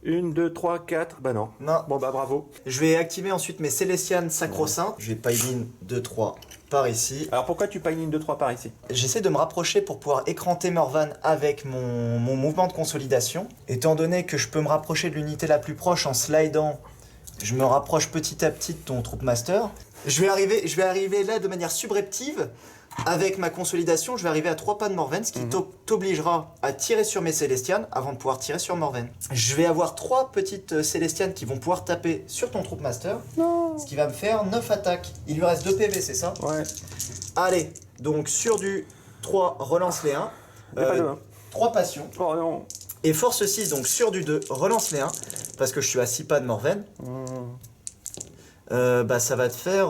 [SPEAKER 4] 1, 2, 3, 4, bah non.
[SPEAKER 5] Non.
[SPEAKER 4] Bon bah bravo.
[SPEAKER 5] Je vais activer ensuite mes Célestianes Sacro-Saintes. Je vais pile 2, 3 par ici.
[SPEAKER 4] Alors pourquoi tu payes une 2, 3 par ici?
[SPEAKER 5] J'essaie de me rapprocher pour pouvoir écranter Morvan avec mon mouvement de consolidation. Étant donné que je peux me rapprocher de l'unité la plus proche en slidant, je me rapproche petit à petit de ton troupe master. Je vais arriver là de manière subreptive. Avec ma consolidation, je vais arriver à 3 pas de Morven, ce qui t'obligera à tirer sur mes Célestianes avant de pouvoir tirer sur Morven. Je vais avoir 3 petites Célestianes qui vont pouvoir taper sur ton troupe master.
[SPEAKER 4] Non.
[SPEAKER 5] Ce qui va me faire 9 attaques. Il lui reste 2 PV, c'est ça?
[SPEAKER 4] Ouais.
[SPEAKER 5] Allez, donc sur du 3, relance les 1.
[SPEAKER 4] Y a pas de 1.
[SPEAKER 5] 3 passions.
[SPEAKER 4] Oh non.
[SPEAKER 5] Et force 6, donc sur du 2, relance les 1. Parce que je suis à 6 pas de Morven. Bah ça va te faire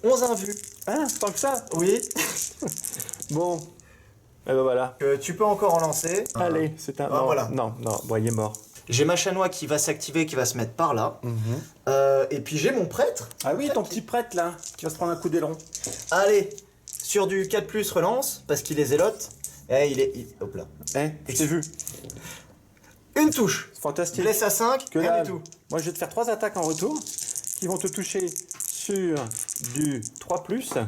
[SPEAKER 5] 11 invus.
[SPEAKER 4] Hein, tant que ça?
[SPEAKER 5] Oui.
[SPEAKER 4] Bon. Et ben voilà.
[SPEAKER 5] Tu peux encore en lancer.
[SPEAKER 4] Allez, c'est un...
[SPEAKER 5] Ah,
[SPEAKER 4] non,
[SPEAKER 5] voilà.
[SPEAKER 4] Non, bon, il est mort.
[SPEAKER 5] J'ai ma chanois qui va s'activer, qui va se mettre par là. Et puis j'ai mon prêtre.
[SPEAKER 4] Ah oui, ton petit prêtre là, qui va se prendre un coup d'aileron.
[SPEAKER 5] Allez, sur du 4+, relance, parce qu'il est zélote. Et hop là.
[SPEAKER 4] Je t'ai vu.
[SPEAKER 5] Une touche.
[SPEAKER 4] Fantastique.
[SPEAKER 5] Blesse à 5,
[SPEAKER 4] Que
[SPEAKER 5] rien
[SPEAKER 4] dalle.
[SPEAKER 5] du tout.
[SPEAKER 4] Moi, je vais te faire 3 attaques en retour qui vont te toucher sur du 3+.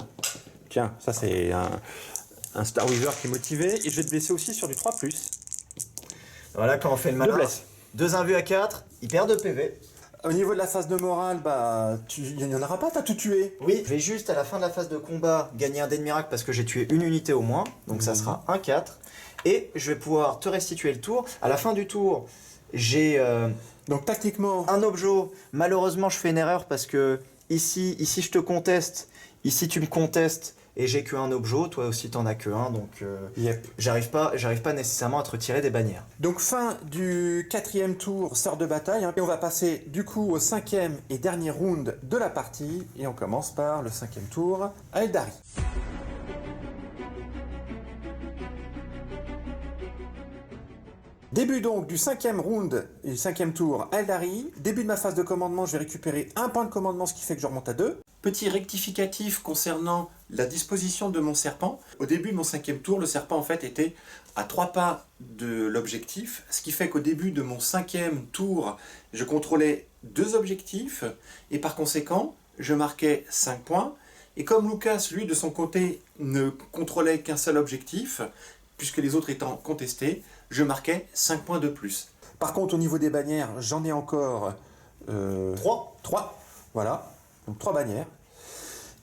[SPEAKER 4] Tiens, ça c'est un Star Weaver qui est motivé. Et je vais te blesser aussi sur du 3+.
[SPEAKER 5] Voilà, quand on fait le
[SPEAKER 4] 2
[SPEAKER 5] malin.
[SPEAKER 4] blesses.
[SPEAKER 5] 2 invus à 4, il perd 2 PV.
[SPEAKER 4] Au niveau de la phase de morale, bah, il n'y en aura pas, t'as tout tué.
[SPEAKER 5] Oui, je vais juste à la fin de la phase de combat gagner un dé de miracle parce que j'ai tué une unité au moins. Donc ça sera un 4. Et je vais pouvoir te restituer le tour. À la fin du tour, j'ai
[SPEAKER 4] Donc tactiquement,
[SPEAKER 5] un objet. Malheureusement, je fais une erreur parce que ici je te conteste. Ici, tu me contestes. Et j'ai qu'un objet, toi aussi t'en as qu'un, donc
[SPEAKER 4] yep.
[SPEAKER 5] j'arrive pas nécessairement à te retirer des bannières.
[SPEAKER 4] Donc fin du 4e tour, sort de bataille, hein, et on va passer du coup au 5e et dernier round de la partie, et on commence par le 5e tour, à Eldari. Début donc du 5e round et du 5e tour à Eldari. Début de ma phase de commandement, je vais récupérer un point de commandement, ce qui fait que je remonte à 2.
[SPEAKER 1] Petit rectificatif concernant la disposition de mon serpent. Au début de mon 5e tour, le serpent en fait était à 3 pas de l'objectif, ce qui fait qu'au début de mon 5e tour, je contrôlais 2 objectifs, et par conséquent, je marquais 5 points. Et comme Lucas, lui, de son côté, ne contrôlait qu'un seul objectif, puisque les autres étant contestés, je marquais 5 points de plus.
[SPEAKER 4] Par contre, au niveau des bannières, j'en ai encore 3. Voilà, donc 3 bannières.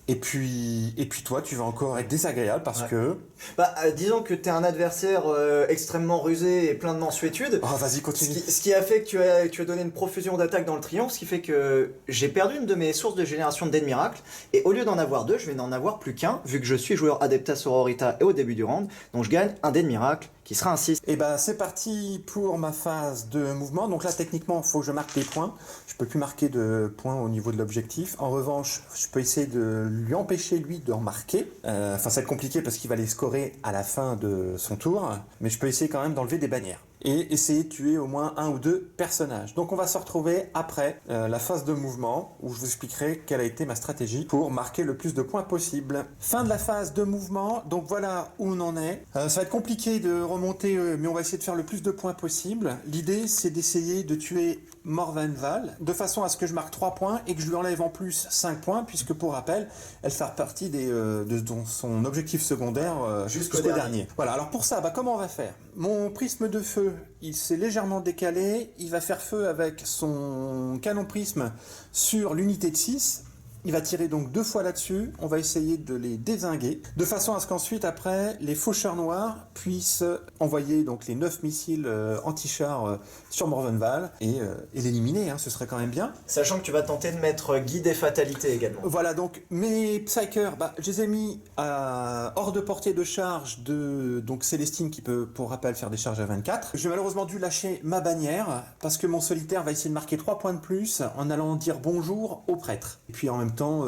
[SPEAKER 4] Et puis toi, tu vas encore être désagréable parce que...
[SPEAKER 5] Bah, disons que t'es un adversaire extrêmement rusé et plein de mansuétude.
[SPEAKER 4] Oh, vas-y, continue.
[SPEAKER 5] Ce qui a fait que tu as donné une profusion d'attaques dans le triomphe, ce qui fait que j'ai perdu une de mes sources de génération de dés de miracle, et au lieu d'en avoir 2, je vais n'en avoir plus qu'un, vu que je suis joueur Adepta Sororita et au début du round, donc je gagne un dé de miracle, qui sera un 6.
[SPEAKER 4] Et bah c'est parti pour ma phase de mouvement. Donc là, techniquement, il faut que je marque des points. Je peux plus marquer de points au niveau de l'objectif. En revanche, je peux essayer de lui empêcher, lui, d'en marquer. Enfin, ça va être compliqué parce qu'il va les scorer à la fin de son tour. Mais je peux essayer quand même d'enlever des bannières. Et essayer de tuer au moins 1 ou 2 personnages. Donc on va se retrouver après la phase de mouvement où je vous expliquerai quelle a été ma stratégie pour marquer le plus de points possible. Fin de la phase de mouvement, donc voilà où on en est. Ça va être compliqué de remonter, mais on va essayer de faire le plus de points possible. L'idée c'est d'essayer de tuer Morvenval de façon à ce que je marque 3 points et que je lui enlève en plus 5 points, puisque pour rappel, elle fait partie de son objectif secondaire jusqu'au dernier. Voilà, alors pour ça, comment on va faire ? Mon prisme de feu, il s'est légèrement décalé, il va faire feu avec son canon prisme sur l'unité de 6. Il va tirer donc 2 fois là-dessus, on va essayer de les dézinguer, de façon à ce qu'ensuite, après, les faucheurs noirs puissent envoyer donc les 9 missiles anti-chars sur Morvenval et l'éliminer, hein, ce serait quand même bien.
[SPEAKER 5] Sachant que tu vas tenter de mettre guide et fatalité également.
[SPEAKER 4] Voilà, donc mes Psykers, je les ai mis hors de portée de charge de donc Célestine qui peut, pour rappel, faire des charges à 24. J'ai malheureusement dû lâcher ma bannière parce que mon solitaire va essayer de marquer 3 points de plus en allant dire bonjour au prêtre. Et puis en même temps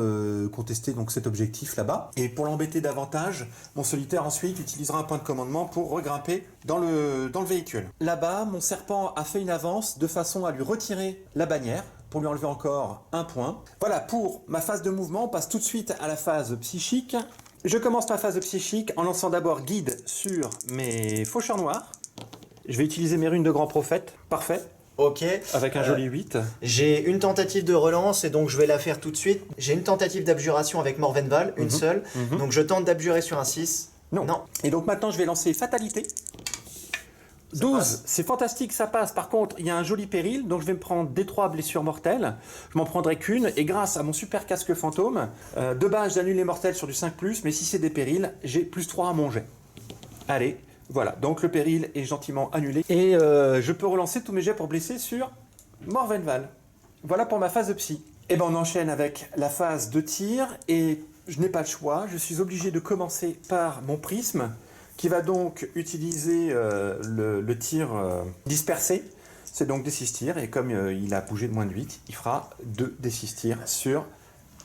[SPEAKER 4] contester donc cet objectif là-bas. Et pour l'embêter davantage, mon solitaire ensuite utilisera un point de commandement pour regrimper dans le véhicule. Là-bas, mon serpent a fait une avance de façon à lui retirer la bannière pour lui enlever encore 1 point. Voilà, pour ma phase de mouvement, on passe tout de suite à la phase psychique. Je commence ma phase psychique en lançant d'abord guide sur mes faucheurs noirs. Je vais utiliser mes runes de grand prophète. Parfait.
[SPEAKER 5] Ok.
[SPEAKER 4] Avec un joli 8.
[SPEAKER 5] J'ai une tentative de relance et donc je vais la faire tout de suite. J'ai une tentative d'abjuration avec Morvenval, une seule. Donc je tente d'abjurer sur un 6.
[SPEAKER 4] Non. Et donc maintenant je vais lancer fatalité. 12, c'est fantastique, ça passe. Par contre, il y a un joli péril, donc je vais me prendre des 3 blessures mortelles. Je m'en prendrai qu'une, et grâce à mon super casque fantôme, de base j'annule les mortels sur du 5+, mais si c'est des périls, j'ai plus 3 à mon jet. Allez, voilà, donc le péril est gentiment annulé. Et je peux relancer tous mes jets pour blesser sur Morvenval. Voilà pour ma phase de psy. Et ben on enchaîne avec la phase de tir, et je n'ai pas le choix, je suis obligé de commencer par mon prisme, qui va donc utiliser le tir dispersé. C'est donc des 6 tirs, et comme il a bougé de moins de 8, il fera 2 des 6 tirs sur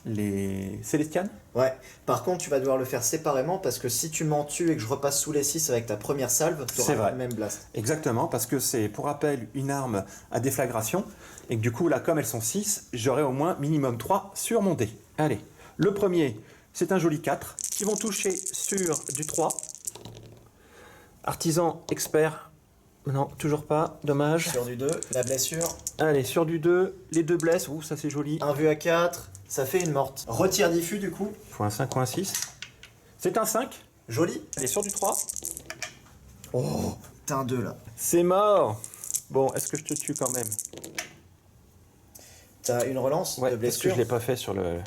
[SPEAKER 4] les Célestianes.
[SPEAKER 5] Ouais, par contre tu vas devoir le faire séparément parce que si tu m'en tues et que je repasse sous les 6 avec ta première salve, tu auras le même blast.
[SPEAKER 4] Exactement, parce que c'est pour rappel une arme à déflagration, et que du coup là comme elles sont 6, j'aurai au moins minimum 3 sur mon dé. Allez, le premier c'est un joli 4, qui vont toucher sur du 3. Artisan expert, non, toujours pas, dommage.
[SPEAKER 5] Sur du 2, la blessure.
[SPEAKER 4] Allez, sur du 2, les 2 blesses, ouh, ça c'est joli.
[SPEAKER 5] Un vu à 4, ça fait une morte. Retire diffus du coup.
[SPEAKER 4] Faut un 5 ou un 6. C'est un 5.
[SPEAKER 5] Joli.
[SPEAKER 4] Allez, sur du 3.
[SPEAKER 5] Oh, t'as un 2 là.
[SPEAKER 4] C'est mort. Bon, est-ce que je te tue quand même?
[SPEAKER 5] T'as une relance de
[SPEAKER 4] Parce que
[SPEAKER 5] blessure.
[SPEAKER 4] je l'ai pas fait sur le...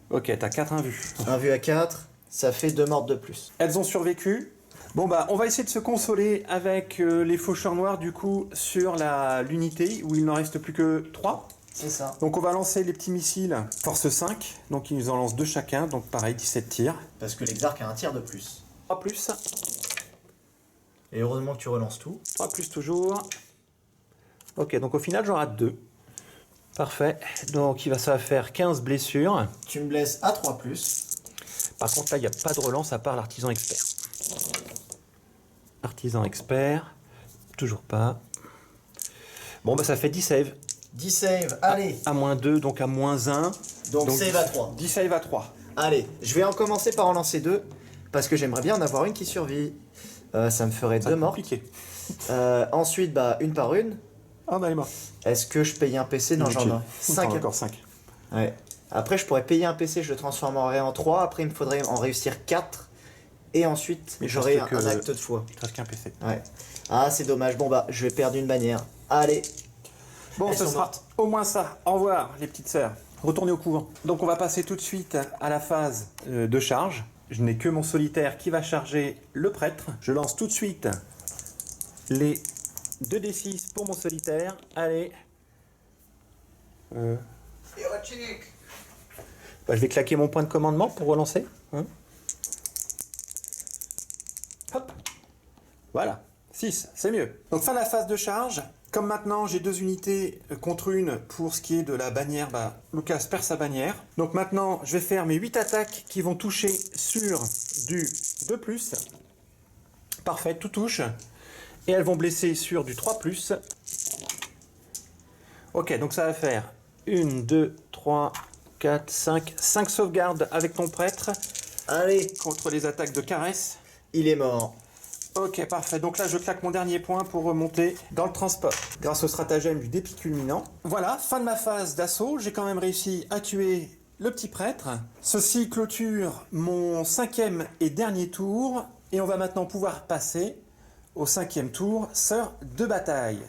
[SPEAKER 4] Ok, t'as 4 invus.
[SPEAKER 5] Un vu à 4, ça fait 2 mortes de plus.
[SPEAKER 4] Elles ont survécu. Bon on va essayer de se consoler avec les faucheurs noirs du coup sur l'unité où il n'en reste plus que 3.
[SPEAKER 5] C'est ça.
[SPEAKER 4] Donc on va lancer les petits missiles force 5, donc ils nous en lancent 2 chacun, donc pareil 17 tirs.
[SPEAKER 5] Parce que l'exarque a un tir de plus.
[SPEAKER 4] 3 plus,
[SPEAKER 5] Et heureusement que tu relances tout.
[SPEAKER 4] 3 plus toujours. Ok, donc au final j'en rate 2. Parfait, donc ça va faire 15 blessures.
[SPEAKER 5] Tu me blesses à 3 plus.
[SPEAKER 4] Par contre là il n'y a pas de relance à part l'artisan expert. Artisan expert, toujours pas. Bon ça fait 10 saves.
[SPEAKER 5] 10 save, allez.
[SPEAKER 4] À moins 2, donc à moins 1.
[SPEAKER 5] Donc save à 3.
[SPEAKER 4] 10 save à 3.
[SPEAKER 5] Allez, je vais en commencer par en lancer 2, parce que j'aimerais bien en avoir une qui survit. Ça me ferait 2 morts.
[SPEAKER 4] Compliqué.
[SPEAKER 5] Ensuite, bah, une par une.
[SPEAKER 4] Ah, bah, elle est morte.
[SPEAKER 5] Est-ce que je paye un PC? Non, j'en ai 5.
[SPEAKER 4] Encore 5.
[SPEAKER 5] Ouais. Après, je pourrais payer un PC, je le transformerai en 3. Après, il me faudrait en réussir 4. Et ensuite,
[SPEAKER 4] Mais
[SPEAKER 5] j'aurai
[SPEAKER 4] parce que
[SPEAKER 5] un acte de foi.
[SPEAKER 4] Il te reste qu'un PC.
[SPEAKER 5] Ouais. Ah, c'est dommage. Bon, bah, je vais perdre une bannière. Allez.
[SPEAKER 4] Bon,
[SPEAKER 5] Elles
[SPEAKER 4] ce
[SPEAKER 5] sont
[SPEAKER 4] sera
[SPEAKER 5] mortes.
[SPEAKER 4] au moins ça. Au revoir, les petites sœurs. Retournez au couvent. Donc, on va passer tout de suite à la phase de charge. Je n'ai que mon solitaire qui va charger le prêtre. Je lance tout de suite les 2d6 pour mon solitaire. Allez. Bah, je vais claquer mon point de commandement pour relancer. Hein. Hop. Voilà. 6, c'est mieux. Donc fin de la phase de charge. Comme maintenant j'ai 2 unités contre une pour ce qui est de la bannière, bah, Lucas perd sa bannière. Donc maintenant je vais faire mes 8 attaques qui vont toucher sur du 2+. Parfait, tout touche. Et elles vont blesser sur du 3+. Ok, donc ça va faire 1, 2, 3, 4, 5. 5 sauvegardes avec ton prêtre
[SPEAKER 5] Allez,
[SPEAKER 4] contre les attaques de caresse.
[SPEAKER 5] il est mort.
[SPEAKER 4] Ok, parfait. Donc là, je claque mon dernier point pour remonter dans le transport. Grâce au stratagème du dépit culminant. Voilà, fin de ma phase d'assaut. J'ai quand même réussi à tuer le petit prêtre. Ceci clôture mon 5e et dernier tour. Et on va maintenant pouvoir passer au 5e tour, sœur de bataille.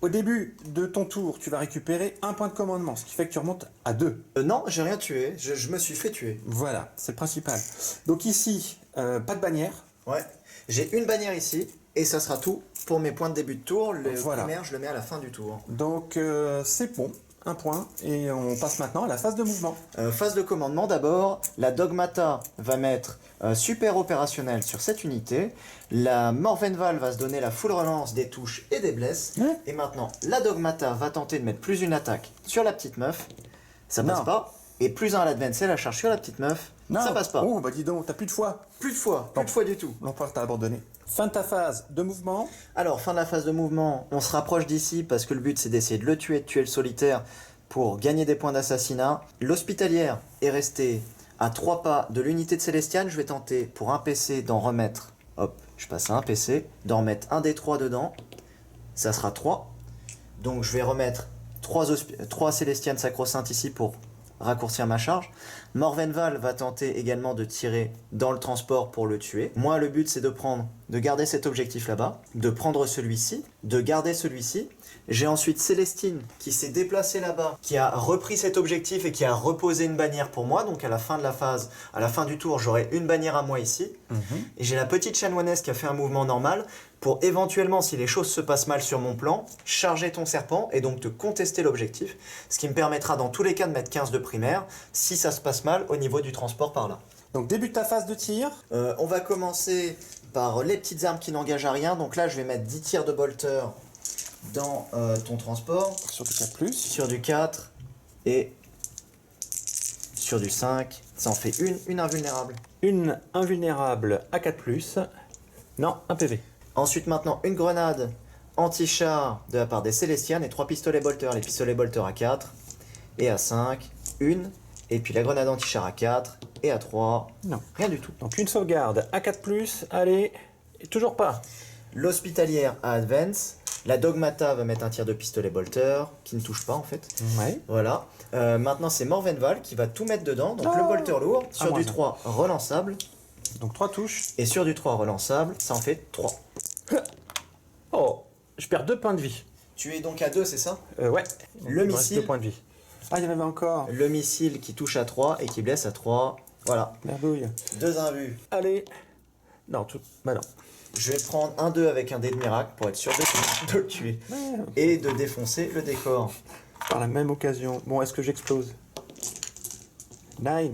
[SPEAKER 4] Au début de ton tour, tu vas récupérer un point de commandement, ce qui fait que tu remontes à 2.
[SPEAKER 5] Non, j'ai rien tué. Je me suis fait tuer.
[SPEAKER 4] Voilà, c'est le principal. Donc ici, pas de bannière.
[SPEAKER 5] Ouais. J'ai une bannière ici. Et ça sera tout pour mes points de début de tour. Le
[SPEAKER 4] Voilà.
[SPEAKER 5] primaire, je le mets à la fin du tour.
[SPEAKER 4] Donc c'est bon, un point. Et on passe maintenant à la phase de mouvement.
[SPEAKER 5] Phase de commandement d'abord, la Dogmata va mettre super opérationnel sur cette unité. La Morvenval va se donner la full relance des touches et des blesses.
[SPEAKER 4] Ouais.
[SPEAKER 5] Et maintenant, la Dogmata va tenter de mettre plus une attaque sur la petite meuf. Ça passe
[SPEAKER 4] Non.
[SPEAKER 5] pas. Et plus un à l'advance, elle la charge sur la petite meuf. Ça passe pas.
[SPEAKER 4] Oh, bah dis donc, t'as plus de foi.
[SPEAKER 5] Plus de fois du tout.
[SPEAKER 4] L'empereur t'a abandonné. Fin de ta phase de mouvement.
[SPEAKER 5] Alors, fin de la phase de mouvement, on se rapproche d'ici parce que le but c'est d'essayer de le tuer, de tuer le solitaire pour gagner des points d'assassinat. L'hospitalière est restée à 3 pas de l'unité de Célestiane. Je vais tenter pour un PC d'en remettre. Hop, je passe à un PC, d'en remettre un des 3 dedans. Ça sera 3. Donc je vais remettre 3 Célestianes sacro-saintes ici pour raccourcir ma charge. Morvenval va tenter également de tirer dans le transport pour le tuer. Moi, le but, c'est de garder cet objectif là-bas, de prendre celui-ci, de garder celui-ci. J'ai ensuite Célestine qui s'est déplacée là-bas, qui a repris cet objectif et qui a reposé une bannière pour moi. Donc à la fin de la phase, à la fin du tour, j'aurai une bannière à moi ici. Et j'ai la petite chanoinesse qui a fait un mouvement normal pour éventuellement, si les choses se passent mal sur mon plan, charger ton serpent et donc te contester l'objectif. Ce qui me permettra dans tous les cas de mettre 15 de primaire si ça se passe mal au niveau du transport par là.
[SPEAKER 4] Donc début de ta phase de tir.
[SPEAKER 5] On va commencer par les petites armes qui n'engagent à rien. Donc là, je vais mettre 10 tirs de bolter dans ton transport.
[SPEAKER 4] Sur du 4+.
[SPEAKER 5] Sur du 4 et sur du 5. Ça en fait une invulnérable.
[SPEAKER 4] Une invulnérable à 4+. Non, un PV.
[SPEAKER 5] Ensuite, maintenant, une grenade anti-char de la part des Célestianes et 3 pistolets bolter. Les pistolets bolter à 4 et à 5. Une. Et puis la grenade anti-char à 4 et à 3.
[SPEAKER 4] Non.
[SPEAKER 5] Rien du tout.
[SPEAKER 4] Donc une sauvegarde à 4+. Allez, et toujours pas.
[SPEAKER 5] L'hospitalière à advance. La Dogmata va mettre un tir de pistolet bolter qui ne touche pas en fait.
[SPEAKER 4] Ouais.
[SPEAKER 5] Voilà. Maintenant, c'est Morvenval qui va tout mettre dedans. Donc le bolter lourd. Sur
[SPEAKER 4] moins
[SPEAKER 5] du
[SPEAKER 4] un.
[SPEAKER 5] 3 relançable.
[SPEAKER 4] Donc 3 touches.
[SPEAKER 5] Et sur du 3 relançable, ça en fait 3.
[SPEAKER 4] Oh, je perds 2 points de vie.
[SPEAKER 5] Tu es donc à 2, c'est ça?
[SPEAKER 4] Ouais.
[SPEAKER 5] Le
[SPEAKER 4] Il me reste
[SPEAKER 5] missile.
[SPEAKER 4] 2 points de vie. Ah, il y en avait encore.
[SPEAKER 5] Le missile qui touche à 3 et qui blesse à 3. Voilà.
[SPEAKER 4] Merdouille.
[SPEAKER 5] 2 invus.
[SPEAKER 4] Allez. Non, tout. Bah non.
[SPEAKER 5] Je vais prendre un 2 avec un dé de miracle pour être sûr de le tuer. Et de défoncer le décor.
[SPEAKER 4] Par la même occasion. Bon, est-ce que j'explose? 9.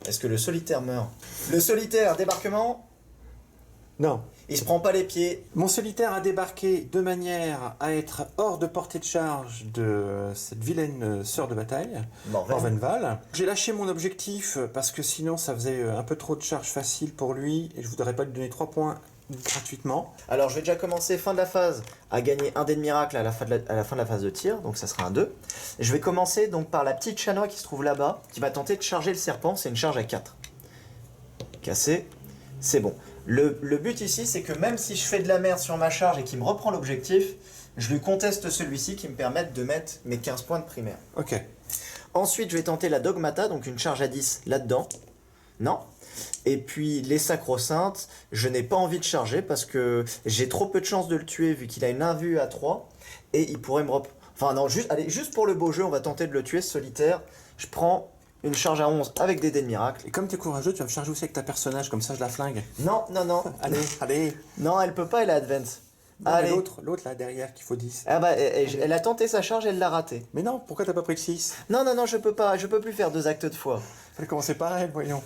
[SPEAKER 5] Est-ce que le solitaire meurt? Le solitaire, débarquement.
[SPEAKER 4] Non.
[SPEAKER 5] Il se prend pas les pieds.
[SPEAKER 4] Mon solitaire a débarqué de manière à être hors de portée de charge de cette vilaine sœur de bataille, Morvenval. J'ai lâché mon objectif parce que sinon ça faisait un peu trop de charge facile pour lui et je voudrais pas lui donner 3 points gratuitement.
[SPEAKER 5] Alors je vais déjà commencer fin de la phase à gagner un dé de miracle à la fin de la phase de tir, donc ça sera un 2. Je vais commencer donc par la petite chanois qui se trouve là-bas, qui va tenter de charger le serpent, c'est une charge à 4. Cassé, c'est bon. Le but ici, c'est que même si je fais de la merde sur ma charge et qu'il me reprend l'objectif, je lui conteste celui-ci qui me permette de mettre mes 15 points de primaire.
[SPEAKER 4] Ok.
[SPEAKER 5] Ensuite, je vais tenter la dogmata, donc une charge à 10 là-dedans. Non. Et puis les sacro-saintes, je n'ai pas envie de charger parce que j'ai trop peu de chances de le tuer vu qu'il a une invue à 3 et il pourrait me Enfin non, juste pour le beau jeu, on va tenter de le tuer ce solitaire. Je prends une charge à 11 avec des dés de miracle.
[SPEAKER 4] Et comme t'es courageux, tu vas me charger aussi avec ta personnage, comme ça je la flingue.
[SPEAKER 5] Non, non, non.
[SPEAKER 4] Allez.
[SPEAKER 5] Non, elle peut pas, elle est advance.
[SPEAKER 4] Non, mais
[SPEAKER 5] Allez.
[SPEAKER 4] l'autre là derrière qu'il faut 10.
[SPEAKER 5] Ah bah, elle a tenté sa charge, elle l'a raté.
[SPEAKER 4] Mais non, pourquoi t'as pas pris le 6?
[SPEAKER 5] Non, non, non, je peux pas, je peux plus faire 2 actes de foi.
[SPEAKER 4] Fallait commencer par elle, voyons.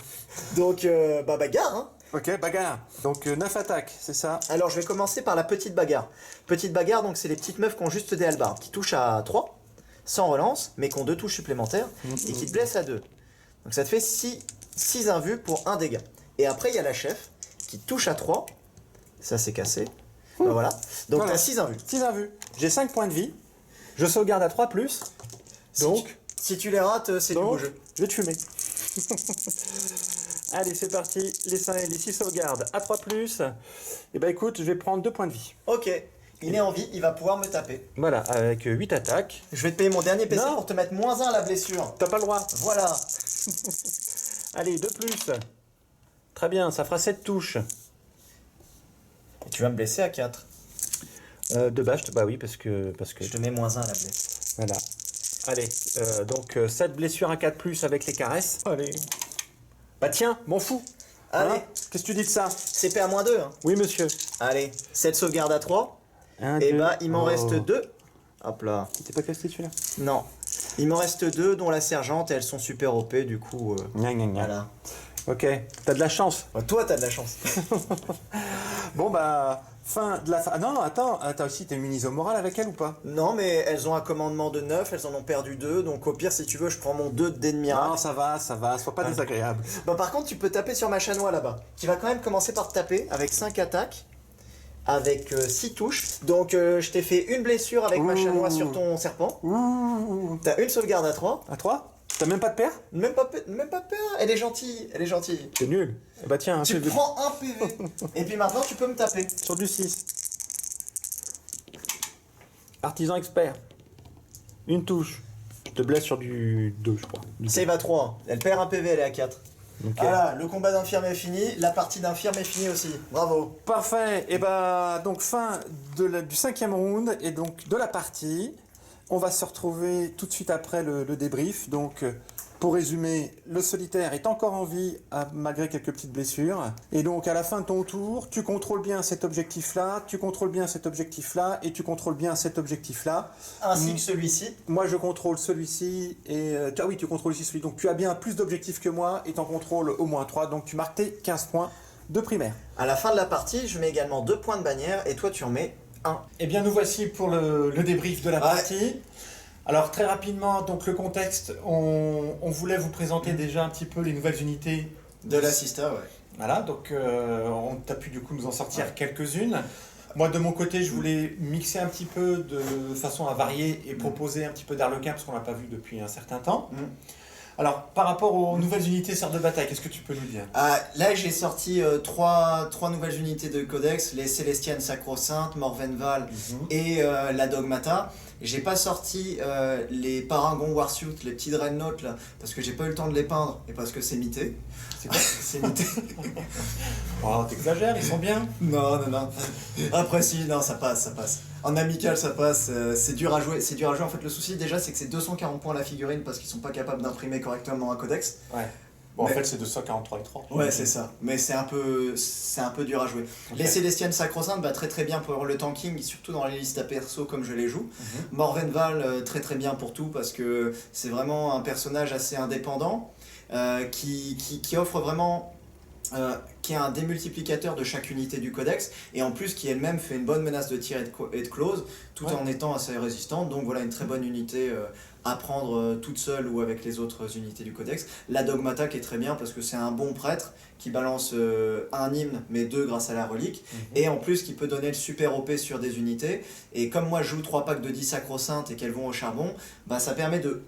[SPEAKER 5] Donc, bagarre, hein.
[SPEAKER 4] Ok, bagarre. Donc 9 attaques, c'est ça.
[SPEAKER 5] Alors, je vais commencer par la petite bagarre. Petite bagarre, donc c'est les petites meufs qui ont juste des hallebardes, qui touchent à 3, sans relance, mais qui ont 2 touches supplémentaires, et qui te blessent à 2. Donc ça te fait 6 invus pour 1 dégât. Et après, il y a la chef, qui touche à 3. Ça, c'est cassé. Ben voilà. Donc
[SPEAKER 4] Voilà.
[SPEAKER 5] t'as 6 invus.
[SPEAKER 4] 6 invus. J'ai 5 points de vie. Je sauvegarde à 3+. Donc,
[SPEAKER 5] Si tu les rates, c'est du beau
[SPEAKER 4] donc
[SPEAKER 5] jeu.
[SPEAKER 4] je vais te fumer. Allez, c'est parti. Les 6 sauvegardes à 3+. Et bah écoute, je vais prendre 2 points de vie.
[SPEAKER 5] Ok. Il est en vie, il va pouvoir me taper.
[SPEAKER 4] Voilà, avec 8 attaques.
[SPEAKER 5] Je vais te payer mon dernier PC
[SPEAKER 4] Non.
[SPEAKER 5] pour te mettre -1 à la blessure.
[SPEAKER 4] T'as pas le droit.
[SPEAKER 5] Voilà.
[SPEAKER 4] Allez, 2+. Très bien, ça fera 7 touches.
[SPEAKER 5] Et tu vas me blesser à 4.
[SPEAKER 4] De bâche, bah oui, parce que...
[SPEAKER 5] Je te mets -1 à la blessure.
[SPEAKER 4] Voilà. Allez, donc 7 blessures à 4+, avec les caresses. Allez. Bah tiens, m'en fous.
[SPEAKER 5] Allez,
[SPEAKER 4] Hein, qu'est-ce que tu dis de ça?
[SPEAKER 5] CP à -2. Hein.
[SPEAKER 4] Oui, monsieur.
[SPEAKER 5] Allez, 7 sauvegardes à 3.
[SPEAKER 4] Un,
[SPEAKER 5] Et
[SPEAKER 4] deux.
[SPEAKER 5] bah, il m'en
[SPEAKER 4] Oh.
[SPEAKER 5] reste 2. Hop là.
[SPEAKER 4] T'es pas cassé celui-là?
[SPEAKER 5] Non. Il m'en reste 2, dont la sergente, et elles sont super OP, du coup.
[SPEAKER 4] Gna, gna, gna.
[SPEAKER 5] Voilà.
[SPEAKER 4] Ok, t'as de la chance.
[SPEAKER 5] Toi, t'as de la chance.
[SPEAKER 4] Bon bah, fin de la... Ah non, attends, t'as aussi t'es une iso morale avec elle ou pas?
[SPEAKER 5] Non, mais elles ont un commandement de 9, elles en ont perdu 2, donc au pire, si tu veux, je prends mon 2 de dés de miracle.
[SPEAKER 4] Non, ça va, sois pas désagréable.
[SPEAKER 5] Bon, par contre, tu peux taper sur ma chanois là-bas, qui va quand même commencer par te taper avec 5 attaques, avec 6 touches. Donc, je t'ai fait une blessure avec ma
[SPEAKER 4] Ouh.
[SPEAKER 5] chanois sur ton serpent.
[SPEAKER 4] Ouh.
[SPEAKER 5] T'as une sauvegarde à 3.
[SPEAKER 4] À 3? T'as même pas de paire?
[SPEAKER 5] Même pas peur, elle est gentille, elle est gentille.
[SPEAKER 4] C'est nul. Eh bah tiens,
[SPEAKER 5] Tu prends un PV. Et puis maintenant, tu peux me taper.
[SPEAKER 4] sur du 6. Artisan expert. Une touche. Je te blesse sur du 2, je crois. Du
[SPEAKER 5] Save à 3. Elle perd un PV, elle est à 4.
[SPEAKER 4] Ok.
[SPEAKER 5] Voilà, le combat d'infirme est fini, la partie d'infirme est finie aussi. Bravo.
[SPEAKER 4] Parfait. Et bah donc fin du 5e round et donc de la partie. On va se retrouver tout de suite après le débrief. Donc pour résumer, le solitaire est encore en vie malgré quelques petites blessures. Et donc à la fin de ton tour, tu contrôles bien cet objectif-là, tu contrôles bien cet objectif-là et tu contrôles bien cet objectif-là.
[SPEAKER 5] Ainsi que celui-ci.
[SPEAKER 4] Moi je contrôle celui-ci et tu contrôles aussi celui. Donc tu as bien plus d'objectifs que moi et t'en contrôles au moins 3. Donc tu marques tes 15 points de primaire.
[SPEAKER 5] À la fin de la partie, je mets également 2 points de bannière et toi tu en mets 1.
[SPEAKER 1] Eh bien, nous voici pour le débrief de la partie. Alors, très rapidement, donc le contexte, on voulait vous présenter déjà un petit peu les nouvelles unités.
[SPEAKER 2] De l'assista, ouais.
[SPEAKER 1] Voilà, donc on t'a pu du coup nous en sortir quelques-unes. Moi, de mon côté, je voulais mixer un petit peu de façon à varier et proposer un petit peu d'Arlequin, parce qu'on l'a pas vu depuis un certain temps. Alors, par rapport aux nouvelles unités sœurs de bataille, qu'est-ce que tu peux nous dire?
[SPEAKER 2] Là, j'ai sorti trois nouvelles unités de codex, les Célestiennes Sacro-Saintes, Morvenval et la Dogmata. J'ai pas sorti les Parangons Warsuit, les petits Dreadnoughts là, parce que j'ai pas eu le temps de les peindre et parce que c'est mité.
[SPEAKER 1] C'est quoi?
[SPEAKER 2] C'est mité.
[SPEAKER 1] Oh, t'exagères, ils sont bien.
[SPEAKER 2] Non. Après si, non, ça passe. En amical, ça passe. C'est dur à jouer. En fait, le souci déjà, c'est que c'est 240 points la figurine parce qu'ils sont pas capables d'imprimer correctement un codex.
[SPEAKER 1] Ouais. Bon,
[SPEAKER 2] Mais-
[SPEAKER 1] en fait, c'est 243 et 3.
[SPEAKER 2] Ouais, c'est ça. Mais c'est un peu dur à jouer.
[SPEAKER 1] Ok.
[SPEAKER 2] Les Célestiennes Sacro-Saintes, très bien pour le tanking, surtout dans les listes à perso comme je les joue. Morvenval, très bien pour tout parce que c'est vraiment un personnage assez indépendant qui offre vraiment qui est un démultiplicateur de chaque unité du codex, et en plus qui elle-même fait une bonne menace de tir et de close, tout en étant assez résistante. Donc voilà, une très bonne unité à prendre toute seule ou avec les autres unités du codex. La Dogmata qui est très bien parce que c'est un bon prêtre qui balance un hymne, mais 2 grâce à la relique, et en plus qui peut donner le super OP sur des unités. Et comme moi je joue 3 packs de 10 sacro-saintes et qu'elles vont au charbon, bah, ça permet de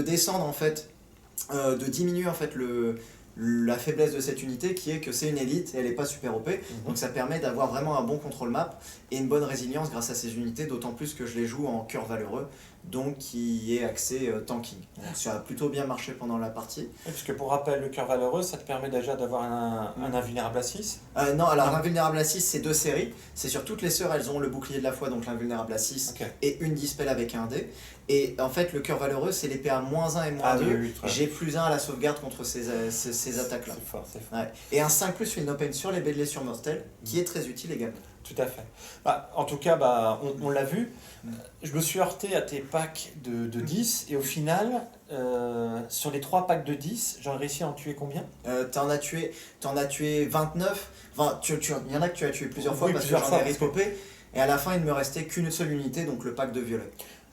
[SPEAKER 2] descendre en fait, de diminuer en fait la faiblesse de cette unité qui est que c'est une élite et elle n'est pas super OP, donc ça permet d'avoir vraiment un bon contrôle map et une bonne résilience grâce à ces unités, d'autant plus que je les joue en cœur valeureux, donc qui est axé tanking. Donc ça a plutôt bien marché pendant la partie.
[SPEAKER 1] Oui, parce que pour rappel, le cœur valeureux, ça te permet déjà d'avoir un invulnérable à 6.
[SPEAKER 2] Non, alors l'invulnérable à 6 c'est 2 séries, c'est sur toutes les sœurs, elles ont le bouclier de la foi, donc l'invulnérable à 6 et une dispel avec un dé. Et en fait, le cœur valeureux, c'est l'épée à -1 et -2. J'ai +1 à la sauvegarde contre ces attaques-là.
[SPEAKER 1] C'est fort, c'est fort.
[SPEAKER 2] Ouais. Et un 5+, fait une open sur les blessures mortelles, qui est très utile également.
[SPEAKER 1] Tout à fait. Bah, en tout cas, bah, on l'a vu. Je me suis heurté à tes packs de 10, et au final, sur les 3 packs de 10, j'en ai réussi à en tuer combien ?
[SPEAKER 2] T'en as tué 29. Enfin, il y en a que tu as tué plusieurs fois parce que j'en ai ripopé. Et à la fin, il ne me restait qu'une seule unité, donc le pack de violet.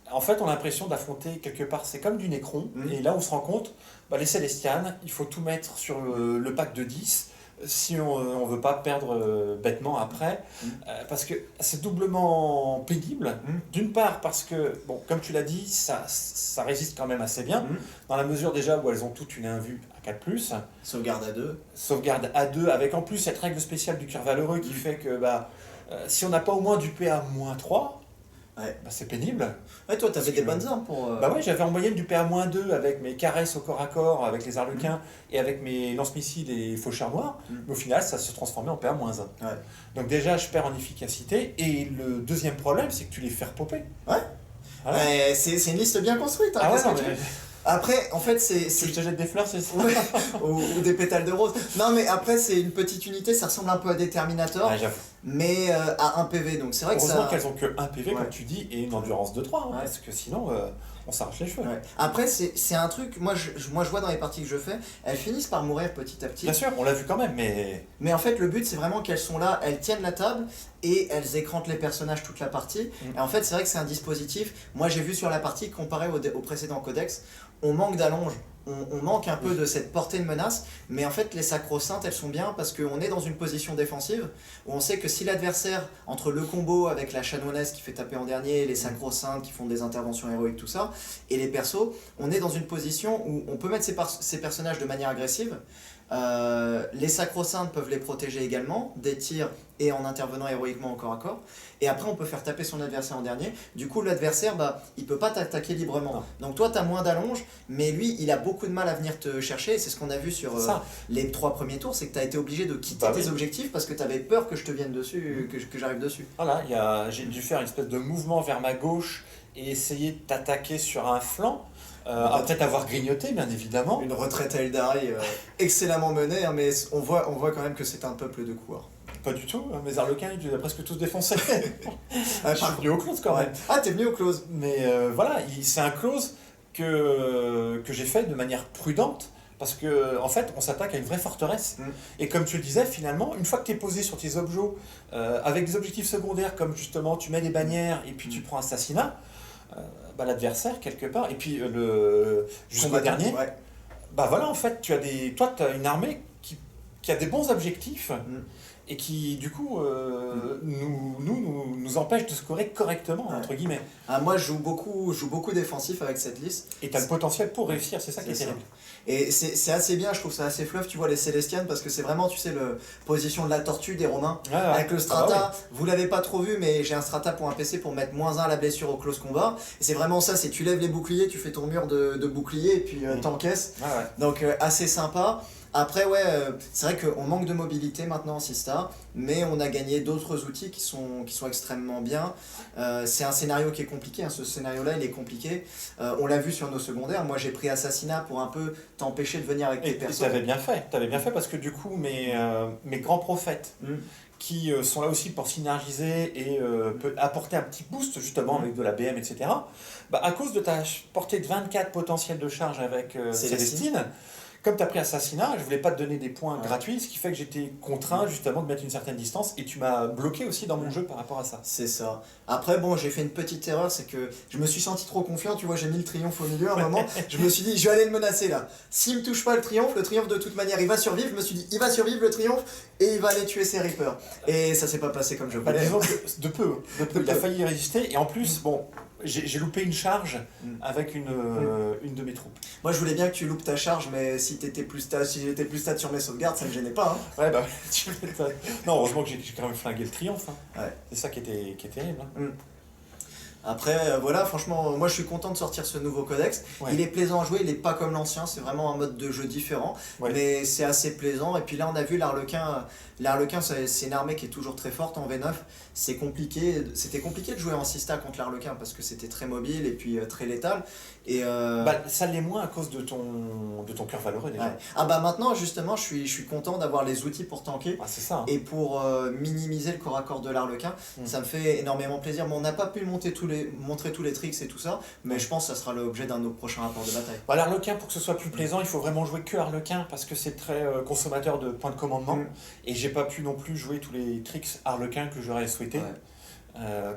[SPEAKER 1] En fait, on a l'impression d'affronter quelque part, c'est comme du Necron, et là on se rend compte, bah, les Célestianes, il faut tout mettre sur le pack de 10, si on ne veut pas perdre bêtement après, parce que c'est doublement pénible. D'une part parce que, bon, comme tu l'as dit, ça résiste quand même assez bien, dans la mesure déjà où elles ont toutes une invue à 4+.
[SPEAKER 2] Sauvegarde à 2.
[SPEAKER 1] Sauvegarde à 2, avec en plus cette règle spéciale du cœur valeureux qui fait que bah, si on n'a pas au moins du PA -3,
[SPEAKER 2] ouais.
[SPEAKER 1] Bah, c'est pénible.
[SPEAKER 2] Ouais, toi, t'avais des bonnes armes pour...
[SPEAKER 1] Bah ouais, j'avais en moyenne du PA-2 avec mes caresses au corps à corps, avec les arlequins et avec mes lance-missiles et faucheurs noirs. Mais au final, ça se transformait en PA-1.
[SPEAKER 2] Ouais.
[SPEAKER 1] Donc déjà, je perds en efficacité. Et le deuxième problème, c'est que tu les fais repopper.
[SPEAKER 2] Ouais.
[SPEAKER 1] Voilà.
[SPEAKER 2] Ouais, c'est une liste bien construite. Hein,
[SPEAKER 1] Ah ouais, non,
[SPEAKER 2] que
[SPEAKER 1] mais...
[SPEAKER 2] Après, en fait,
[SPEAKER 1] Si je te jette des fleurs, c'est ça.
[SPEAKER 2] Ouais, ou des pétales de rose. Non, mais après, c'est une petite unité, ça ressemble un peu à des Terminators,
[SPEAKER 1] Ouais, j'avoue.
[SPEAKER 2] mais à 1 PV. Donc c'est vrai que
[SPEAKER 1] Heureusement
[SPEAKER 2] ça.
[SPEAKER 1] qu'elles ont que 1 PV, comme tu dis, et une endurance de 3, hein,
[SPEAKER 2] Ouais.
[SPEAKER 1] parce que sinon, on s'arrache les cheveux.
[SPEAKER 2] Ouais. Après, c'est un truc, moi je vois dans les parties que je fais, elles finissent par mourir petit à petit.
[SPEAKER 1] Bien sûr, on l'a vu quand même, mais...
[SPEAKER 2] Mais en fait, le but, c'est vraiment qu'elles sont là, elles tiennent la table et elles écrantent les personnages toute la partie. Et en fait, c'est vrai que c'est un dispositif. Moi, j'ai vu sur la partie, comparé au précédent codex, on manque d'allonge. On manque un peu de cette portée de menace, mais en fait les sacro-saintes elles sont bien parce qu'on est dans une position défensive où on sait que si l'adversaire, entre le combo avec la chanoinesse qui fait taper en dernier, les sacro-saintes qui font des interventions héroïques, tout ça, et les persos, on est dans une position où on peut mettre ces personnages de manière agressive. Les sacro-saintes peuvent les protéger également des tirs et en intervenant héroïquement au corps à corps, et après on peut faire taper son adversaire en dernier. Du coup l'adversaire bah, il peut pas t'attaquer librement, donc toi tu as moins d'allonge, mais lui il a beaucoup de mal à venir te chercher, et c'est ce qu'on a vu sur les 3 premiers tours, c'est que tu as été obligé de quitter tes objectifs parce que tu avais peur que je te vienne dessus, que j'arrive dessus.
[SPEAKER 1] Voilà, j'ai dû faire une espèce de mouvement vers ma gauche et essayer de t'attaquer sur un flanc. Peut-être avoir grignoté, bien évidemment.
[SPEAKER 2] Une retraite à Eldari excellemment menée, hein, mais on voit quand même que c'est un peuple de coureurs.
[SPEAKER 1] Pas du tout, hein, mes arlequins, ils les presque tous défoncés. Je suis venu au close quand même.
[SPEAKER 2] Ah, t'es venu au close.
[SPEAKER 1] Mais voilà, c'est un close que j'ai fait de manière prudente, parce que en fait, on s'attaque à une vraie forteresse. Et comme tu le disais, finalement, une fois que tu es posé sur tes objets, avec des objectifs secondaires, comme justement tu mets des bannières et puis tu prends assassinat, bah, l'adversaire quelque part, et puis jusqu'au dernier, bah voilà, en fait, toi tu as une armée qui a des bons objectifs et qui du coup nous empêche de scorer correctement, entre guillemets.
[SPEAKER 2] Ah, moi je joue beaucoup défensif avec cette liste.
[SPEAKER 1] Et tu as le potentiel pour réussir, c'est ça qui est terrible.
[SPEAKER 2] Et c'est assez bien, je trouve ça assez fluff, tu vois, les Célestianes, parce que c'est vraiment, tu sais, la position de la tortue des Romains. Avec le strata, vous l'avez pas trop vu, mais j'ai un strata pour un PC pour mettre -1 à la blessure au close combat. Et c'est vraiment ça, c'est tu lèves les boucliers, tu fais ton mur de boucliers, et puis t'encaisses. Donc assez sympa. Après, c'est vrai qu'on manque de mobilité maintenant en Sistar, mais on a gagné d'autres outils qui sont extrêmement bien. C'est un scénario qui est compliqué, hein, ce scénario-là, il est compliqué. On l'a vu sur nos secondaires, moi j'ai pris Assassinat pour un peu t'empêcher de venir avec tes persos.
[SPEAKER 1] Et t'avais bien fait, parce que du coup, mes grands prophètes, qui sont là aussi pour synergiser et apporter un petit boost justement avec de la BM, etc. Bah, à cause de ta portée de 24 potentiels de charge avec Célestine, comme tu as pris assassinat, je voulais pas te donner des points gratuits, ce qui fait que j'étais contraint justement de mettre une certaine distance et tu m'as bloqué aussi dans mon jeu par rapport à ça.
[SPEAKER 2] C'est ça. Après, bon, j'ai fait une petite erreur, c'est que je me suis senti trop confiant, tu vois, j'ai mis le triomphe au milieu à un moment, je me suis dit, je vais aller le menacer là. S'il me touche pas le triomphe de toute manière, il va survivre, je me suis dit, il va survivre le triomphe, et il va aller tuer ses Reapers. Et ça s'est pas passé comme je voulais.
[SPEAKER 1] Disons que de peu, il a failli y résister, et en plus, bon, j'ai loupé une charge avec une de mes troupes.
[SPEAKER 2] Moi, je voulais bien que tu loupes ta charge, mais si j'étais plus stat sur mes sauvegardes, ça me gênait pas. Hein.
[SPEAKER 1] Ouais, bah, tu m'étonnes. Non, heureusement que j'ai quand même flingué le triomphe. Hein.
[SPEAKER 2] Ouais.
[SPEAKER 1] C'est ça qui est terrible. Hein.
[SPEAKER 2] Après, voilà, franchement, moi je suis content de sortir ce nouveau codex.
[SPEAKER 1] Ouais.
[SPEAKER 2] Il est plaisant à jouer, il n'est pas comme l'ancien, c'est vraiment un mode de jeu différent, mais c'est assez plaisant. Et puis là, on a vu l'Arlequin, c'est une armée qui est toujours très forte en V9. C'était compliqué de jouer en 6 contre l'Arlequin parce que c'était très mobile et puis très létal. Et
[SPEAKER 1] ça l'est moins à cause de ton cœur valeureux déjà.
[SPEAKER 2] Ouais. Ah bah maintenant, justement, je suis content d'avoir les outils pour tanker.
[SPEAKER 1] Ah, c'est ça. Hein.
[SPEAKER 2] Et pour minimiser le corps à corps de l'Arlequin, ça me fait énormément plaisir. Bon, on n'a pas pu montrer tous les tricks et tout ça, mais je pense que ça sera l'objet d'un de nos prochains rapports de bataille.
[SPEAKER 1] Bah, l'Arlequin, pour que ce soit plus plaisant, il faut vraiment jouer que Arlequin parce que c'est très consommateur de points de commandement. Et j'ai pas pu non plus jouer tous les tricks Arlequin que j'aurais souhaité.
[SPEAKER 2] Ouais.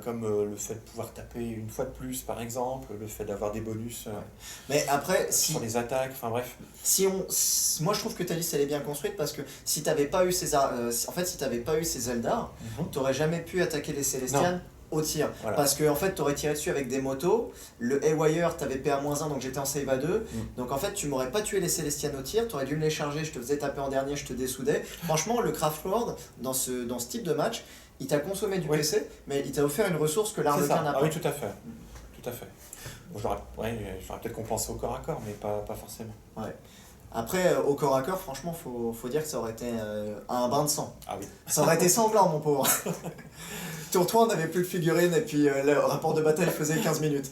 [SPEAKER 1] Comme le fait de pouvoir taper une fois de plus par exemple, le fait d'avoir des bonus
[SPEAKER 2] Mais après,
[SPEAKER 1] sur les attaques, enfin bref.
[SPEAKER 2] Moi je trouve que ta liste elle est bien construite parce que si t'avais pas eu ces Eldar, t'aurais jamais pu attaquer les Célestians au tir.
[SPEAKER 1] Voilà.
[SPEAKER 2] Parce que en fait t'aurais tiré dessus avec des motos, le Haywire t'avais PA-1 donc j'étais en save à 2, donc en fait tu m'aurais pas tué les Célestians au tir, t'aurais dû me les charger, je te faisais taper en dernier, je te dessoudais. Franchement le Craftworld dans ce type de match, il t'a consommé du PC, mais il t'a offert une ressource que l'Arlequin n'a pas.
[SPEAKER 1] Ah oui, tout à fait. Tout à fait. Bon, j'aurais peut-être compensé au corps à corps, mais pas forcément.
[SPEAKER 2] Ouais. Après, au corps à corps, franchement, faut dire que ça aurait été un bain de sang.
[SPEAKER 1] Ah oui.
[SPEAKER 2] Ça aurait été sanglant, mon pauvre. Tour 3, on n'avait plus de figurines et puis le rapport de bataille faisait 15 minutes.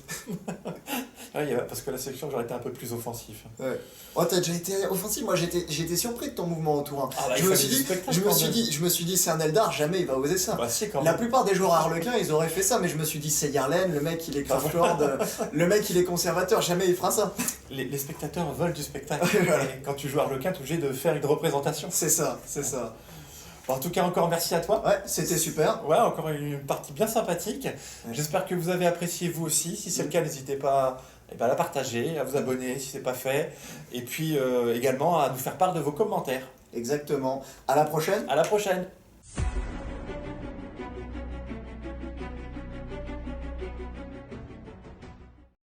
[SPEAKER 1] Ouais, parce que la sélection, j'aurais été un peu plus offensif.
[SPEAKER 2] Ouais. Oh, t'as déjà été offensif. Moi, j'étais surpris de ton mouvement au tour 1.
[SPEAKER 1] Ah bah,
[SPEAKER 2] je me suis dit, c'est un Eldar, jamais il va oser ça.
[SPEAKER 1] Bah, si, quand
[SPEAKER 2] La
[SPEAKER 1] même.
[SPEAKER 2] plupart des joueurs Harlequin, ils auraient fait ça, mais je me suis dit, c'est Yarlen, le mec, il est Craftworld, le mec, il est conservateur, jamais il fera ça.
[SPEAKER 1] Les spectateurs veulent du spectacle.
[SPEAKER 2] Voilà.
[SPEAKER 1] Et quand tu joues Arlequin, tu es obligé de faire une représentation.
[SPEAKER 2] C'est ça, c'est ça.
[SPEAKER 1] Bon, en tout cas, encore merci à toi.
[SPEAKER 2] Ouais, c'était super.
[SPEAKER 1] Ouais, encore une partie bien sympathique.
[SPEAKER 2] Ouais.
[SPEAKER 1] J'espère que vous avez apprécié vous aussi. Si c'est le cas, n'hésitez pas à la partager, à vous abonner si ce n'est pas fait. Et puis également à nous faire part de vos commentaires.
[SPEAKER 2] Exactement. À la prochaine.
[SPEAKER 1] À la prochaine.